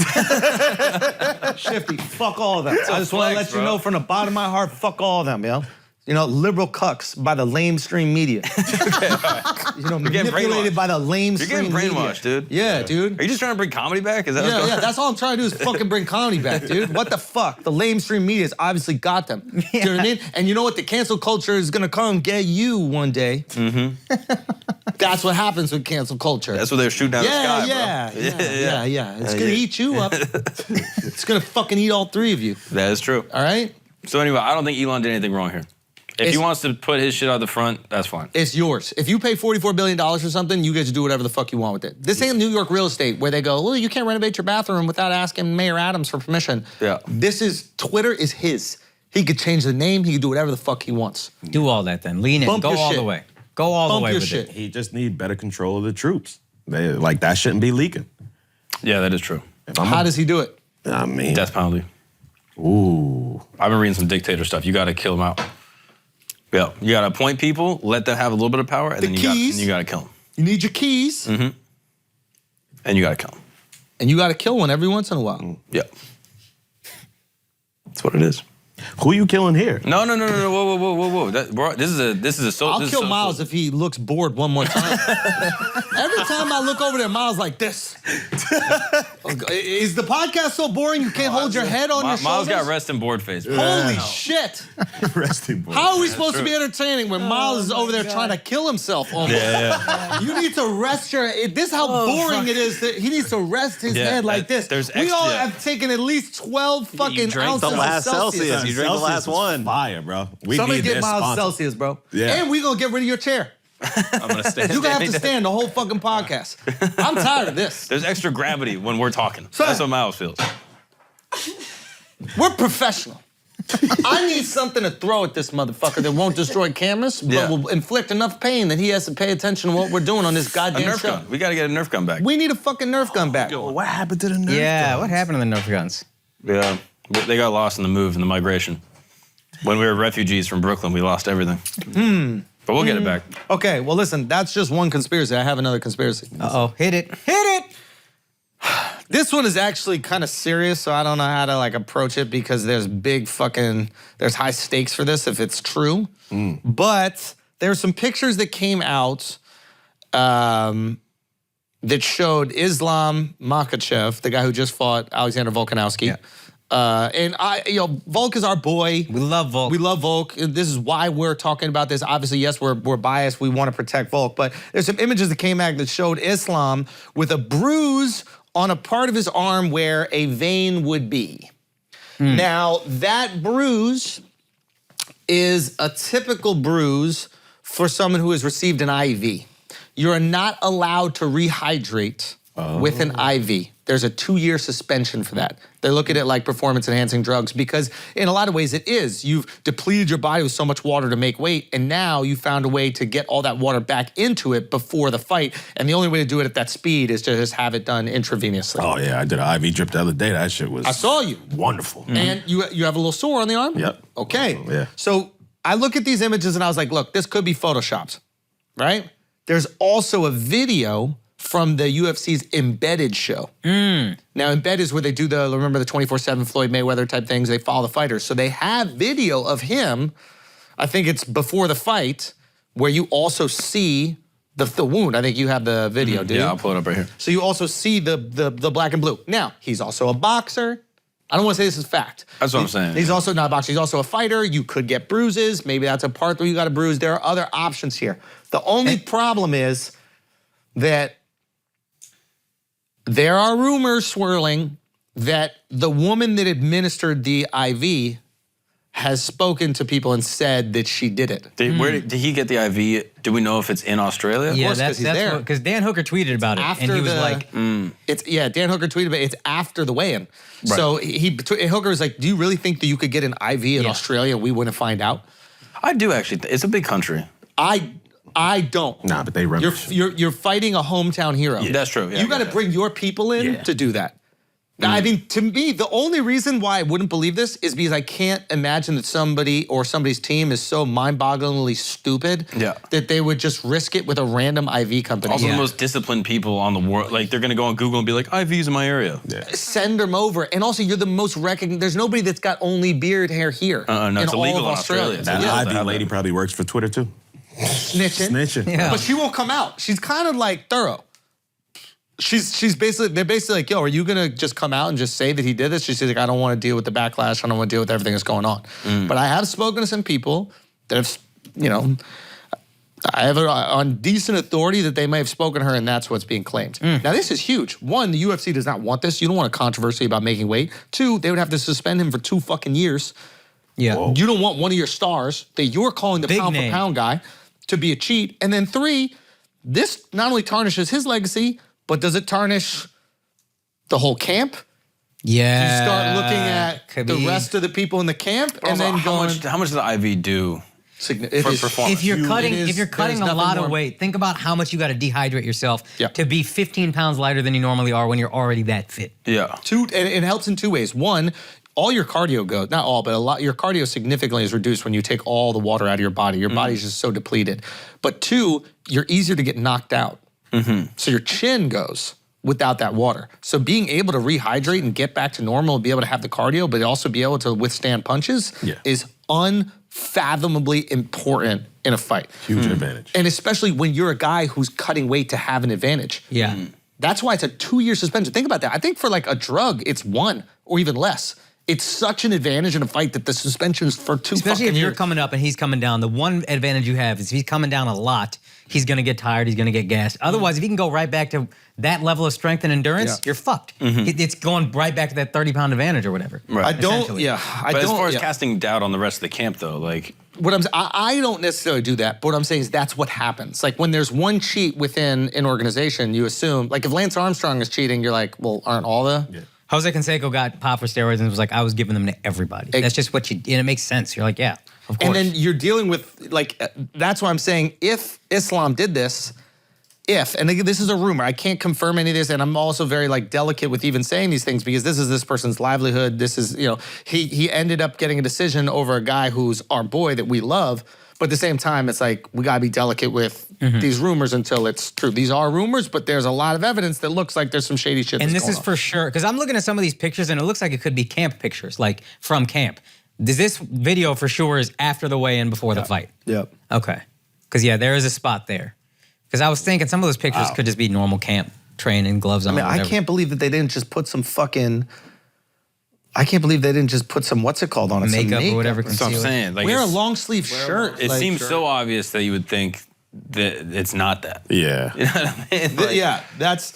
Shifty, fuck all of them. I just want to flex, let you bro. know from the bottom of my heart, fuck all of them, yo. liberal cucks by the lamestream media. Manipulated by the lamestream media. You're getting brainwashed, dude. Yeah, dude. Are you just trying to bring comedy back? Is that what's going on? That's all I'm trying to do is fucking bring comedy back, dude. What the fuck? The lamestream media's obviously got them. Do you know what I mean? And you know what? The cancel culture is gonna come get you one day. That's what happens with cancel culture. That's what they're shooting down the sky, yeah. It's gonna eat you up. It's gonna fucking eat all three of you. That is true. All right? So anyway, I don't think Elon did anything wrong here. If he wants to put his shit out the front, that's fine. It's yours. If you pay $44 billion for something, you get to do whatever the fuck you want with it. This ain't New York real estate where they go, well, you can't renovate your bathroom without asking Mayor Adams for permission. Yeah. Twitter is his. He could change the name. He could do whatever the fuck he wants. Do all that then. Lean in. Bump Go your all shit. the way. Go all Bump the way your with shit. it. He just need better control of the troops. That shouldn't be leaking. Yeah, that is true. How does he do it? I mean, Death penalty. ooh. I've been reading some dictator stuff. You got to kill them out. Yeah, you got to appoint people, let them have a little bit of power, and then you got to kill them. You need your keys. And you got to kill them. And you got to kill one every once in a while. Yeah. That's what it is. Who you killing here? No. Whoa. This is a I'll kill Miles if he looks bored one more time. Every time I look over there, Miles like this. Is the podcast so boring you can't hold your head on your shoulders? Miles got rest and bored face. Holy shit. Resting boy. How are we supposed to be entertaining when Miles is over there trying to kill himself almost? Yeah. You need to rest this is how boring it is. That he needs to rest his head like this. We all have taken at least 12 fucking ounces the last of Celsius. You drank the last one. Fire, bro. Somebody get Miles Celsius, bro. Yeah. And we gonna get rid of your chair. I'm going to stand. You're gonna have to stand the whole fucking podcast. I'm tired of this. There's extra gravity when we're talking. That's what Miles feels. We're professional. I need something to throw at this motherfucker that won't destroy cameras, but will inflict enough pain that he has to pay attention to what we're doing on this goddamn A Nerf show. gun. We got to get a Nerf gun back. We need a fucking Nerf gun back. What happened to the Nerf Yeah, what happened to the Nerf guns? Yeah. They got lost in the move and the migration. When we were refugees from Brooklyn, we lost everything. But we'll get it back. Okay, well listen, that's just one conspiracy. I have another conspiracy. Uh-oh, hit it. This one is actually kind of serious, so I don't know how to approach it because there's there's high stakes for this if it's true. But there's some pictures that came out that showed Islam Makhachev, the guy who just fought Alexander Volkanovski. Yeah. And Volk is our boy. We love Volk. We love Volk. This is why we're talking about this. Obviously, yes, we're biased. We want to protect Volk. But there's some images that came out that showed Islam with a bruise on a part of his arm where a vein would be. Now, that bruise is a typical bruise for someone who has received an IV. You're not allowed to rehydrate with an IV. There's a 2-year suspension for that. They look at it like performance-enhancing drugs because in a lot of ways it is. You've depleted your body with so much water to make weight, and now you found a way to get all that water back into it before the fight, and the only way to do it at that speed is to just have it done intravenously. Oh, yeah, I did an IV drip the other day. That shit was I saw you. wonderful. And you have a little sore on the arm? Yep. Okay. Yeah. So I look at these images and I was like, look, this could be photoshopped, right? There's also a video from the UFC's Embedded show. Now, Embedded is where they do remember the 24/7 Floyd Mayweather type things, they follow the fighters. So they have video of him, I think it's before the fight, where you also see the wound. I think you have the video, dude. Yeah, I'll pull it up right here. So you also see the black and blue. Now, he's also a boxer. I don't want to say this is fact. That's what I'm saying. He's also not a boxer. He's also a fighter. You could get bruises. Maybe that's a part where you got a bruise. There are other options here. The only problem is that there are rumors swirling that the woman that administered the IV has spoken to people and said that she did it. Where did he get the IV? Do we know if it's in Australia? Yeah, course, 'cause he's there. Because Dan Hooker tweeted about it, and he was like, Dan Hooker tweeted about it. It's after the weigh-in. Right. So Hooker was like, do you really think that you could get an IV in Australia and we wouldn't find out? I do actually. It's a big country. I don't. Nah, but they run. You're fighting a hometown hero. Yeah, that's true. Yeah, you got to bring your people in to do that. I mean, to me, the only reason why I wouldn't believe this is because I can't imagine that somebody or somebody's team is so mind-bogglingly stupid that they would just risk it with a random IV company. Also, the most disciplined people on the world, like they're gonna go on Google and be like, IVs in my area. Send them over, and also you're the most recognized. There's nobody that's got only beard hair here. No, in it's all illegal of in Australia. That IV lady probably works for Twitter too. Snitching. Yeah. But she won't come out. She's kind of like thorough. They're basically like, yo, are you gonna just come out and just say that he did this? She's like, I don't want to deal with the backlash. I don't want to deal with everything that's going on. But I have spoken to some people that have, you know, I have on decent authority that they may have spoken to her, and that's what's being claimed. Now, this is huge. One, the UFC does not want this. You don't want a controversy about making weight. Two, they would have to suspend him for 2 fucking years. Yeah. Whoa. You don't want one of your stars that you're calling the Big pound name. for pound guy to be a cheat. And then 3, this not only tarnishes his legacy, but does it tarnish the whole camp? Yeah. You start looking at Could the be. rest of the people in the camp, and Also, then how going. much does the IV do For for performance? If you're cutting, It is- if you're cutting there's a lot nothing of more- weight, think about how much you got to dehydrate yourself Yeah. to be 15 pounds lighter than you normally are when you're already that fit. Yeah. And it helps in 2 ways. One, all your cardio goes, not all, but a lot, your cardio significantly is reduced when you take all the water out of your body. Your body's just so depleted. But 2, you're easier to get knocked out. So your chin goes without that water. So being able to rehydrate and get back to normal and be able to have the cardio, but also be able to withstand punches is unfathomably important in a fight. Huge advantage. And especially when you're a guy who's cutting weight to have an advantage. Yeah. That's why it's a 2-year suspension. Think about that. I think for like a drug, it's 1 or even less. It's such an advantage in a fight that the suspension is for 2 Especially if fucking you're years. coming up and he's coming down. The one advantage you have is if he's coming down a lot, he's going to get tired, he's going to get gassed. Otherwise, if he can go right back to that level of strength and endurance, you're fucked. It's going right back to that 30-pound advantage or whatever. Right. I don't, essentially. I But don't. as far as casting doubt on the rest of the camp, though, like, I don't necessarily do that, but what I'm saying is that's what happens. Like when there's one cheat within an organization, you assume, like if Lance Armstrong is cheating, you're like, well, aren't all the... Jose Canseco got popped for steroids and was like, I was giving them to everybody. That's just what you, and it makes sense. You're like, yeah, of course. And then you're dealing with, like, that's why I'm saying if Islam did this, and again, this is a rumor, I can't confirm any of this, and I'm also very like delicate with even saying these things because this is this person's livelihood. This is, you know, he ended up getting a decision over a guy who's our boy that we love, but at the same time, it's like we gotta be delicate with these rumors until it's true. These are rumors, but there's a lot of evidence that looks like there's some shady shit. And that's this going is on. for sure, because I'm looking at some of these pictures and it looks like it could be camp pictures, like from camp. This video for sure is after the weigh-in, before the fight. Yep. Okay. Because yeah, there is a spot there. Because I was thinking some of those pictures could just be normal camp training, gloves on. I mean, I whatever. can't believe that they didn't just put some fucking. I can't believe they didn't just put some what's it called on it, some Makeup or whatever. that's what I'm conceal it. saying. Like, Wear a it's- long sleeve shirt. It like- seems so obvious that you would think that it's not that. Yeah. You know what I mean? Like, Yeah, that's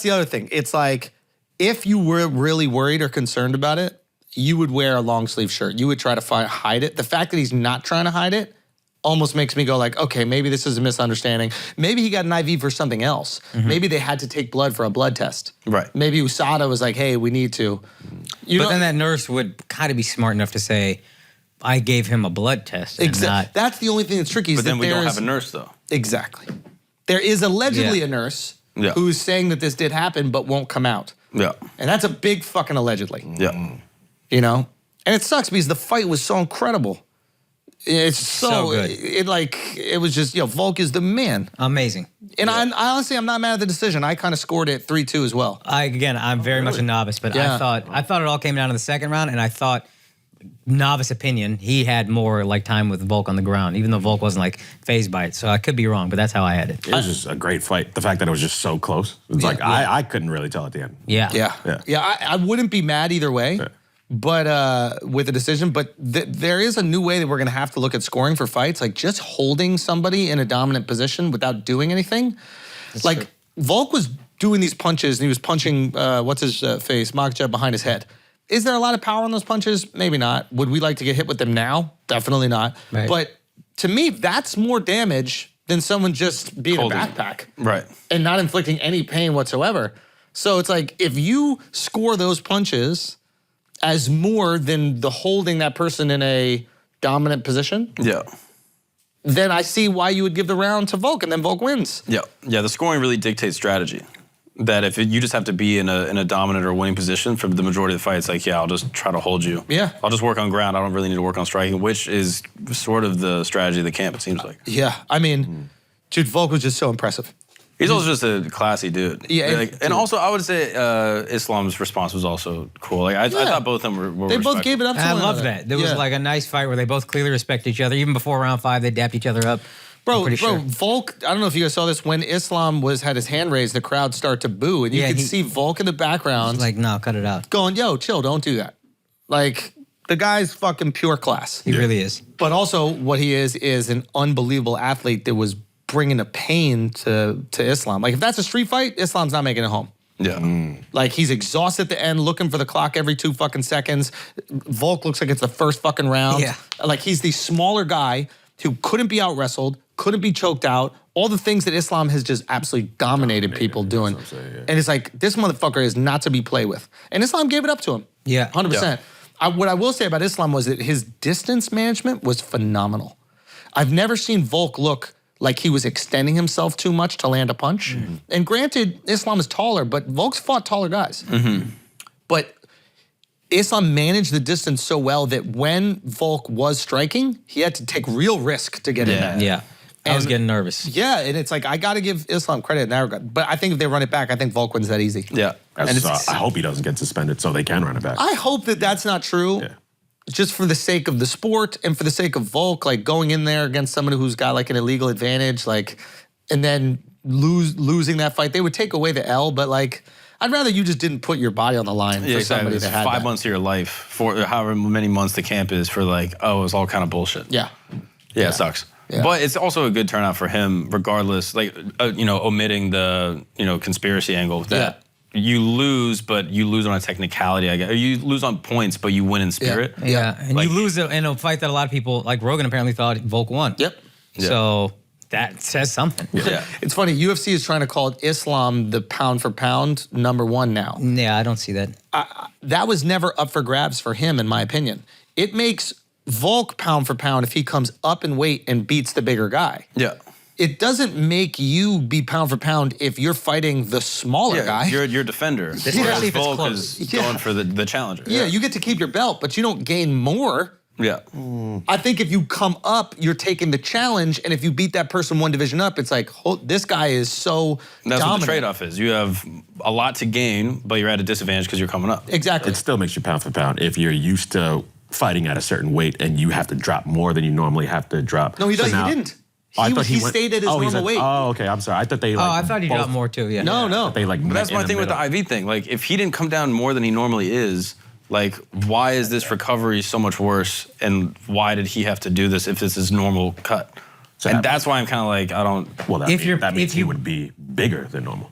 the other thing. It's like if you were really worried or concerned about it, you would wear a long sleeve shirt. You would try to hide it. The fact that he's not trying to hide it almost makes me go like, okay, maybe this is a misunderstanding. Maybe he got an IV for something else. Maybe they had to take blood for a blood test. Right. Maybe USADA was like, hey, we need to. You But know, then that nurse would kind of be smart enough to say, I gave him a blood test. And not, that's the only thing that's tricky. Is But then that we don't there have is- a nurse, though. Exactly. There is allegedly Yeah. a nurse Yeah. who's saying that this did happen but won't come out. Yeah. And that's a big fucking allegedly. Yeah. You know? And it sucks because the fight was so incredible. It's So good. It was just, Volk is the man. amazing. And I honestly, I'm not mad at the decision. I kind of scored it 3-2 as well. I'm very much a novice, but Yeah. I thought it all came down to the second round, and I thought, novice opinion, he had more like time with Volk on the ground, even though Volk wasn't like phased by it. So I could be wrong, but that's how I had it. It was just a great fight. The fact that it was just so close. It's like I couldn't really tell at the end. Yeah. Yeah, I wouldn't be mad either way. But with the decision, but there is a new way that we're going to have to look at scoring for fights, like just holding somebody in a dominant position without doing anything. Like Volk was doing these punches and he was punching what's his face, Makhachev, behind his head. Is there a lot of power on those punches? Maybe not. Would we like to get hit with them now? Definitely not. Right. But to me, that's more damage than someone just being Holding. a backpack Right. and not inflicting any pain whatsoever. So it's like if you score those punches as more than the holding that person in a dominant position, Yeah. then I see why you would give the round to Volk and then Volk wins. Yeah. Yeah. The scoring really dictates strategy. that if you just have to be in a dominant or winning position for the majority of the fight, it's like, yeah, I'll just try to hold you. Yeah. I'll just work on ground. I don't really need to work on striking, which is sort of the strategy of the camp, it seems like. Yeah, I mean, dude, Volk was just so impressive. He's also just a classy dude. Yeah, and also I would say Islam's response was also cool. Like I thought both of them were They both respectful. gave it up to I one love another. that. There was like a nice fight where they both clearly respect each other. Even before round 5, they dapped each other up. Bro, sure. Volk, I don't know if you guys saw this, when Islam had his hand raised, the crowd started to boo, and you could see Volk in the background like, no, cut it out. going, yo, chill, don't do that. Like, the guy's fucking pure class. He really is. But also, what he is an unbelievable athlete that was bringing a pain to Islam. Like, if that's a street fight, Islam's not making it home. Yeah. Like, he's exhausted at the end, looking for the clock every 2 fucking seconds. Volk looks like it's the first fucking round. Yeah. Like, he's the smaller guy who couldn't be out-wrestled, couldn't be choked out, all the things that Islam has just absolutely dominated people doing. And it's like, this motherfucker is not to be played with. And Islam gave it up to him. Yeah. 100%. What I will say about Islam was that his distance management was phenomenal. I've never seen Volk look like he was extending himself too much to land a punch. And granted, Islam is taller, but Volk's fought taller guys. But Islam managed the distance so well that when Volk was striking, he had to take real risk to get in there. Yeah. I was getting nervous. Yeah, and it's like, I got to give Islam credit in that regard. But I think if they run it back, I think Volk wins that easy. Yeah. And I hope he doesn't get suspended so they can run it back. I hope that that's not true. Yeah. Just for the sake of the sport and for the sake of Volk, like going in there against somebody who's got like an illegal advantage, like, and then losing that fight, they would take away the L, but like, I'd rather you just didn't put your body on the line for somebody It's that had 5 that. months of your life, for however many months the camp is, for like, oh, it's all kind of bullshit. Yeah. Yeah, it sucks. Yeah. But it's also a good turnout for him, regardless, like, omitting the, conspiracy angle that you lose, but you lose on a technicality, I guess. Or you lose on points, but you win in spirit. Yeah, and Like- you lose in a fight that a lot of people, like Rogan apparently thought Volk won. Yep. So that says something. Yeah. It's funny, UFC is trying to call it Islam the pound for pound #1 now. Yeah, I don't see that. That was never up for grabs for him, in my opinion. It makes Volk pound for pound if he comes up in weight and beats the bigger guy. Yeah. It doesn't make you be pound for pound if you're fighting the smaller guy. You're a defender. Especially Whereas if it's Volk close. is going for the challenger. Yeah, you get to keep your belt, but you don't gain more. Yeah. I think if you come up, you're taking the challenge, and if you beat that person one division up, it's like, this guy is so That's dominant. what the trade-off is. You have a lot to gain, but you're at a disadvantage because you're coming up. Exactly. It still makes you pound for pound if you're used to fighting at a certain weight and you have to drop more than you normally have to drop. No, he So doesn't. now- He didn't. Oh, I He, thought he went- stayed at his he's normal weight. Oh, okay. I'm sorry. I thought they Oh, I thought he dropped more too, yeah. No. They like. But that's my thing with the IV thing. Like, if he didn't come down more than he normally is, like, why is this recovery so much worse? And why did he have to do this if this is normal cut? And that's why I'm kind of like, I don't. Well, that If means he you- would be bigger than normal.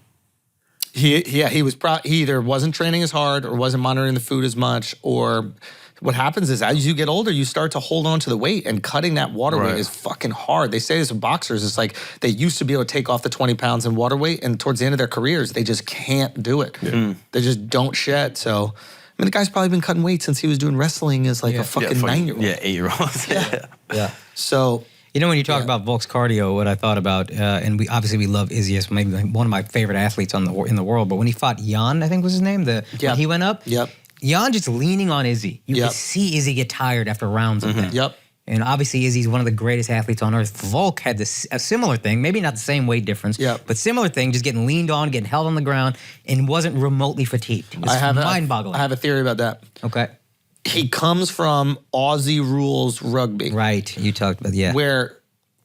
He either wasn't training as hard or wasn't monitoring the food as much, or what happens is as you get older, you start to hold on to the weight, and cutting that water weight is fucking hard. They say this with boxers. It's like they used to be able to take off the 20 pounds in water weight, and towards the end of their careers, they just can't do it. They just don't shed. So, I mean, the guy's probably been cutting weight since he was doing wrestling as like a fucking 9-year-old. Yeah, 8-year-old. Yeah. So, You know, when you talk about Volk's cardio, what I thought about, and we love Izzy as maybe one of my favorite athletes in the world, but when he fought Jan, I think was his name, when he went up, Jan just leaning on Izzy. You could see Izzy get tired after rounds of that. And obviously Izzy's one of the greatest athletes on earth. Volk had a similar thing, maybe not the same weight difference, but similar thing, just getting leaned on, getting held on the ground, and wasn't remotely fatigued. It's mind-boggling. I have a theory about that. Okay. He comes from Aussie rules rugby. Right, you talked about, where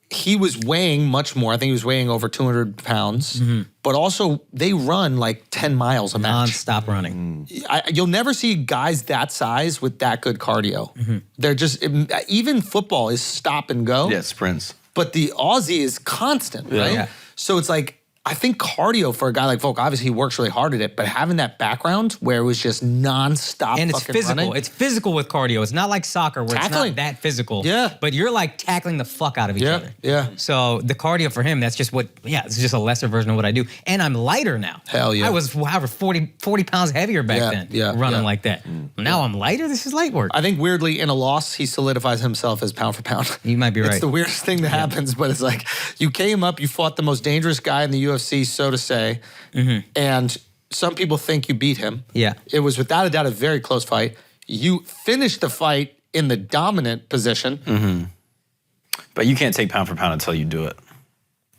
he was weighing much more. I think he was weighing over 200 pounds. But also, they run like 10 miles a match. Non-stop running. You'll never see guys that size with that good cardio. They're just, even football is stop and go. Yeah, sprints. But the Aussie is constant, right? Yeah. So it's like, I think cardio for a guy like Volk, obviously he works really hard at it, but having that background where it was just nonstop And it's fucking physical. running. It's physical with cardio. It's not like soccer where Tackling. it's not that physical. Yeah. But you're like tackling the fuck out of each other. Yeah. So the cardio for him, that's just it's just a lesser version of what I do. And I'm lighter now. Hell yeah. I was, 40 pounds heavier back then running like that. Now I'm lighter. This is light work. I think weirdly, in a loss, he solidifies himself as pound for pound. You might be right. It's the weirdest thing that happens, but it's like, you came up, you fought the most dangerous guy in the UFC UFC, so to say. And some people think you beat him. Yeah. It was without a doubt a very close fight. You finished the fight in the dominant position. But you can't take pound for pound until you do it.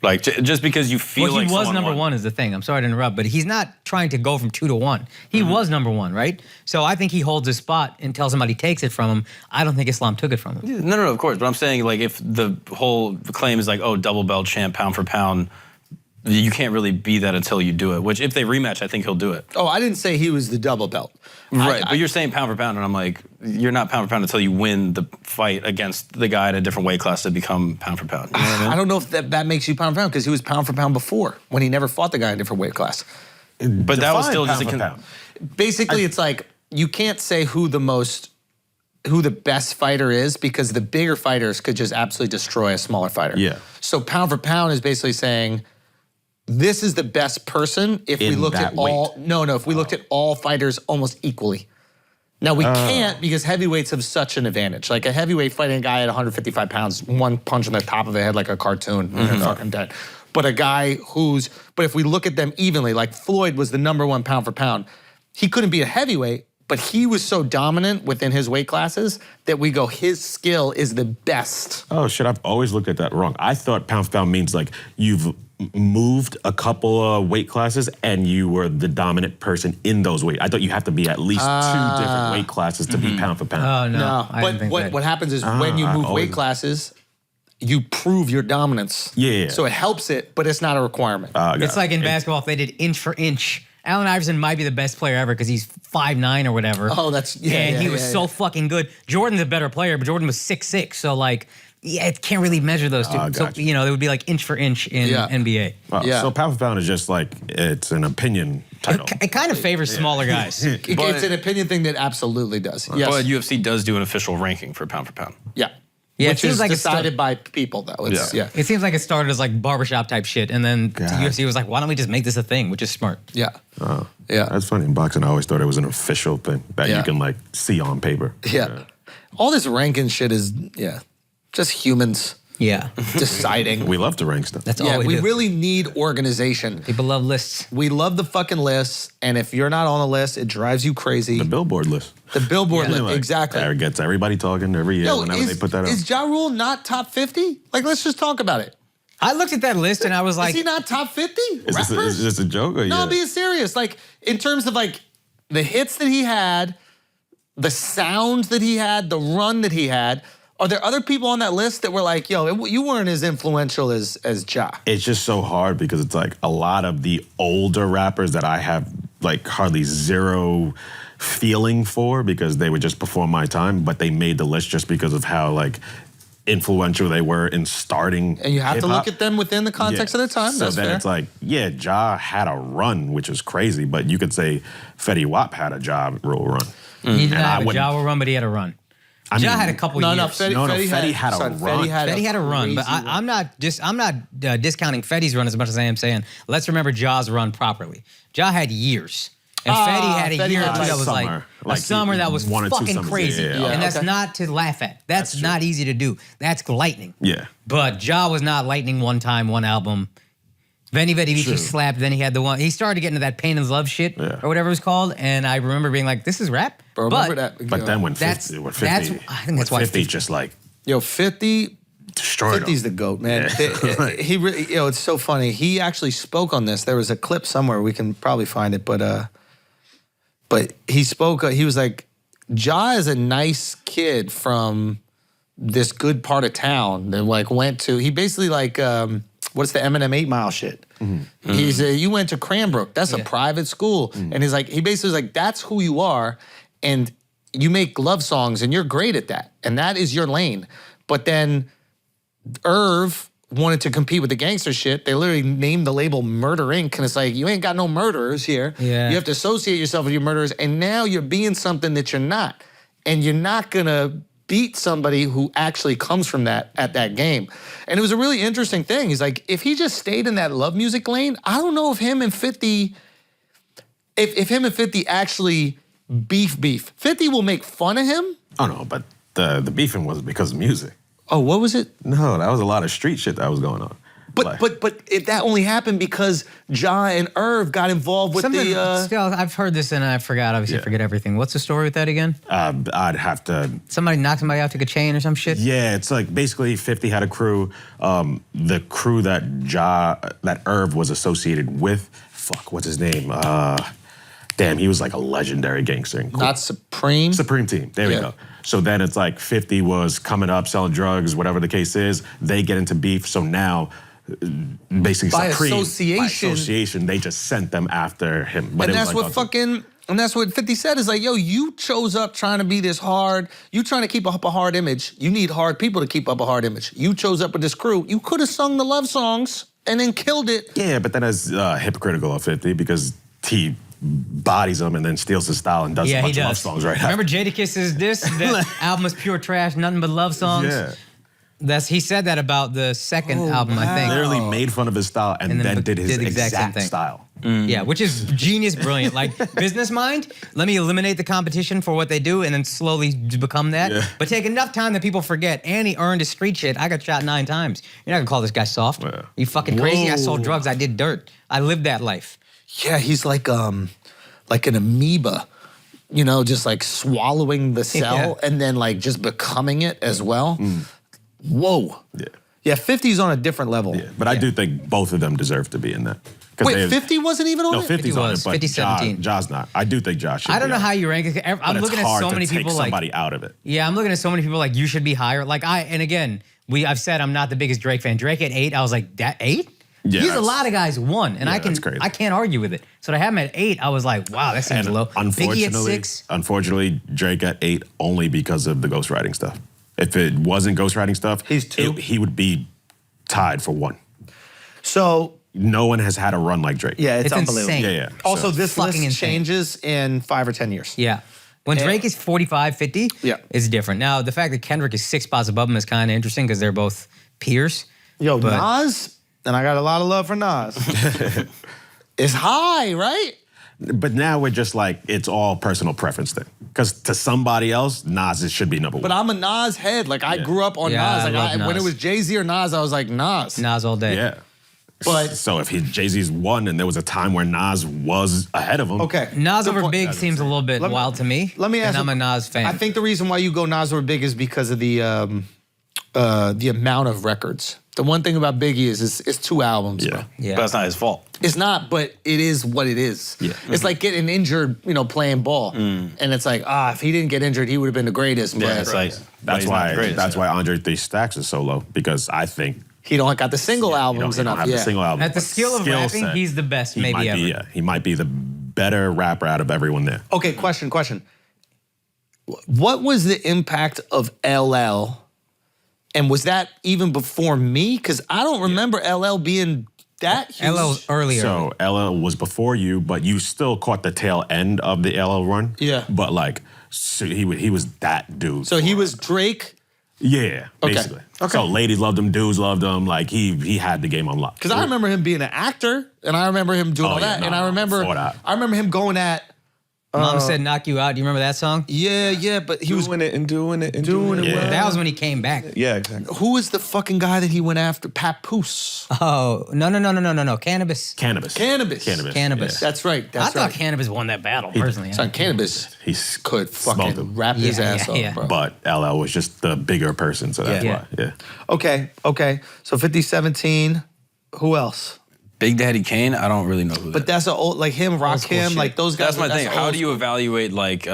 Like, just because you feel well, like he was someone number won. one is the thing. I'm sorry to interrupt, but he's not trying to go from 2 to 1. He was number 1, right? So I think he holds his spot until somebody takes it from him. I don't think Islam took it from him. No, of course. But I'm saying, like, if the whole claim is like, oh, double belt champ, pound for pound, you can't really be that until you do it. Which, if they rematch, I think he'll do it. Oh, I didn't say he was the double belt. Right, but you're saying pound for pound, and I'm like, you're not pound for pound until you win the fight against the guy in a different weight class to become pound for pound. You know what I mean? I don't know if that makes you pound for pound because he was pound for pound before when he never fought the guy in a different weight class. But that was still just pound a... for pound. Basically, it's like you can't say who the best fighter is because the bigger fighters could just absolutely destroy a smaller fighter. Yeah. So pound for pound is basically saying this is the best person if we In looked that at all if we looked at all fighters almost equally. Now we can't because heavyweights have such an advantage. Like a heavyweight fighting a guy at 155 pounds, one punch on the top of the head like a cartoon, and they're fucking dead. But a guy but if we look at them evenly, like Floyd was the number 1 pound for pound, he couldn't be a heavyweight, but he was so dominant within his weight classes that we go, his skill is the best. Oh shit, I've always looked at that wrong. I thought pound for pound means like you've moved a couple of weight classes and you were the dominant person in those weight. I thought you have to be at least 2 different weight classes to be pound for pound. Oh, no. No, I didn't think but that. what happens is when you move always- weight classes, you prove your dominance. Yeah. So it helps it, but it's not a requirement. It's like in basketball, if they did inch for inch, Allen Iverson might be the best player ever because he's 5'9" or whatever. Oh, that's and he was so fucking good. Jordan's a better player, but Jordan was 6'6", so like, yeah, it can't really measure those two. So Gotcha. you know, it would be like inch for inch in NBA. Wow. Yeah. So pound for pound is just like, it's an opinion title. It kind of favors smaller guys. It's an opinion thing that absolutely does. Yes. But UFC does do an official ranking for pound for pound. Yeah. Yeah, it Which seems is like it's decided by people, though. It's, Yeah. It seems like it started as like barbershop type shit, and then the UFC was like, why don't we just make this a thing, which is smart. Yeah. Oh, Yeah. That's funny. In boxing, I always thought it was an official thing that Yeah. you can like see on paper. Yeah. All this ranking shit is, just humans Yeah, deciding. We love to rank stuff. that's all Yeah, we we do. really need organization. People love lists. We love the fucking lists, and if you're not on the list, it drives you crazy. The Billboard list. The Billboard list, Like, exactly. That gets everybody talking every year whenever they put that up. Is Ja Rule not top 50? Like, let's just talk about it. I looked at that list and I was like, Is he not top 50? Is this a joke or No, yeah? I'm being serious. Like, in terms of like the hits that he had, the sound that he had, the run that he had, are there other people on that list that were like, yo, you weren't as influential as Ja? It's just so hard because it's like a lot of the older rappers that I have like hardly zero feeling for because they would just before my time, but they made the list just because of how like influential they were in starting And you have to hip-hop. look at them within the context of their time. So That's then fair. it's like, yeah, Ja had a run, which is crazy, but you could say Fetty Wap had a Ja Rule run. he did And not I have a wouldn't- Ja run, but he had a run. I Ja mean, had a couple no, years. Fetty had a run. Fetty had a run, but crazy I'm not discounting Fetty's run as much as I am saying, let's remember Ja's run properly. Ja had years. And Fetty had a Fetty year or had two like that was like summer. a Like summer that was 1 or 2 fucking summers, crazy. yeah. And that's Okay. not to laugh at. That's not easy to do. That's lightning. Yeah. But Ja was not lightning one time, one album. Veni Vidi Vici True. slapped, then he had the one. He started getting into that Pain and Love shit Yeah. or whatever it was called. And I remember being like, this is rap. But remember that. But then when That's- 50, when that's- 50, I think that's why 50 50 just like Yo, 50, destroyed 50's the him. GOAT, man. Yeah. He really, it's so funny. He actually spoke on this. There was a clip somewhere. We can probably find it, but he spoke. He was like, Ja is a nice kid from this good part of town that like went to. He basically like, what's the Eminem 8 Mile shit? He's you went to Cranbrook. That's a private school, and he's like, he basically was like, that's who you are, and you make love songs, and you're great at that, and that is your lane. But then Irv wanted to compete with the gangster shit. They literally named the label Murder Inc. And it's like, you ain't got no murderers here. Yeah. You have to associate yourself with your murderers. And now you're being something that you're not. And you're not gonna beat somebody who actually comes from that at that game. And it was a really interesting thing. He's like, if he just stayed in that love music lane, I don't know if him and 50, if him and 50 actually beef. 50 will make fun of him. Oh no, but the beefing was because of music. Oh, what was it? No, that was a lot of street shit that was going on. But that only happened because Ja and Irv got involved with Still, I've heard this and I forgot. Obviously, I forget everything. What's the story with that again? I'd have to. Somebody knocked somebody out, took a chain or some shit. Yeah, it's like basically 50 had a crew. The crew that Irv was associated with. Fuck, what's his name? Damn, he was like a legendary gangster. Not Supreme? Supreme Team, there we go. So then it's like 50 was coming up, selling drugs, whatever the case is. They get into beef, so now basically by Supreme, association, they just sent them after him. But and that's what and that's what 50 said is like, yo, you chose up trying to be this hard. You trying to keep up a hard image. You need hard people to keep up a hard image. You chose up with this crew. You could have sung the love songs and then killed it. Yeah, but then it's hypocritical of 50 because he bodies him and then steals his style and does a bunch of love songs right Remember Jadakiss' that album was pure trash, nothing but love songs? Yeah. He said that about the second album, I think. Literally made fun of his style and then did his exact style. Yeah, which is genius, brilliant. Like, business mind, let me eliminate the competition for what they do and then slowly become that. Yeah. But take enough time that people forget. And he earned his street shit. I got shot 9 times. You're not gonna call this guy soft. Yeah. You fucking crazy? I sold drugs, I did dirt. I lived that life. Yeah, he's like an amoeba, you know, just like swallowing the cell and then like just becoming it as well. Whoa. Yeah. Yeah, 50's on a different level. Yeah, but I do think both of them deserve to be in that. Wait, 50 wasn't even on it? No, 50's on it, but 50, 17. Ja's not. I do think Ja should I don't be know on how it. you rank it. I'm But looking it's at hard so many to take people like somebody out of it. Yeah, I'm looking at so many people like you should be higher. Like and again, I've said I'm not the biggest Drake fan. Drake at 8, I was like, that 8? Yeah, He's a lot of guys 1, and that's crazy. I can't argue with it. So to have him at 8, I was like, wow, that seems low. Biggie at 6. Unfortunately, Drake at 8 only because of the ghostwriting stuff. If it wasn't ghostwriting stuff, he's 2. He would be tied for 1. So no one has had a run like Drake. yeah, it's unbelievable. insane. Yeah. Also, this fucking list insane. changes in 5 or 10 years. Yeah. When Drake is 45, 50, it's different. Now, the fact that Kendrick is 6 spots above him is kind of interesting because they're both peers. Yo, Nas, and I got a lot of love for Nas, is high, right? But now we're just like, it's all personal preference thing. Because to somebody else, Nas should be number 1. But I'm a Nas head. Like, I grew up on Yeah, Nas. I Like, love when it Nas. was Jay-Z or Nas, I was like, Nas. Nas all day. Yeah. But so if Jay-Z's 1 and there was a time where Nas was ahead of him. okay. Nas Good over point. Big seems a little bit wild to me. Let me ask and I'm you- a Nas fan. I think the reason why you go Nas over Big is because of the amount of records. The one thing about Biggie is it's 2 albums. Yeah. Bro. yeah. But that's not his fault. It's not, but it is what it is. Yeah. It's like getting injured, you know, playing ball. And it's like, if he didn't get injured, he would have been the greatest. Yeah, but it's like That's he's not the why. greatest, That's yeah. why Andre 3 Stacks is so low because I think he don't got the single he albums don't enough. have the single album. At the but skill of rapping, set, he's the best he maybe might ever. Be, he might be the better rapper out of everyone there. Okay, question. What was the impact of LL? And was that even before me? Because I don't remember LL being that huge. LL earlier. So LL was before you, but you still caught the tail end of the LL run. Yeah. But like, so he was that dude. So he was Drake. Yeah, Okay. basically. Okay. So ladies loved him, dudes loved him. Like he had the game unlocked. Because I remember him being an actor, and I remember him doing all yeah, that, and no, I remember him going at. Mama said knock you out. Do you remember that song? Yeah, but he was. Doing it and doing it and Doing doing it it. well. That was when he came back. Yeah, exactly. Who was the fucking guy that he went after? Papoose. Oh, no. Cannabis. Cannabis. Cannabis. Cannabis. That's right. I That's thought right. Cannabis won that battle, personally. Son, Cannabis He could smoked fucking him. rap his Yeah, ass yeah, off, yeah. bro. But LL was just the bigger person, so that's Yeah. why. Yeah. Okay. So 50-17. Who else? Big Daddy Kane, I don't really know who But that's an old, like him, Rakim, like those guys. That's my thing. How old do you evaluate like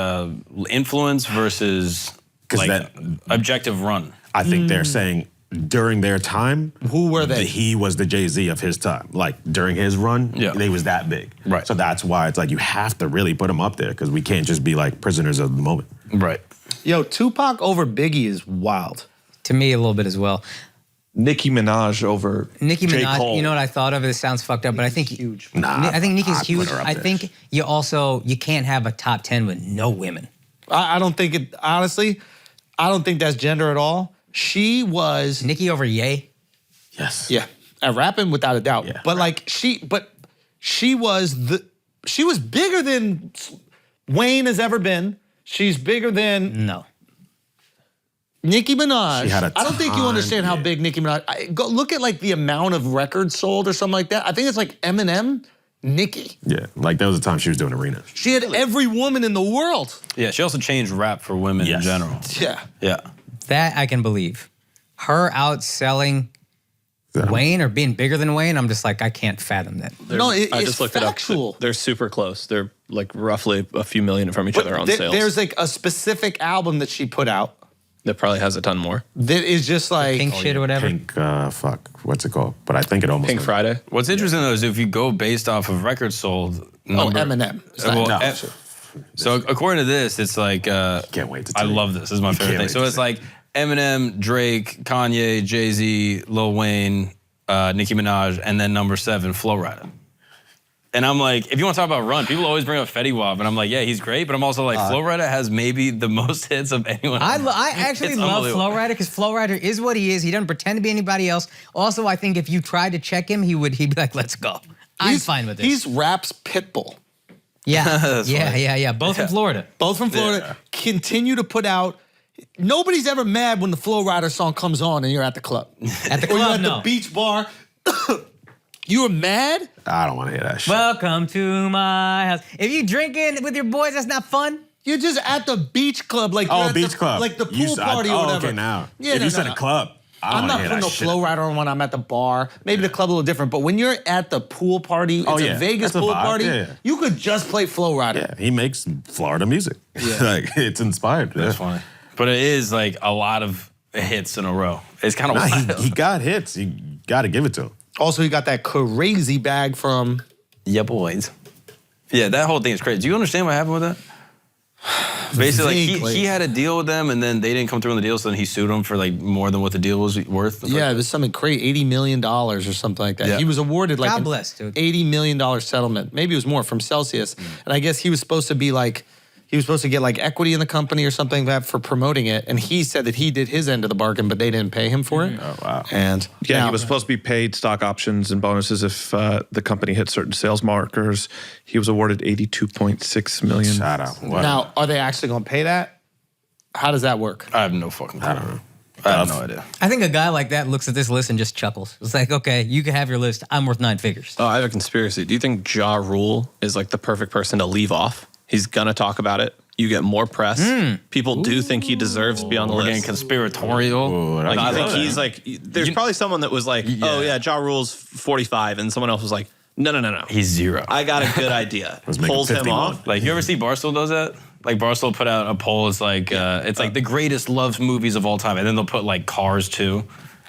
influence versus 'Cause like that- objective run? I think they're saying during their time, Who were they? He was the Jay-Z of his time. Like during his run, they was that big. Right. So that's why it's like you have to really put him up there because we can't just be like prisoners of the moment. Right. Yo, Tupac over Biggie is wild. To me, a little bit as well. Nicki Minaj over Nicki J. Minaj, Cole. you know what I thought of? This sounds fucked up, but I think huge. Nah, I think Nicki's I'd put huge. her up I there. think you can't have a top 10 with no women. I don't think it, honestly, I don't think that's gender at all. She was, Nicki over Ye. Yes. yeah, at rapping without a doubt. Yeah, But like she was bigger than Wayne has ever been. She's bigger than, No. Nicki Minaj. She had a I don't think you ton, understand how big Nicki Minaj. Go look at like the amount of records sold or something like that. I think it's like Eminem, Nicki. Yeah, like there was a time she was doing arenas. She had every woman in the world. Yeah, she also changed rap for women in general. Yeah. Yeah. That I can believe. Her outselling Wayne or being bigger than Wayne, I'm just like, I can't fathom that. No, I it's just looked factual. it up. They're super close. They're like roughly a few million from each other on sales. There's like a specific album that she put out that probably has a ton more. that is just like Pink shit or whatever. Pink, what's it called? But I think it almost Pink Friday. What's interesting though is if you go based off of records sold, Eminem. It's not- well, No. so according to this, it's like Can't wait to I tell you. love this. This is my favorite can't thing. wait So to it's see. like Eminem, Drake, Kanye, Jay-Z, Lil Wayne, Nicki Minaj, and then number 7, Flo Rida. And I'm like, if you want to talk about run, people always bring up Fetty Wap, and I'm like, yeah, he's great, but I'm also like, Flo Rida has maybe the most hits of anyone. I actually It's love unbelievable. Flo Rida because Flo Rida is what he is. He doesn't pretend to be anybody else. Also, I think if you tried to check him, he'd be like, let's go. I'm fine with this. He's rap's Pitbull. yeah, yeah. Both from Florida. Both from Florida. Continue to put out. Nobody's ever mad when the Flo Rida song comes on and you're at the club. At the Or you're club, at no. the beach bar. You were mad? I don't want to hear that shit. Welcome to my house. If you drinking with your boys, that's not fun. You're just at the beach club, like you're Oh, at beach the, club. like the You pool said- party or whatever. Okay, now. Yeah, if no, you no, said no. a club, I I'm don't not want to putting hear no that shit. Flow Rider on when I'm at the bar. Maybe the club a little different, but when you're at the pool party, it's a Vegas That's a pool vibe, party. yeah. You could just play Flow Rider. Yeah, he makes Florida music. Like it's inspired. That's funny. But it is like a lot of hits in a row. It's kind of Nah, wild. he got hits. You got to give it to him. Also, he got that crazy bag from. Yeah, boys. Yeah, that whole thing is crazy. Do you understand what happened with that? Basically, like, he had a deal with them, and then they didn't come through on the deal, so then he sued them for like more than what the deal was worth. Yeah, it was something crazy, $80 million or something like that. Yeah. He was awarded like God an bless, dude. $80 million settlement. Maybe it was more from Celsius. And I guess he was supposed to be like, he was supposed to get like equity in the company or something like that for promoting it. And he said that he did his end of the bargain, but they didn't pay him for it. Oh, wow. And Yeah, now- he was supposed to be paid stock options and bonuses if the company hit certain sales markers. He was awarded $82.6 million. Shout out. What? Now, are they actually going to pay that? How does that work? I have no fucking clue. I don't know. I have no idea. I think a guy like that looks at this list and just chuckles. It's like, okay, you can have your list. I'm worth 9 figures. Oh, I have a conspiracy. Do you think Ja Rule is like the perfect person to leave off? He's gonna talk about it. You get more press. People do think he deserves to be on the We're getting list. conspiratorial. Ooh, Like, I think that. he's like, there's probably someone that was like, oh yeah, Ja Rule's 45, and someone else was like, no. He's 0. I got a good idea. Was making Pulls him 51. off. Like, you ever see Barstool does that? Like, Barstool put out a poll. It's like the greatest loved movies of all time, and then they'll put like Cars 2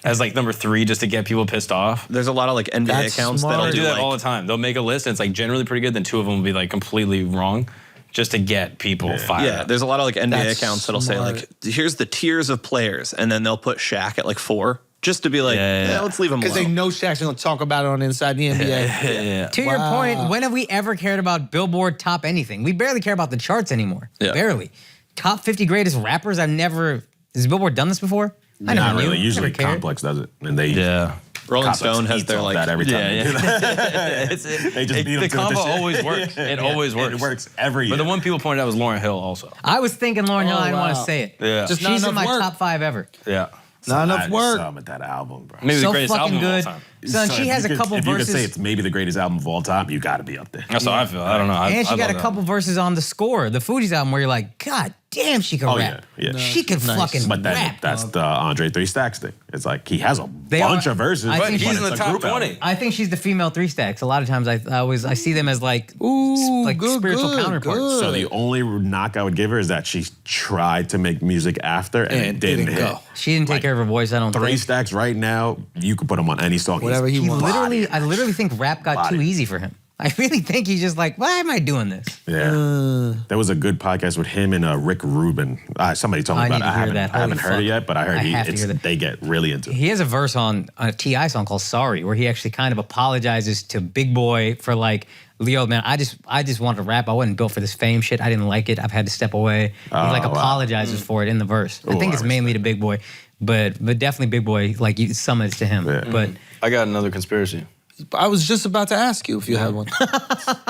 as like number 3 just to get people pissed off. There's a lot of like NBA That's accounts smart. that'll They'll do do that like, all the time. They'll make a list, and it's like generally pretty good. Then 2 of them will be like completely wrong, just to get people fired. yeah, up. there's a lot of like NBA That's accounts that'll say smart. like, here's the tiers of players, and then they'll put Shaq at like 4, just to be like, Yeah. let's leave him Because alone. they know Shaq's going to talk about it on Inside the NBA. Yeah. To your point, when have we ever cared about Billboard top anything? We barely care about the charts anymore. Yeah. Barely. Top 50 greatest rappers, I've never, has Billboard done this before? I never Not knew. really. Usually Never cared. Complex does it, and they Yeah. Rolling Complex Stone has eats their off like, that every time. Yeah, they do that. They just beat 'em the to it combo this year. always works. It always works. It works every year. But the one people pointed out was Lauryn Hill also. I was thinking Lauryn Hill, I didn't want to wow. say it. Yeah. Just not She's in enough my work. top 5 ever. Yeah. Not enough work. With that album, bro. Maybe the So greatest fucking album good. of all time. Son, she if has you a could- couple if you could verses. say it's maybe the greatest album of all time, you got to be up there. That's how I feel. I don't know. And she got a love that. couple verses on the score, the Fugees album, where you're like, God damn, she can Oh, rap. yeah, yeah. She can Nice. fucking But then rap. that's dog. the Andre 3 Stacks thing. It's like he has a They bunch are- of verses. I But think he's she's in it's the a top group album. 20. I think she's the female 3 stacks. A lot of times I see them as like, Ooh, like good, spiritual good, counterparts. good. So the only knock I would give her is that she tried to make music after and it didn't hit. go. She didn't take Like, care of her voice, I don't 3 think. Stacks right now, you could put him on any song. Whatever he wants. I literally think rap got too easy for him. I really think he's just like, why am I doing this? Yeah. There was a good podcast with him and Rick Rubin. Somebody told me I about need it. to hear that. I haven't Holy heard it fuck. yet, but I heard I have to hear that. they get really into it. He has a verse on a T.I. song called Sorry, where he actually kind of apologizes to Big Boy for like, Leo, man, I just wanted to rap. I wasn't built for this fame shit. I didn't like it. I've had to step away. He like wow. apologizes for it in the verse. I think I it's mainly to Big Boy, but definitely Big Boy, like you summons to him. Yeah. But I got another conspiracy. I was just about to ask you if you had one.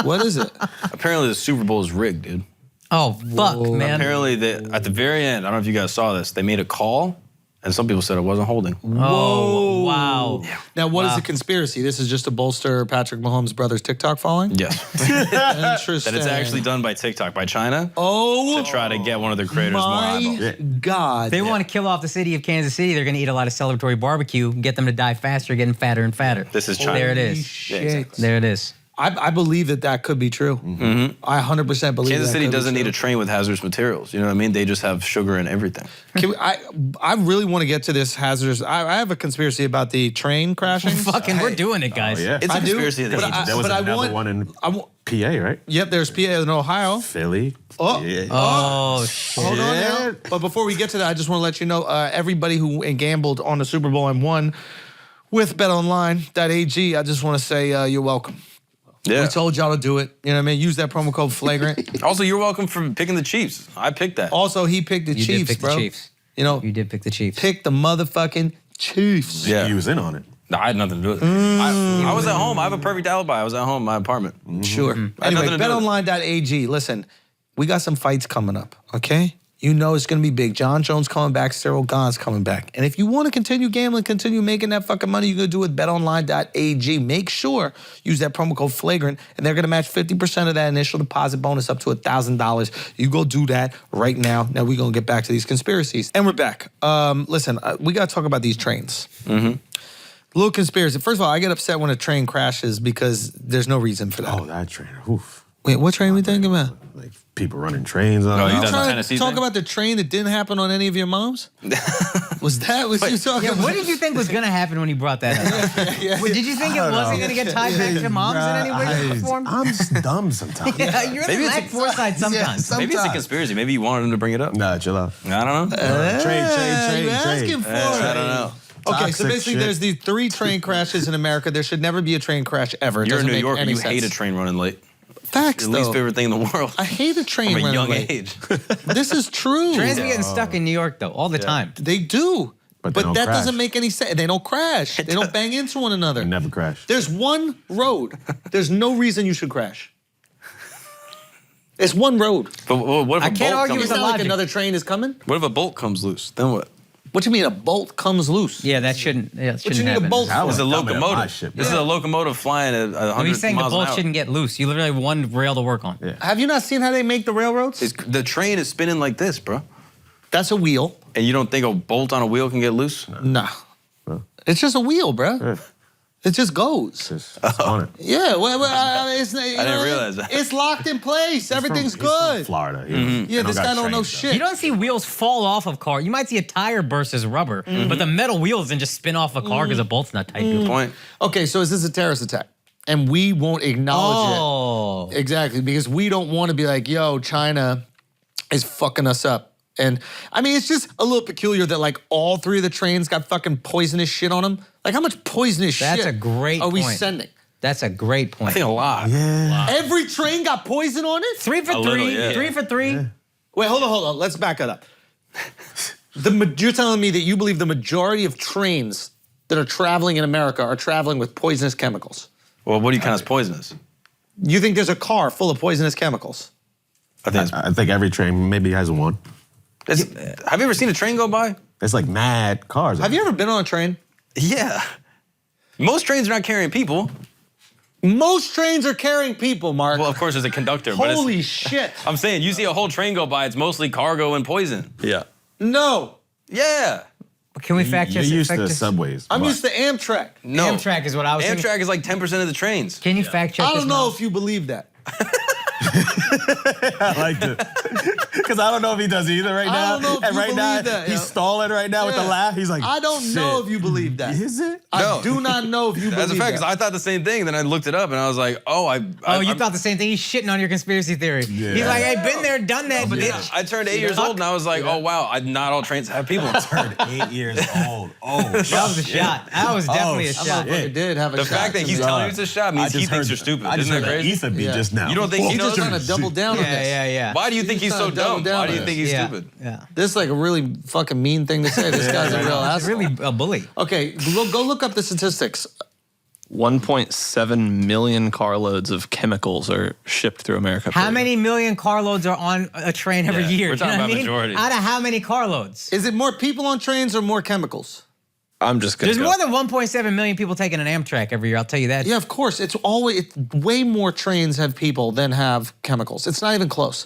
What is it? Apparently the Super Bowl is rigged, dude. Oh, fuck, man. Apparently, at the very end, I don't know if you guys saw this, they made a call, and some people said it wasn't holding. Oh, wow. Now, what is the conspiracy? This is just to bolster Patrick Mahomes' brother's TikTok following? Yes. Interesting. That it's actually done by TikTok, by China, Oh, to try to get one of their creators more eyeballs. my God. They want to kill off the city of Kansas City. They're going to eat a lot of celebratory barbecue, get them to die faster, getting fatter and fatter. This is China. There it Holy is. shit. Yeah, exactly. There it is. I believe that could be true. I 100% believe Kansas that City could be doesn't true. need a train with hazardous materials. You know what I mean? They just have sugar and everything. I really want to get to this hazardous. I have a conspiracy about the train crashing. Fucking, we're doing it, guys. Oh, yeah. It's a I do, conspiracy. but that There was but I another want- one in PA, right? Yep, there's PA in Ohio. Philly. Oh. Yeah. Oh, shit. Hold on now. But before we get to that, I just want to let you know, everybody who gambled on the Super Bowl and won with BetOnline.ag, I just want to say you're welcome. Yeah. We told y'all to do it. You know what I mean? Use that promo code FLAGRANT. Also, you're welcome for picking the Chiefs. I picked that. Also, he picked the You Chiefs, did pick bro. the Chiefs. You know, You did pick the Chiefs. pick the motherfucking Chiefs. Yeah. He was in on it. No, I had nothing to do with it. I was at home. I have a perfect alibi. I was at home in my apartment. Sure. I had Anyway, nothing to do with it. BetOnline.ag. Listen, we got some fights coming up, okay? You know it's going to be big. John Jones coming back. Cyril Gahn's coming back. And if you want to continue gambling, continue making that fucking money, you're going to do it with BetOnline.ag. Make sure, use that promo code FLAGRANT, and they're going to match 50% of that initial deposit bonus up to $1,000. You go do that right now. Now we're going to get back to these conspiracies. And we're back. Listen, we got to talk about these trains. Little conspiracy. First of all, I get upset when a train crashes because there's no reason for that. Oh, that train. Oof. Wait, what train we thinking about? Like people running trains on Oh, it. you You talking about trying Tennessee to talk thing? about the train that didn't happen on any of your moms? Was that what you talking Yeah, about? what did you think was going to happen when you brought that up? Did you think it wasn't going to get tied back to moms in any way, shape, or form? I'm just dumb sometimes. Yeah, you're Maybe the it's lack foresight sometimes. Maybe it's a conspiracy. Maybe you wanted him to bring it up. Nah, chill out. I don't know. You asking for I it. don't know. Okay, so Toxic basically shit. there's these 3 train crashes in America. There should never be a train crash ever. It You're in doesn't New make York and any you sense. hate a train running late. Facts, Your though. least favorite thing in the world. I hate a train From a running young late. age. This is true. Trains be getting stuck in New York, though, all the time. They do. But But they don't that crash. doesn't make any sense. They don't crash. They don't bang into one another. Never crash. There's one road. There's no reason you should crash. It's one road. But what if I a can't bolt argue comes It's with not the like logic. another train is coming. What if a bolt comes loose? Then what? What you mean a bolt comes loose? Yeah, that shouldn't. Yeah, that shouldn't you need a happen. bolt That for? It's a was coming at my locomotive. ship, This is bro. a locomotive flying at 100 No, he's saying the miles an bolt hour. shouldn't get loose. You literally have one rail to work on. Yeah. Have you not seen how they make the railroads? The train is spinning like this, bro. That's a wheel. And you don't think a bolt on a wheel can get loose? Nah. It's just a wheel, bro. Yeah. It just goes. It's on it. Yeah, it's, I didn't realize that. It's locked in place. Everything's He's from good. Florida. Yeah, this guy don't know shit. You don't see wheels fall off of car. You might see a tire burst as rubber, but the metal wheels doesn't just spin off a car because a bolt's not tight. Good point. Okay, so is this a terrorist attack? And we won't acknowledge it. Exactly, because we don't want to be like, yo, China is fucking us up. And I mean, it's just a little peculiar that like all 3 of the trains got fucking poisonous shit on them. Like how much poisonous shit That's a great are we point. sending? That's a great point. I think a lot. Every train got poison on it? 3 for A 3. little, yeah. 3 for 3. Wait, hold on. Let's back it up. You're telling me that you believe the majority of trains that are traveling in America are traveling with poisonous chemicals? Well, what do you count as poisonous? You think there's a car full of poisonous chemicals? I think I think every train maybe has one. have you ever seen a train go by? It's like mad cars. Have you ever been on a train? Yeah. Most trains are not carrying people. Most trains are carrying people, Mark. Well, of course, there's a conductor. but Holy shit. I'm saying, you see a whole train go by, it's mostly cargo and poison. Yeah. No. Yeah. Can we fact You're check used to this? subways. I'm but used to Amtrak. No. Amtrak is what I was thinking. Amtrak is like 10% of the trains. Can you fact check I this don't know now? if you believe that. I like it. Because I don't know if he does either right I now. don't know if and you right now, believe that, he's yo. stalling right now with the Yeah. laugh. He's like, I don't know if you believe that. Is it? I No. do not know if you That's a believe fact, because that. I thought the same thing. Then I looked it up and I was like, Oh, you thought the same thing? He's shitting on your conspiracy theory. Yeah. He's like, hey, been there, done that, bitch. I turned 8 years old and I was like, oh, wow, not all trains have people. Turned 8 years old. Oh, That was a shot. That was definitely a shit. shot. Motherfucker did have a The shot fact that to he's me. telling you it's a shot means he thinks you're stupid. I just Isn't heard that that crazy? ether beat Yeah. just now. You don't think he He's knows trying to double down on this. Yeah. Why do you think he's so trying to double dumb? down Why do on you this. think he's Yeah. stupid? Yeah. This is like a really fucking mean thing to say. This guy's a real He's asshole. really a bully. Okay, go look up the statistics. 1.7 million carloads of chemicals are shipped through America. How many million carloads are on a train every year? We're talking about majority. Out of how many carloads? Is it more people on trains or more chemicals? I'm just gonna There's more than 1.7 million people taking an Amtrak every year. I'll tell you that. Yeah, of course. It's way more trains have people than have chemicals. It's not even close.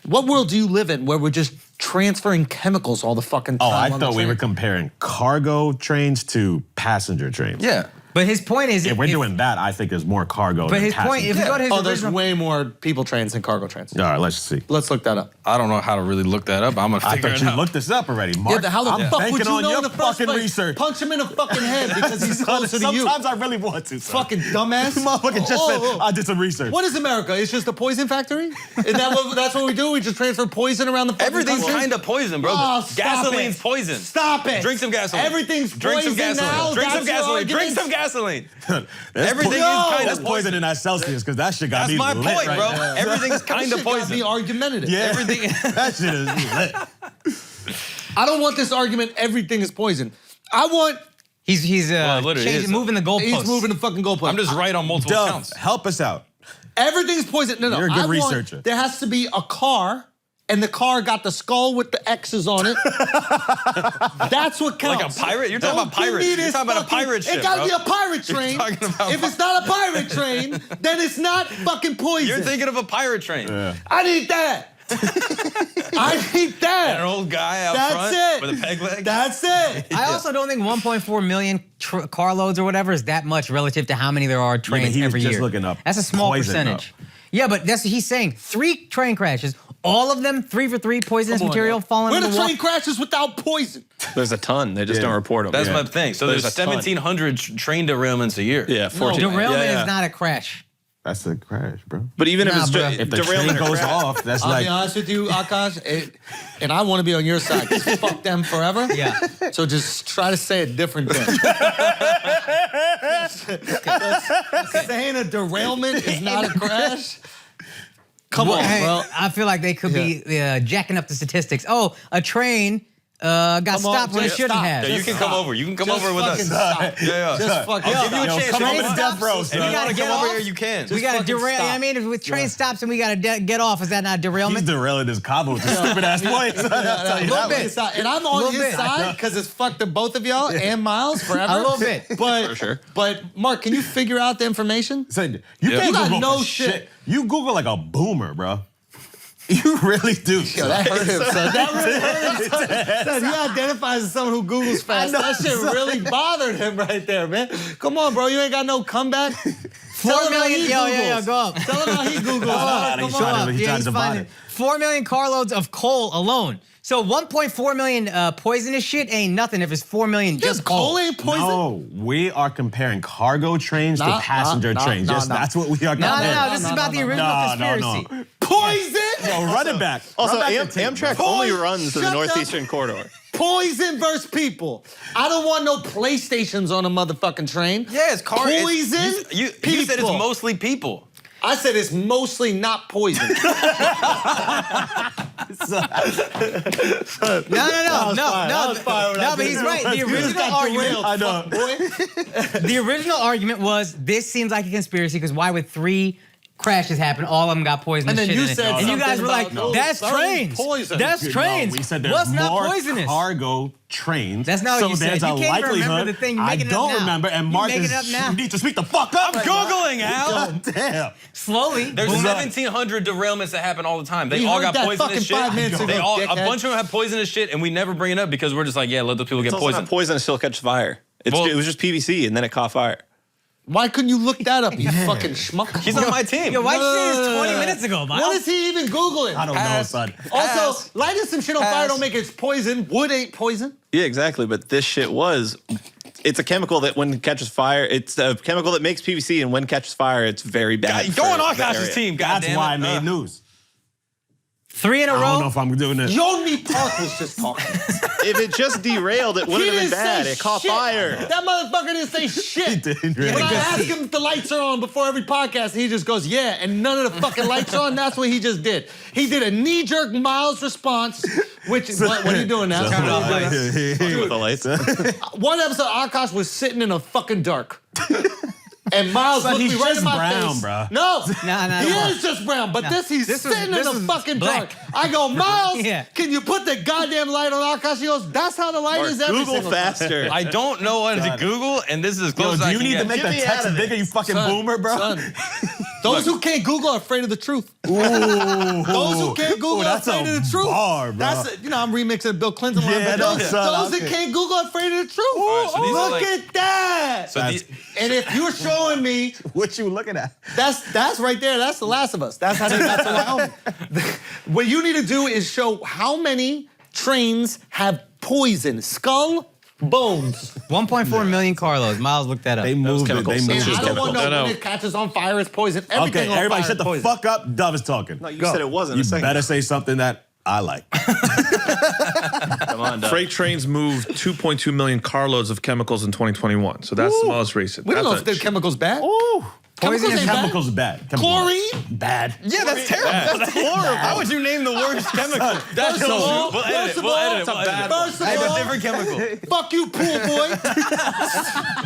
What world do you live in where we're just transferring chemicals all the fucking time? Oh, I thought we were comparing cargo trains to passenger trains. Yeah. But his point is, If we're doing that, I think there's more cargo But than his point, passenger. if we go to his there's original, way more people trains than cargo trains. All right, let's see. Let's look that up. I don't know how to really look that up. I'm gonna I figure thought it you out. looked this up already, Mark. How the I'm fuck banking would you on know your in the first fucking place? research. Punch him in the fucking head because he's closer to you. Sometimes I really want to. Son. Fucking dumbass. Motherfucker just said, I did some research. What is America? It's just a poison factory? Is that's what we do? We just transfer poison around the fucking Everything's country? kind of poison, bro. Oh, stop Gasoline's it. poison. Stop it. Drink some gasoline. Everything's Drink some poison gasoline. now? Drink some That's your gasoline. Drink argument? some gasoline. That's Everything is kind That's of poison in that Celsius, because that shit got That's me my lit point, right bro. now. Everything's kind of Shit got poison. me argumentative. Yeah, Everything. that shit is lit. I don't want this argument, everything is poison. I want, he's literally changing, is. moving the goalposts. he's moving the fucking goalpost. I'm just right on multiple Dove, counts. help us out. Everything's poison. No, You're a good I want- researcher. There has to be a car, and the car got the skull with the X's on it. That's what counts. Like a pirate? You're talking Don't about pirates. give me You're this talking about a fucking- pirate ship, It gotta bro. be a pirate train. talking about If it's not a pirate train, then it's not fucking poison. You're thinking of a pirate train. I need that. I need that. An old guy out That's front it. with a peg leg. That's it. I also don't think 1.4 million carloads or whatever is that much relative to how many there are trains he was every just year. looking up That's a small poison, percentage. Yeah, but that's he's saying 3 train crashes, all of them 3 for 3 poisonous Come on material now. falling Where in the the train water. crashes without poison? There's a ton. They just don't report them. That's my thing. So there's There's a ton. 1,700 train derailments a year. Yeah, 14. Derailment Yeah, yeah. is not a crash. That's a crash, bro. But even Nah, if it's bro. just If the train derailment or goes crash- off, that's I'll like... be honest with you, Akash, and I want to be on your side. 'Cause fuck them forever. Yeah. So just try to say a different thing. Saying a derailment is not a crash. Come on, Hey, bro. I feel like they could be jacking up the statistics. Oh, a train got Come on, stopped when it just shouldn't stop. have. Yeah, you can come over. You can come Just over with fucking us. stop. Yeah. Just fucking I'll give you a stop. chance. Train If you want- stops, bro, and son. we if you gotta want to get come over off. here, you can. We got to fucking derail. stop. I mean, if train stops and we got to get off, is that not He's derailment? derailing his combo with the stupid ass points. A little bit. And I'm on Little his bit. side because it's fucked to both of y'all and Miles forever. A little bit. But, For sure. But Mark, can you figure out the information? So you You can't got Google no for shit. You Google like a boomer, bro. You really do. Yo, that hurt him, son. That really hurt him, son. Son, he identifies as someone who Googles fast. know, That shit son. really bothered him right there, man. Come on, bro. You ain't got no comeback. 4 million. Yo, go up. Tell him how he Googles. on, he's Come trying on. to- he's trying to divide it. 4 million carloads of coal alone. So 1.4 million poisonous shit ain't nothing if it's 4 million Just just coal. coal ain't poison? No, we are comparing cargo trains Nah, to passenger nah, trains. nah, Yes, nah. that's what we are No, comparing. this is about the original conspiracy. No. Poison? Yo, run it back. Also, Run back the tape, Amtrak bro. only runs to the Shut Northeastern up. Corridor. Poison versus people. I don't want no PlayStations on a motherfucking train. Yeah, it's car. it's- Poison? You said it's People. mostly people. I said it's mostly not poison. No, but he's right. The original argument, I know. the original argument was this seems like a conspiracy because why would 3 crashes happen? All of them got poisonous And then shit you in it. said and you guys something were like, about, "That's no, trains. poison." That's trains. No, we said there's What's not more poisonous?" cargo trains. That's not what so you said. there's You a can't even remember likelihood. the thing. You're I making it up don't now. remember. And You're Mark making is, it up now. you need to speak the fuck up. I'm Googling, Al. God damn. Slowly. There's boom. 1,700 derailments that happen all the time. They We all heard got that poisonous fucking shit. 5 minutes They ago, all, a dickhead. bunch of them have poisonous shit, and we never bring it up because we're just like, yeah, let the people get It's also poisoned. not poison to still catch fire. Well- It was just PVC and then it caught fire. Why couldn't you look that up, you fucking schmuck? He's on my team. Yo, why'd you say this 20 minutes ago, Miles? What is he even Googling? I don't know, son. Also, lighting some shit on fire Pass. don't make it poison. Wood ain't poison. Yeah, exactly. But this shit it's a chemical that when it catches fire, it's a chemical that makes PVC, and when it catches fire, it's very bad. Go on for the Akash's area. team, That's goddammit. why I made news. 3 in a I don't know row. if I'm doing this. Yoni Park was just talking. If it just derailed, it wouldn't have been bad. It caught fire. That motherfucker didn't say shit. didn't really. When I Good ask seat. him if the lights are on before every podcast, he just goes, yeah, and none of the fucking lights are on. That's what he just did. He did a knee-jerk Miles response, which is, what are you doing now? Turn off lights. With the lights. One episode, Akash was sitting in a fucking dark. And Miles looked me he's right just in my brown, face. bro. No, Nah, he nah. is just brown. But he's sitting in the fucking black. dark. I go, Miles, Yeah. can you put the goddamn light on Akash? He goes, that's how the light is every Google single time. faster. I don't know what to Google, and this is as Yo, close as do I you can need get. to make Get the me text out of bigger, you fucking boomer, bro? Son, those who can't Google are afraid of the truth. Ooh. Those who can't Google are that's afraid a of the truth. bar, bro. That's I'm remixing the Bill Clinton line. Yeah, But no, those son, that okay. can't Google are afraid of the truth. right, so these are Look like- at that. So That's- And if you're showing me, What you looking at? that's right there. That's The Last of Us. That's how they got to Wyoming. What you need to do is show how many trains have poison, skull, bones. 1.4 million carloads. Miles looked that up. They moved it. chemicals. They And moved I don't want to know No, no. when it catches on fire, it's poison. Everything Okay, on everybody fire shut is the poison. fuck up. Dove is talking. No, you said it wasn't You a second. better say something that I like. Come on, Doug. Freight trains moved 2.2 million carloads of chemicals in 2021 so that's the most recent. We don't know That's if the chemicals bad. Ooh. Chemicals ain't bad. Chemicals are bad. Chemicals Chlorine? bad. Yeah, that's terrible. That's horrible. How would you name the worst chemical? That's First of all, We'll edit it. We'll edit it. We'll edit it. First of Name a all, different chemical. fuck you, pool boy.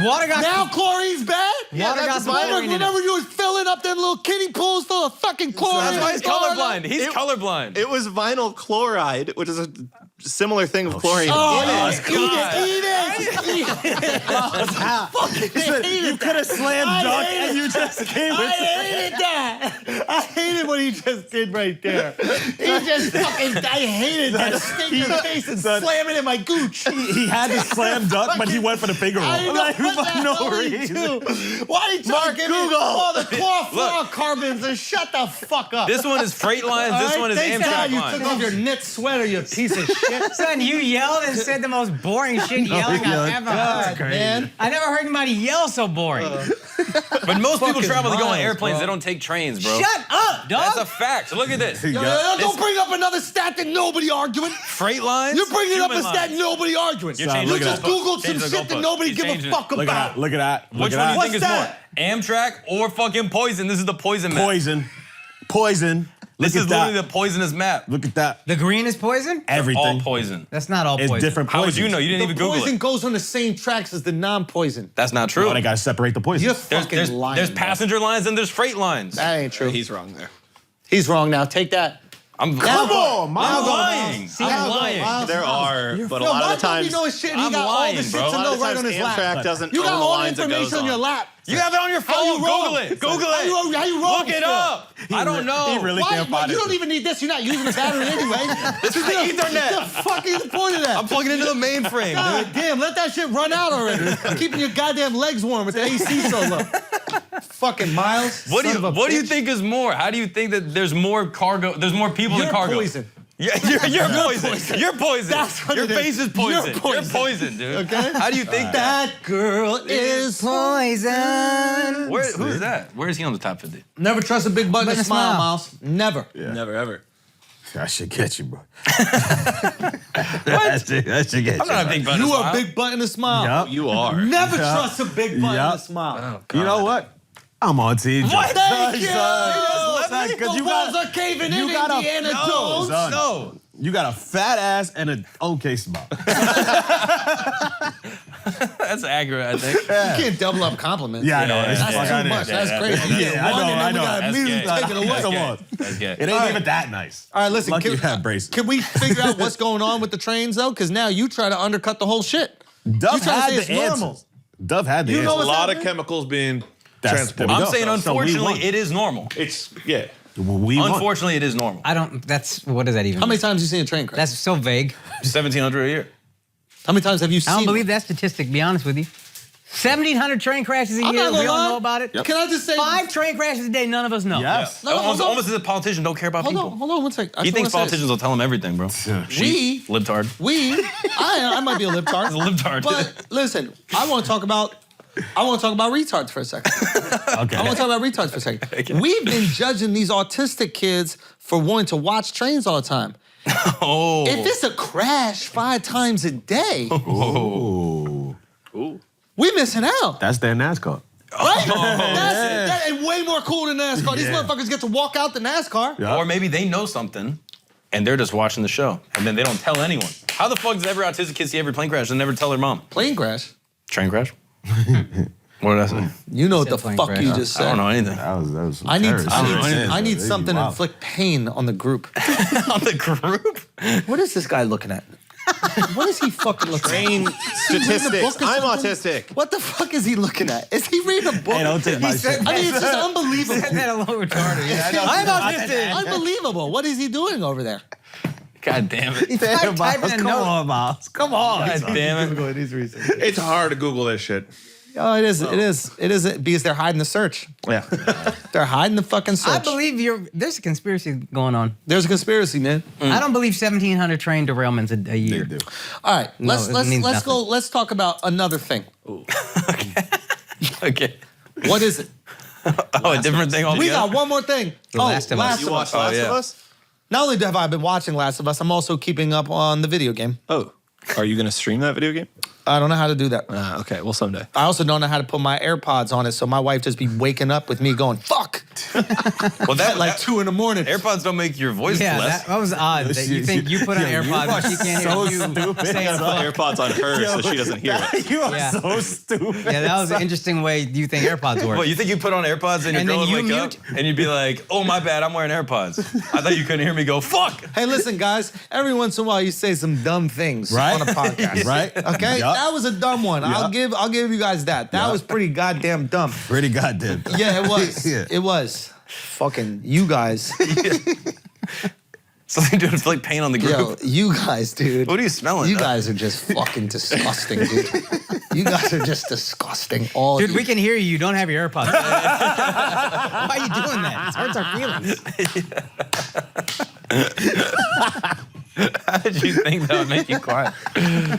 Water got Now chlorine's bad? Water got some chlorine in it. Remember you was filling up them little kiddie pools full of fucking chlorine? That's why he's colorblind. He's colorblind. It was vinyl chloride, which is a similar thing of chlorine. Oh, in yeah. it. Eat it. Fucking hate You it. could have slammed I dunk hate and you just came I with hated that. I hated what he just did right there. He just fucking, I hated that. Stick your face and slam it in my gooch. He had to slam dunk, but he went for the finger roll. I didn't know Like, what the for hell no he reason. do. Why did you Mark give me Google. all the chlorofluorocarbons and shut the fuck up? This one is freight lines. This one is Thanks God Amtrak you lines. took off your knit sweater, you piece of shit. Son, you yelled and said the most boring shit yelling I've ever heard. Man. I never heard anybody yell so boring. But most people Fucking travel to go on miles, airplanes. bro. They don't take trains, bro. Shut up, dog. That's a fact. Look at this. Don't bring up another stat that nobody arguing. Freight lines. You're bringing up a human stat lines. nobody arguing. You're You changing just the goalpost. Googled some Change the shit that goalpost. nobody He's give a changing it. fuck Look at about. that. Look at that. Which Look one at do you What's think is more? that? Amtrak or fucking poison? This is the poison map. Poison. Poison. This Look is at literally that. the poisonous map. Look at that. The green is poison? Everything. All poison. That's not all It's poison. different How would poisons. you know? You didn't The even Google poison it. goes on the same tracks as the non-poison. That's not true. Oh, they gotta separate the poison. You're There's, fucking there's, lying. there's bro. passenger lines and there's freight lines. That ain't true. He's wrong there. He's wrong now. Take that. I'm Come on, I'm Miles. lying. I'm lying. There are, but a Yo, lot why of the don't we times, know his shit? He I'm got all lying, the shit bro. to A lot know of right times on his Amtrak lap. doesn't You own got the all the lines it information goes on your on. lap. You have it on your How phone. you wrong? Google it. Google How it. you wrong? Look it still? up. I don't know. He really Why? can't find You it. don't even need this. You're not using the battery anyway. This is the Ethernet. The fuck is the point of that? I'm plugging into the mainframe, God dude. damn, let that shit run out already. Keeping your goddamn legs warm with the AC so low. Fucking Miles. What do son you of a What do you bitch. think is more? How do you think that there's more cargo? There's more people You're than cargo. poison. Yeah, you're poison. You're poison. That's what Your it is. face is poison. You're poison. You're poison, dude. Okay? How do you think that? That girl is Poison. Who's that? Where is he on the top 50? Never trust a big button Button to to smile, smile. Miles. Never. never ever. That should get you, bro. That should get you. I'm not a big button. You smile. a big button to smile. Yup. You are. Never trust a big button Yup. to smile. You know what? I'm on team. What? Thank you. Son, The 'cause you walls got- are caving you in, got a- Indiana No, Jones. son. No. You got a fat ass and an okay smile. That's accurate, I think. You can't double up compliments. Yeah, I know. Yeah, It's That's fucking- too much. yeah, That's crazy. You get Yeah, I one know, and I then we know. gotta That's immediately gay. take it away. Come on. That's gay. It ain't even that nice. All right, listen. Lucky you have braces. Can we figure out what's going on with the trains though? Because now you try to undercut the whole shit. Dove You trying to had say the it's normal. answers. Dove had the You know answers. A what's lot of happening? chemicals being There transported. we I'm go. saying, So we unfortunately, won. it is normal. It's, yeah. We won. Unfortunately, it is normal. I don't, that's, what does that even How many mean? times have you seen a train crash? That's so vague. 1,700 a year. How many times have you seen? I don't believe one? that statistic, to be honest with you. 1,700 train crashes a I'm year. not We gonna don't lie. know about it. Can I just say 5 train crashes a day, none of us know. Yes. No, hold on. Almost as if politicians don't care about Hold people. on, hold on one second. I He just thinks wanna say politicians will tell him everything, bro. this. We, Libtard. I might be a libtard. He's a libtard. But listen, I want to talk about retards for a second. Okay. I want to talk about retards for a second. We've been judging these autistic kids for wanting to watch trains all the time. Oh. If it's a crash 5 times a day, Ooh. we missing out. That's their NASCAR. Right? That ain't way more cool than NASCAR. These motherfuckers get to walk out the NASCAR. Yeah. Or maybe they know something and they're just watching the show and then they don't tell anyone. How the fuck does every autistic kid see every plane crash and never tell their mom? Plane crash. Train crash? What did I say? You know what the Playing fuck crash. you just I said. don't know anything. That was some I need, terrorist shit. I need They something to wild. inflict pain on the group. On the group? What is this guy looking at? What is he fucking looking at? Statistics. or I'm something? autistic. What the fuck is he looking at? Is he reading a book? Hey, don't take my shit. I mean, it's just unbelievable. That a little retarded. I'm autistic. Unbelievable. What is he doing over there? God damn it. He's like typing a Come note. on, Miles. Come on. God damn it. It's hard to Google this shit. Oh, it is. It is because they're hiding the search. Yeah. They're hiding the fucking search. I believe there's a conspiracy going on. There's a conspiracy, man. I don't believe 1,700 train derailments a year. They do. All right, No, let's it means go. nothing. Let's talk about another thing. Okay. What is it? Oh, a different thing We altogether? got one more thing. Last of Us. You watched Oh, Last yeah. of Us? Not only have I been watching Last of Us, I'm also keeping up on the video game. Oh. Are you going to stream that video game? I don't know how to do that. Okay, well, someday. I also don't know how to put my AirPods on it, so my wife just be waking up with me going, fuck, Well, at like 2 in the morning. AirPods don't make your voice Yeah, less. that was odd. That you think you put on AirPods, but she can't hear you saying fuck. AirPods on her so she doesn't hear it. You are Yeah. so stupid. Yeah, that was an interesting way you think AirPods work. What, you think you put on AirPods and your And girl then would you wake mute? up and you'd be like, oh, my bad, I'm wearing AirPods. I thought you couldn't hear me go, fuck. Hey, listen, guys. Every once in a while, you say some dumb things Right? on a podcast, Right? Okay, Yup. that was a dumb one. I'll give you guys that. That was pretty goddamn dumb. Pretty goddamn. Yeah, it was. Yeah. It was. Fucking you guys. Something to inflict pain on the group. Yo, you guys, dude. What are you smelling? You guys are just fucking disgusting, dude. You guys are just disgusting. All Dude, of we you. can hear you. You don't have your AirPods. Why are you doing that? It hurts our feelings. How did you think that would make you quiet? I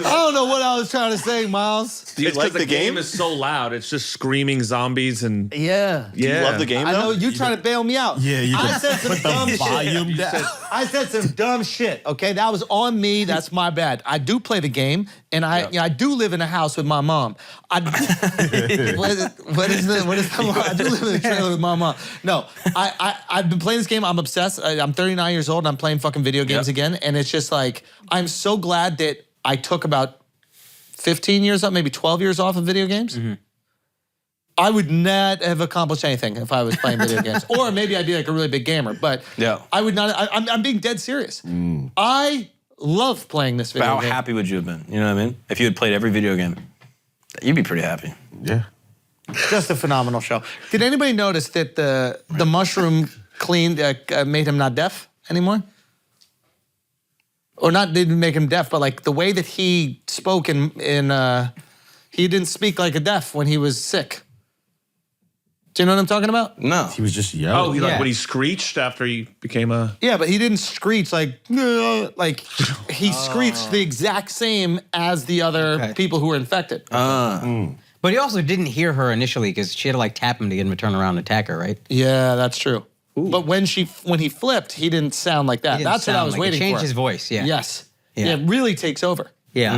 don't know what I was trying to say, Miles. Do you like the game? is so loud. It's just screaming zombies and Yeah. Do you love the game, I know though? you trying to bail me out. Yeah, you I can said some put dumb the shit. volume down. I said some dumb shit. Okay, that was on me. That's my bad. I do play the game, and I do live in a house with my mom. What is the I do live in a trailer with my mom. No, I've been playing this game. I'm obsessed. I'm 39 years old, and I'm playing fucking video games again. And it's just like I'm so glad that I took about 15 years off, maybe 12 years off of video games. Mm-hmm. I would not have accomplished anything if I was playing video games. Or maybe I'd be like a really big gamer, but Yeah. I would not. I'm being dead serious. I love playing this But video how game. happy would you have been? You know what I mean? If you had played every video game, you'd be pretty happy. Yeah. Just a phenomenal show. Did anybody notice that the mushroom cleaned made him not deaf anymore? Or not didn't make him deaf, but like the way that he spoke in he didn't speak like a deaf when he was sick. Do you know what I'm talking about? No. He was just yelling. oh, he Yeah. like when he screeched after he became a. Yeah, but he didn't screech like he screeched the exact same as the other people who were infected. But he also didn't hear her initially because she had to like tap him to get him to turn around and attack her, right? Yeah, that's true. But when he flipped, he didn't sound like that. He didn't That's what I sound was like it. waiting Changed for. his voice, yeah. Yes. Yeah. Yeah, it really takes over. Yeah.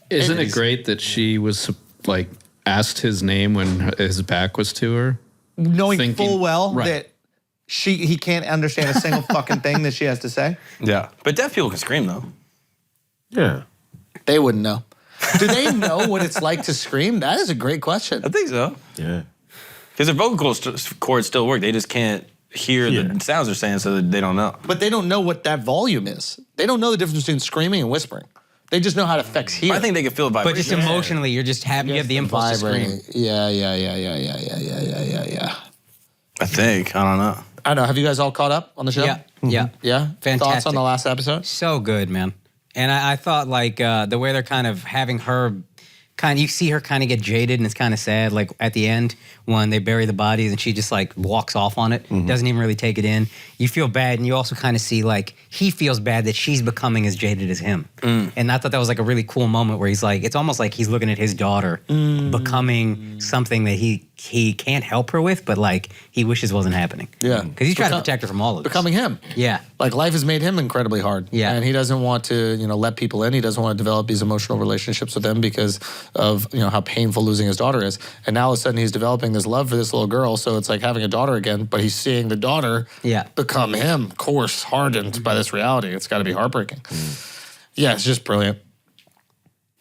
Isn't It it great that she was like asked his name when his back was to her? Knowing Thinking- full well right. that he can't understand a single fucking thing that she has to say. Yeah. But deaf people can scream, though. Yeah. They wouldn't know. Do they know what it's like to scream? That is a great question. I think so. Yeah. Because their vocal cords still work. They just can't hear the sounds they're saying, so they don't know. But they don't know what that volume is. They don't know the difference between screaming and whispering. They just know how it affects hearing. I think they can feel But vibration. just emotionally, you're just happy. You have the impulse to Vibrating. scream. Yeah. I think. I don't know. I don't know. Have you guys all caught up on the show? Yeah. Yeah. Yeah? Thoughts Fantastic. on the last episode? So good, man. And I thought like the way they're kind of having her you see her kind of get jaded and it's kind of sad. Like at the end when they bury the bodies and she just like walks off on it, doesn't even really take it in. You feel bad and you also kind of see like he feels bad that she's becoming as jaded as him. And I thought that was like a really cool moment where he's like, it's almost like he's looking at his daughter becoming something that he can't help her with, but like he wishes wasn't happening. Yeah. Because he's trying to protect her from all of this. Becoming him. Yeah. Like life has made him incredibly hard. Yeah. And he doesn't want to, let people in. He doesn't want to develop these emotional relationships with them because of, how painful losing his daughter is. And now all of a sudden he's developing this love for this little girl. So it's like having a daughter again, but he's seeing the daughter become him, coarse, hardened by this reality. It's got to be heartbreaking. Yeah, it's just brilliant.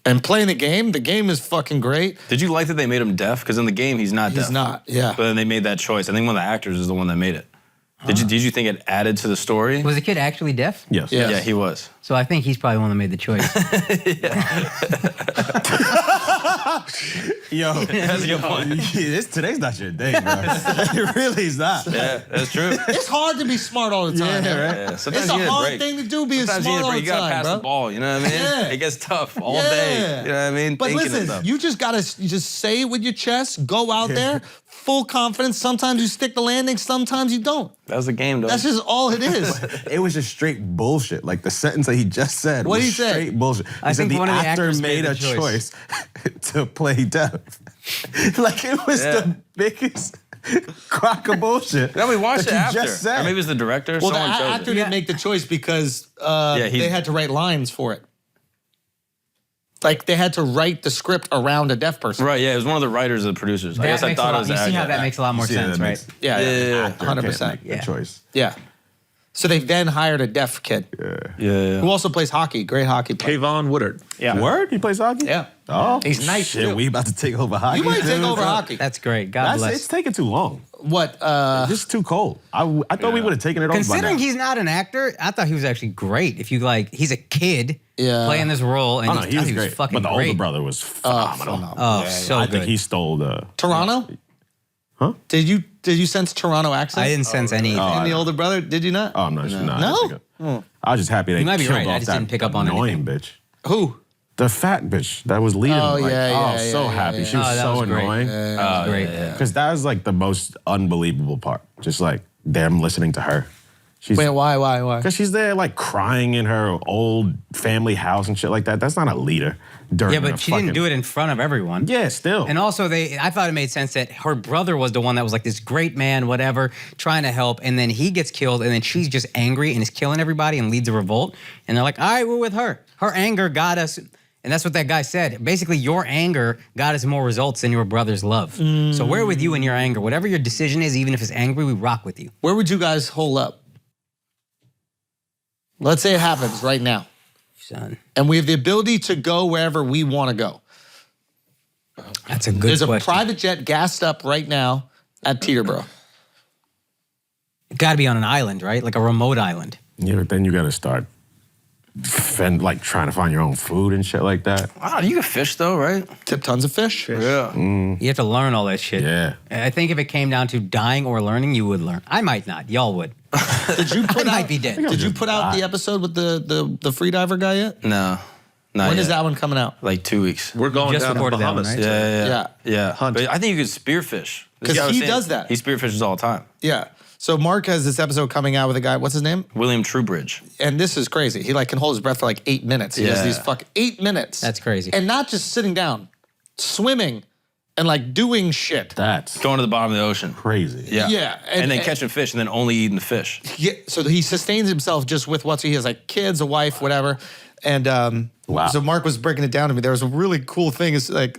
And playing the game is fucking great. Did you like that they made him deaf? Because in the game, he's not deaf. He's not, yeah. But then they made that choice. I think one of the actors is the one that made it. Did you think it added to the story? Was the kid actually deaf? Yes. Yeah, he was. So I think he's probably the one that made the choice. Yo, That's a good point. Today's not your day, bro. It really is not. Yeah, that's true. It's hard to be smart all the time. Yeah, right. Yeah, sometimes It's you a need hard break. thing to do, being Sometimes smart you, all the you gotta time, pass bro. the ball, you know what I mean? Yeah. It gets tough all day. You know what I mean? But Thinking of listen, stuff. you just say it with your chest, go out there, full confidence. Sometimes you stick the landing, sometimes you don't. That was the game, though. That's just all it is. It was just straight bullshit. Like the sentence that he just said What'd was he say? straight bullshit. He I said think the one of the actor actors made made a the choice to play deaf. Like it was the biggest crock of bullshit. No, we watched that it you after. just said. Or maybe it was the director. Well, the Someone chose actor it. didn't make the choice because he's- they had to write lines for it. Like they had to write the script around a deaf person. Right, yeah, it was one of the writers or the producers. I guess I thought it was You see how accurate. that makes a lot more See, sense, that right? makes- Yeah, Yeah. Actor can't 100%. make the Yeah. choice. Yeah. So they then hired a deaf kid Yeah. who also plays hockey. Great hockey player. Kayvon Woodard. Yeah. Word? He plays hockey? Yeah. Oh, He's nice, shit, too. we about to take over hockey. You might take dude. over hockey. That's great. God bless. It's taking too long. What? It's just too cold. I thought we would have taken it over by Considering now. he's not an actor, I thought he was actually great. If you like, he's a kid Yeah. playing this role, and Oh, no, I he thought was he was great. fucking But the great. older brother was phenomenal. Oh, so I good. think he stole the... Toronto? Huh? Did you sense Toronto accent? I didn't sense any. In the older brother? Did you not? Oh, I'm not sure. No? I was just happy they You might be killed right. I off just that didn't pick up on annoying bitch. Who? The fat bitch that was leading. Oh, like, yeah, so happy. yeah. She was Oh, that so was great. annoying. That was great. Because that was like the most unbelievable part. Just like them listening to her. She's Wait, why? Because she's there like crying in her old family house and shit like that. That's not a leader. During Yeah, but she didn't do it in front of everyone. Yeah, still. And also, I thought it made sense that her brother was the one that was like this great man, whatever, trying to help, and then he gets killed, and then she's just angry and is killing everybody and leads a revolt. And they're like, all right, we're with her. Her anger got us, and that's what that guy said. Basically, your anger got us more results than your brother's love. So we're with you in your anger. Whatever your decision is, even if it's angry, we rock with you. Where would you guys hole up? Let's say it happens right now. Son, And we have the ability to go wherever we want to go. that's a good There's question. a private jet gassed up right now at Teterboro. Got to be on an island, right? Like a remote island. Yeah, but then you got to start trying to find your own food and shit like that. Wow, you can fish, though, right? Tip tons of fish. Yeah. You have to learn all that shit. Yeah. I think if it came down to dying or learning, you would learn. I might not. Y'all would. Did you put I might out, be dead. Did you put out the episode with the freediver guy yet? No. Not When yet. is that one coming out? Like 2 weeks. We're going Just down to the recorded that one, Bahamas. right? Yeah. Hunt. But I think you could spearfish. This 'Cause guy was he saying does that. He spearfishes all the time. Yeah. So Mark has this episode coming out with a guy, what's his name? William Truebridge. And this is crazy. He like can hold his breath for like 8 minutes. He does Yeah. these 8 minutes. That's crazy. And not just sitting down, swimming and like doing shit. That's Going to the bottom of the ocean. crazy. Yeah. Yeah, And, then and- catching fish and then only eating the fish. Yeah, so he sustains himself just with what he has, like kids, a wife, whatever. And Wow. so Mark was breaking it down to me. There was a really cool thing. Is like,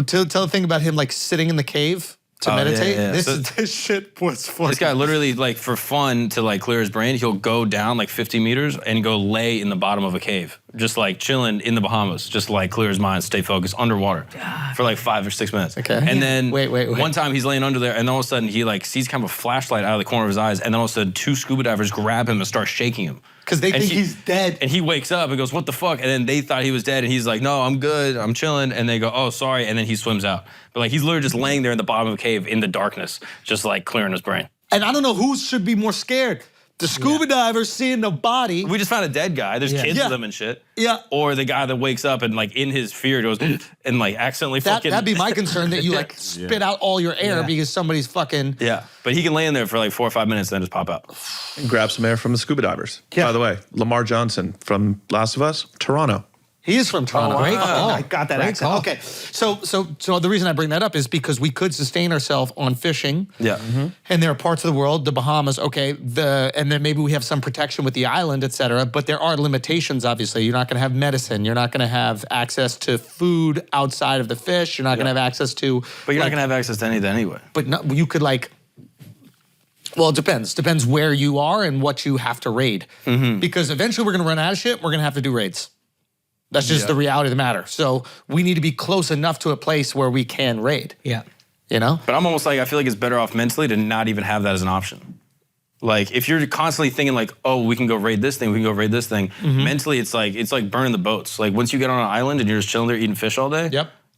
tell the thing about him like sitting in the cave to Oh, yeah, meditate. yeah. This shit was fucking. This guy literally, like, for fun to like clear his brain, he'll go down like 50 meters and go lay in the bottom of a cave, just like chilling in the Bahamas, just like clear his mind, stay focused underwater for like 5 or 6 minutes. Okay. And then Wait. one time he's laying under there, and all of a sudden he like sees kind of a flashlight out of the corner of his eyes, and then all of a sudden 2 scuba divers grab him and start shaking him. Because they And think he's dead. And he wakes up and goes, "What the fuck?" And then they thought he was dead, and he's like, "No, I'm good, I'm chilling." And they go, "Oh, sorry." And then he swims out. But like he's literally just laying there in the bottom of a cave in the darkness, just like clearing his brain. And I don't know who should be more scared. The scuba diver seeing the body. We just found a dead guy. There's kids Yeah. with him and shit. Yeah. Or the guy that wakes up and like in his fear goes and like accidentally fucking. That'd be my concern, that you like spit out all your air because somebody's fucking. Yeah, but he can lay in there for like 4 or 5 minutes and then just pop out. And grab some air from the scuba divers. Yeah. By the way, Lamar Johnson from Last of Us, Toronto. He is from Toronto. Great Okay, call. I got that Great accent. call. Okay, so the reason I bring that up is because we could sustain ourselves on fishing. Yeah. And there are parts of the world, the Bahamas, okay, and then maybe we have some protection with the island, et cetera, but there are limitations, obviously. You're not gonna have medicine. You're not gonna have access to food outside of the fish. You're not gonna have access to. But you're not gonna have access to any of that anyway. But no, you could like. Well, it depends. Depends where you are and what you have to raid. Because eventually we're gonna run out of shit. We're gonna have to do raids. That's just the reality of the matter. So we need to be close enough to a place where we can raid. Yeah. You know? But I'm almost like, I feel like it's better off mentally to not even have that as an option. Like, if you're constantly thinking like, oh, we can go raid this thing, we can go raid this thing, mentally it's like burning the boats. Like, once you get on an island and you're just chilling there eating fish all day,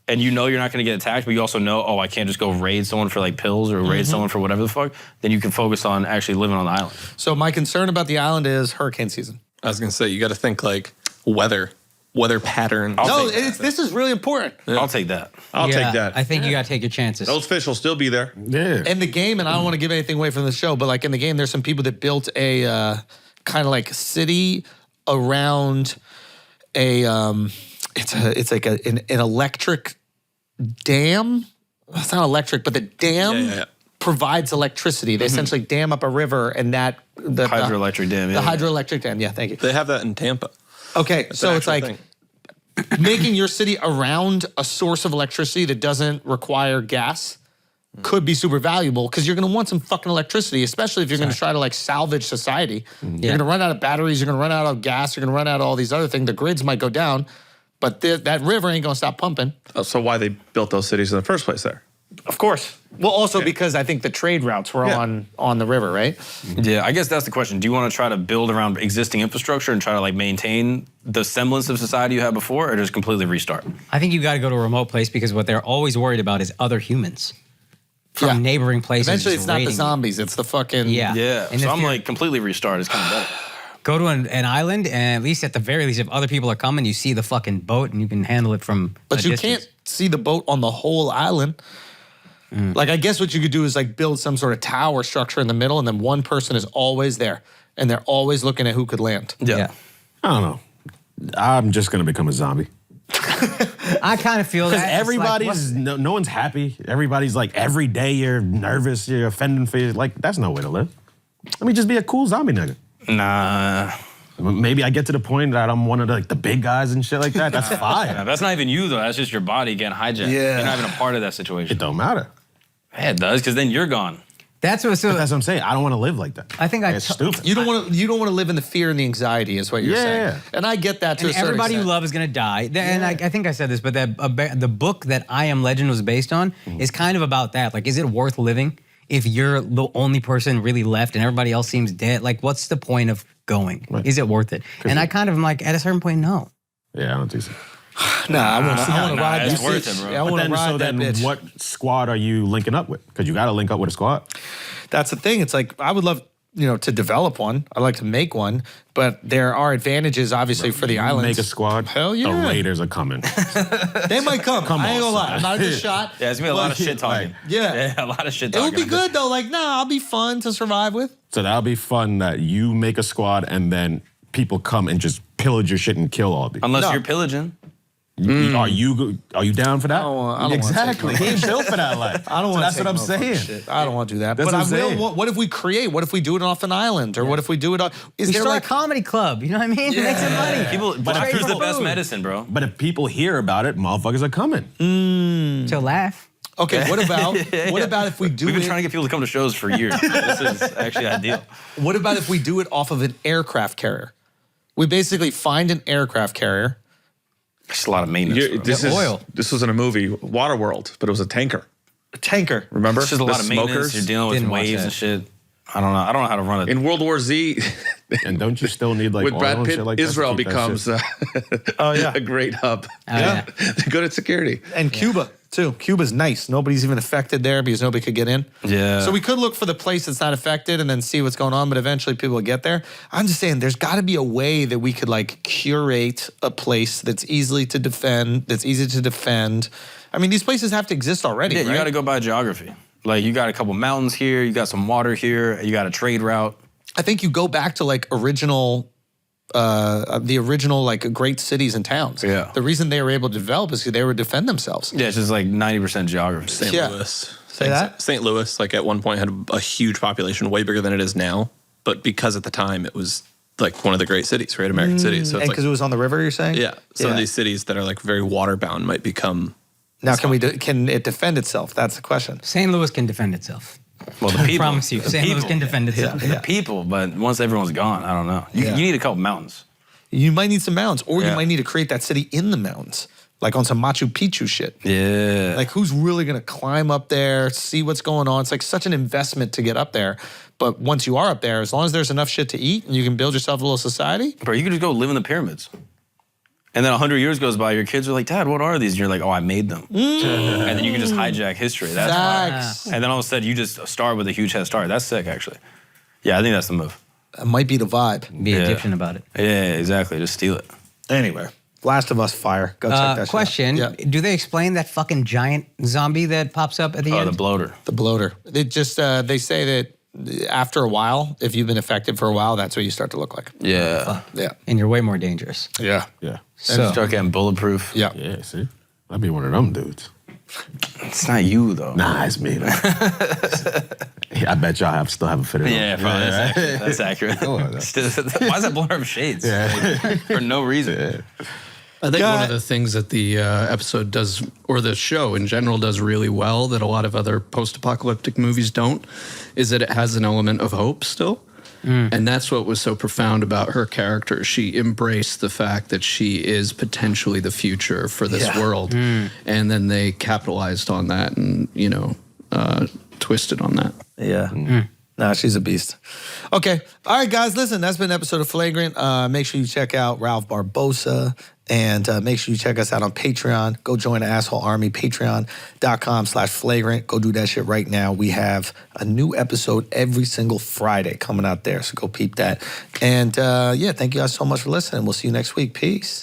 and you know you're not gonna get attacked, but you also know, oh, I can't just go raid someone for like pills or raid someone for whatever the fuck, then you can focus on actually living on the island. So my concern about the island is hurricane season. I was gonna say, you got to think like weather patterns. This is really important. Yeah. I'll take that. I'll take that. I think you got to take your chances. Those fish will still be there. Yeah. In the game, and I don't want to give anything away from the show, but like in the game, there's some people that built a kind of like city around a it's like an electric dam. It's not electric, but the dam provides electricity. They essentially dam up a river, and that the hydroelectric dam. The hydroelectric dam. Yeah, thank you. They have that in Tampa. Okay, That's so it's like thing. making your city around a source of electricity that doesn't require gas could be super valuable because you're going to want some fucking electricity, especially if you're going to try to like salvage society. You're going to run out of batteries, you're going to run out of gas, you're going to run out of all these other things. The grids might go down, but that river ain't going to stop pumping. So why they built those cities in the first place there? Of course. Well, also because I think the trade routes were on the river, right? Yeah, I guess that's the question. Do you want to try to build around existing infrastructure and try to like maintain the semblance of society you had before, or just completely restart? I think you got to go to a remote place because what they're always worried about is other humans from neighboring places. Eventually, it's not the zombies; it's the fucking Yeah. And So if I'm you're- like completely restart is kind of better. Go to an island, and at least at the very least, if other people are coming, you see the fucking boat and you can handle it from. But a you distance. can't see the boat on the whole island. Like, I guess what you could do is like build some sort of tower structure in the middle, and then one person is always there, and they're always looking at who could land. Yeah. I don't know. I'm just gonna become a zombie. I kind of feel that. Because It's like, everybody's, no one's happy. Everybody's like, every day you're nervous, you're offending for you. Like, that's no way to live. Let me just be a cool zombie nigga. Nah. Maybe I get to the point that I'm one of the big guys and shit like that. That's fine. Yeah, that's not even you though. That's just your body getting hijacked. Yeah. You're not even a part of that situation. It don't matter. Yeah, it does, because then you're gone. That's what. So But that's what I'm saying. I don't want to live like that. I think It's stupid. You don't want to live in the fear and the anxiety, is what you're saying. Yeah. And I get that to and a certain everybody extent. you love is gonna die. And I think I said this, but the book that I Am Legend was based on is kind of about that. Like, is it worth living if you're the only person really left and everybody else seems dead? Like, what's the point of going? Right. Is it worth it? And I kind of am like, at a certain point, no. Yeah, I don't think so. Nah, I want to ride it's that worth bitch. it, bro. Yeah, I But want to then, ride so that then bitch. what squad are you linking up with? Because you got to link up with a squad. That's the thing. It's like, I would love, to develop one. I'd like to make one, but there are advantages, obviously, for the islands. Make a squad. Hell yeah. The Raiders are coming. They might come. I ain't gonna on, lie. son. I'm not a good shot. Yeah, it's gonna be a lot of shit talking. Like, Yeah. A lot of shit It talking. would be good, though. Like, I'll be fun to survive with. So that'll be fun that you make a squad and then people come and just pillage your shit and kill all of you. Unless No. you're pillaging. Are you down for that? I don't wanna exactly. take He ain't built for that life. I don't want That's to. what I'm saying. Shit. I don't want to do that. That's but what I'm I will. saying. What if we create? What if we do it off an island? Or what if we do it on? Is We there start like a comedy club. You know what I mean? Make some money. People, But laughter's people- the best medicine, bro. But if people hear about it, motherfuckers are coming. To laugh. Okay, what about if we do We've been it? trying to get people to come to shows for years. This is actually ideal. What about if we do it off of an aircraft carrier? We basically find an aircraft carrier. It's a lot of maintenance. Bro. This was in a movie, Waterworld, but it was a tanker. A tanker. Remember? It's just a lot The of maintenance. smokers? You're dealing with Didn't watch waves that. and shit. I don't know how to run it. In World War Z, And don't you still need like with oil Brad and Pitt, shit like that to Israel keep that becomes shit? a great hub. yeah. They're good at security. And Cuba, too. Cuba's nice. Nobody's even affected there because nobody could get in. Yeah. So we could look for the place that's not affected and then see what's going on, but eventually people will get there. I'm just saying there's got to be a way that we could like curate a place that's easy to defend. I mean, these places have to exist already, Yeah, right? you got to go by geography. Like, you got a couple mountains here, you got some water here, you got a trade route. I think you go back to like the original like great cities and towns. Yeah. The reason they were able to develop is because they would defend themselves. Yeah, it's just like 90% geography. St. Yeah. Louis. Say that? St. Louis, like at one point, had a huge population, way bigger than it is now. But because at the time it was like one of the great cities, right? American cities. So And it's because like, it was on the river, you're saying? yeah, some Yeah. of these cities that are like very waterbound might become. Now, can it defend itself? That's the question. St. Louis can defend itself. Well, the I people. promise you, the St. Louis people. can defend itself. The people, but once everyone's gone, I don't know. You need a couple mountains. You might need some mountains, or you Yeah. might need to create that city in the mountains, like on some Machu Picchu shit. Yeah. Like, who's really gonna climb up there, see what's going on? It's like such an investment to get up there. But once you are up there, as long as there's enough shit to eat and you can build yourself a little society. Bro, you could just go live in the pyramids. And then 100 years goes by, your kids are like, Dad, what are these? And you're like, oh, I made them. And then you can just hijack history. That's Facts. And then all of a sudden, you just start with a huge head start. That's sick, actually. Yeah, I think that's the move. That might be the vibe. Be Egyptian about it. Yeah, exactly. Just steal it. Anyway, Last of Us fire. Go check that shit Question: out. Yeah. Do they explain that fucking giant zombie that pops up at the Oh, end? the bloater. The bloater. They just they say that after a while, if you've been affected for a while, that's what you start to look like. Yeah. Yeah. And you're way more dangerous. Yeah. Yeah. So Start getting bulletproof. Yeah. Yeah, see? I'd be one of them dudes. It's not you, though. Nah, it's me. I bet y'all still haven't fitted it Yeah, on. probably. That's accurate. Why is that blowing up shades? Like, for no reason. I think one of the things that the episode does, or the show in general does really well that a lot of other post-apocalyptic movies don't, is that it has an element of hope still. And that's what was so profound about her character. She embraced the fact that she is potentially the future for this world. And then they capitalized on that and, you know, twisted on that. Yeah. Nah, she's a beast. Okay. All right, guys, listen, that's been an episode of Flagrant. Make sure you check out Ralph Barbosa, and make sure you check us out on Patreon. Go join the Asshole Army, patreon.com/flagrant. Go do that shit right now. We have a new episode every single Friday coming out there, so go peep that. And yeah, thank you guys so much for listening. We'll see you next week. Peace.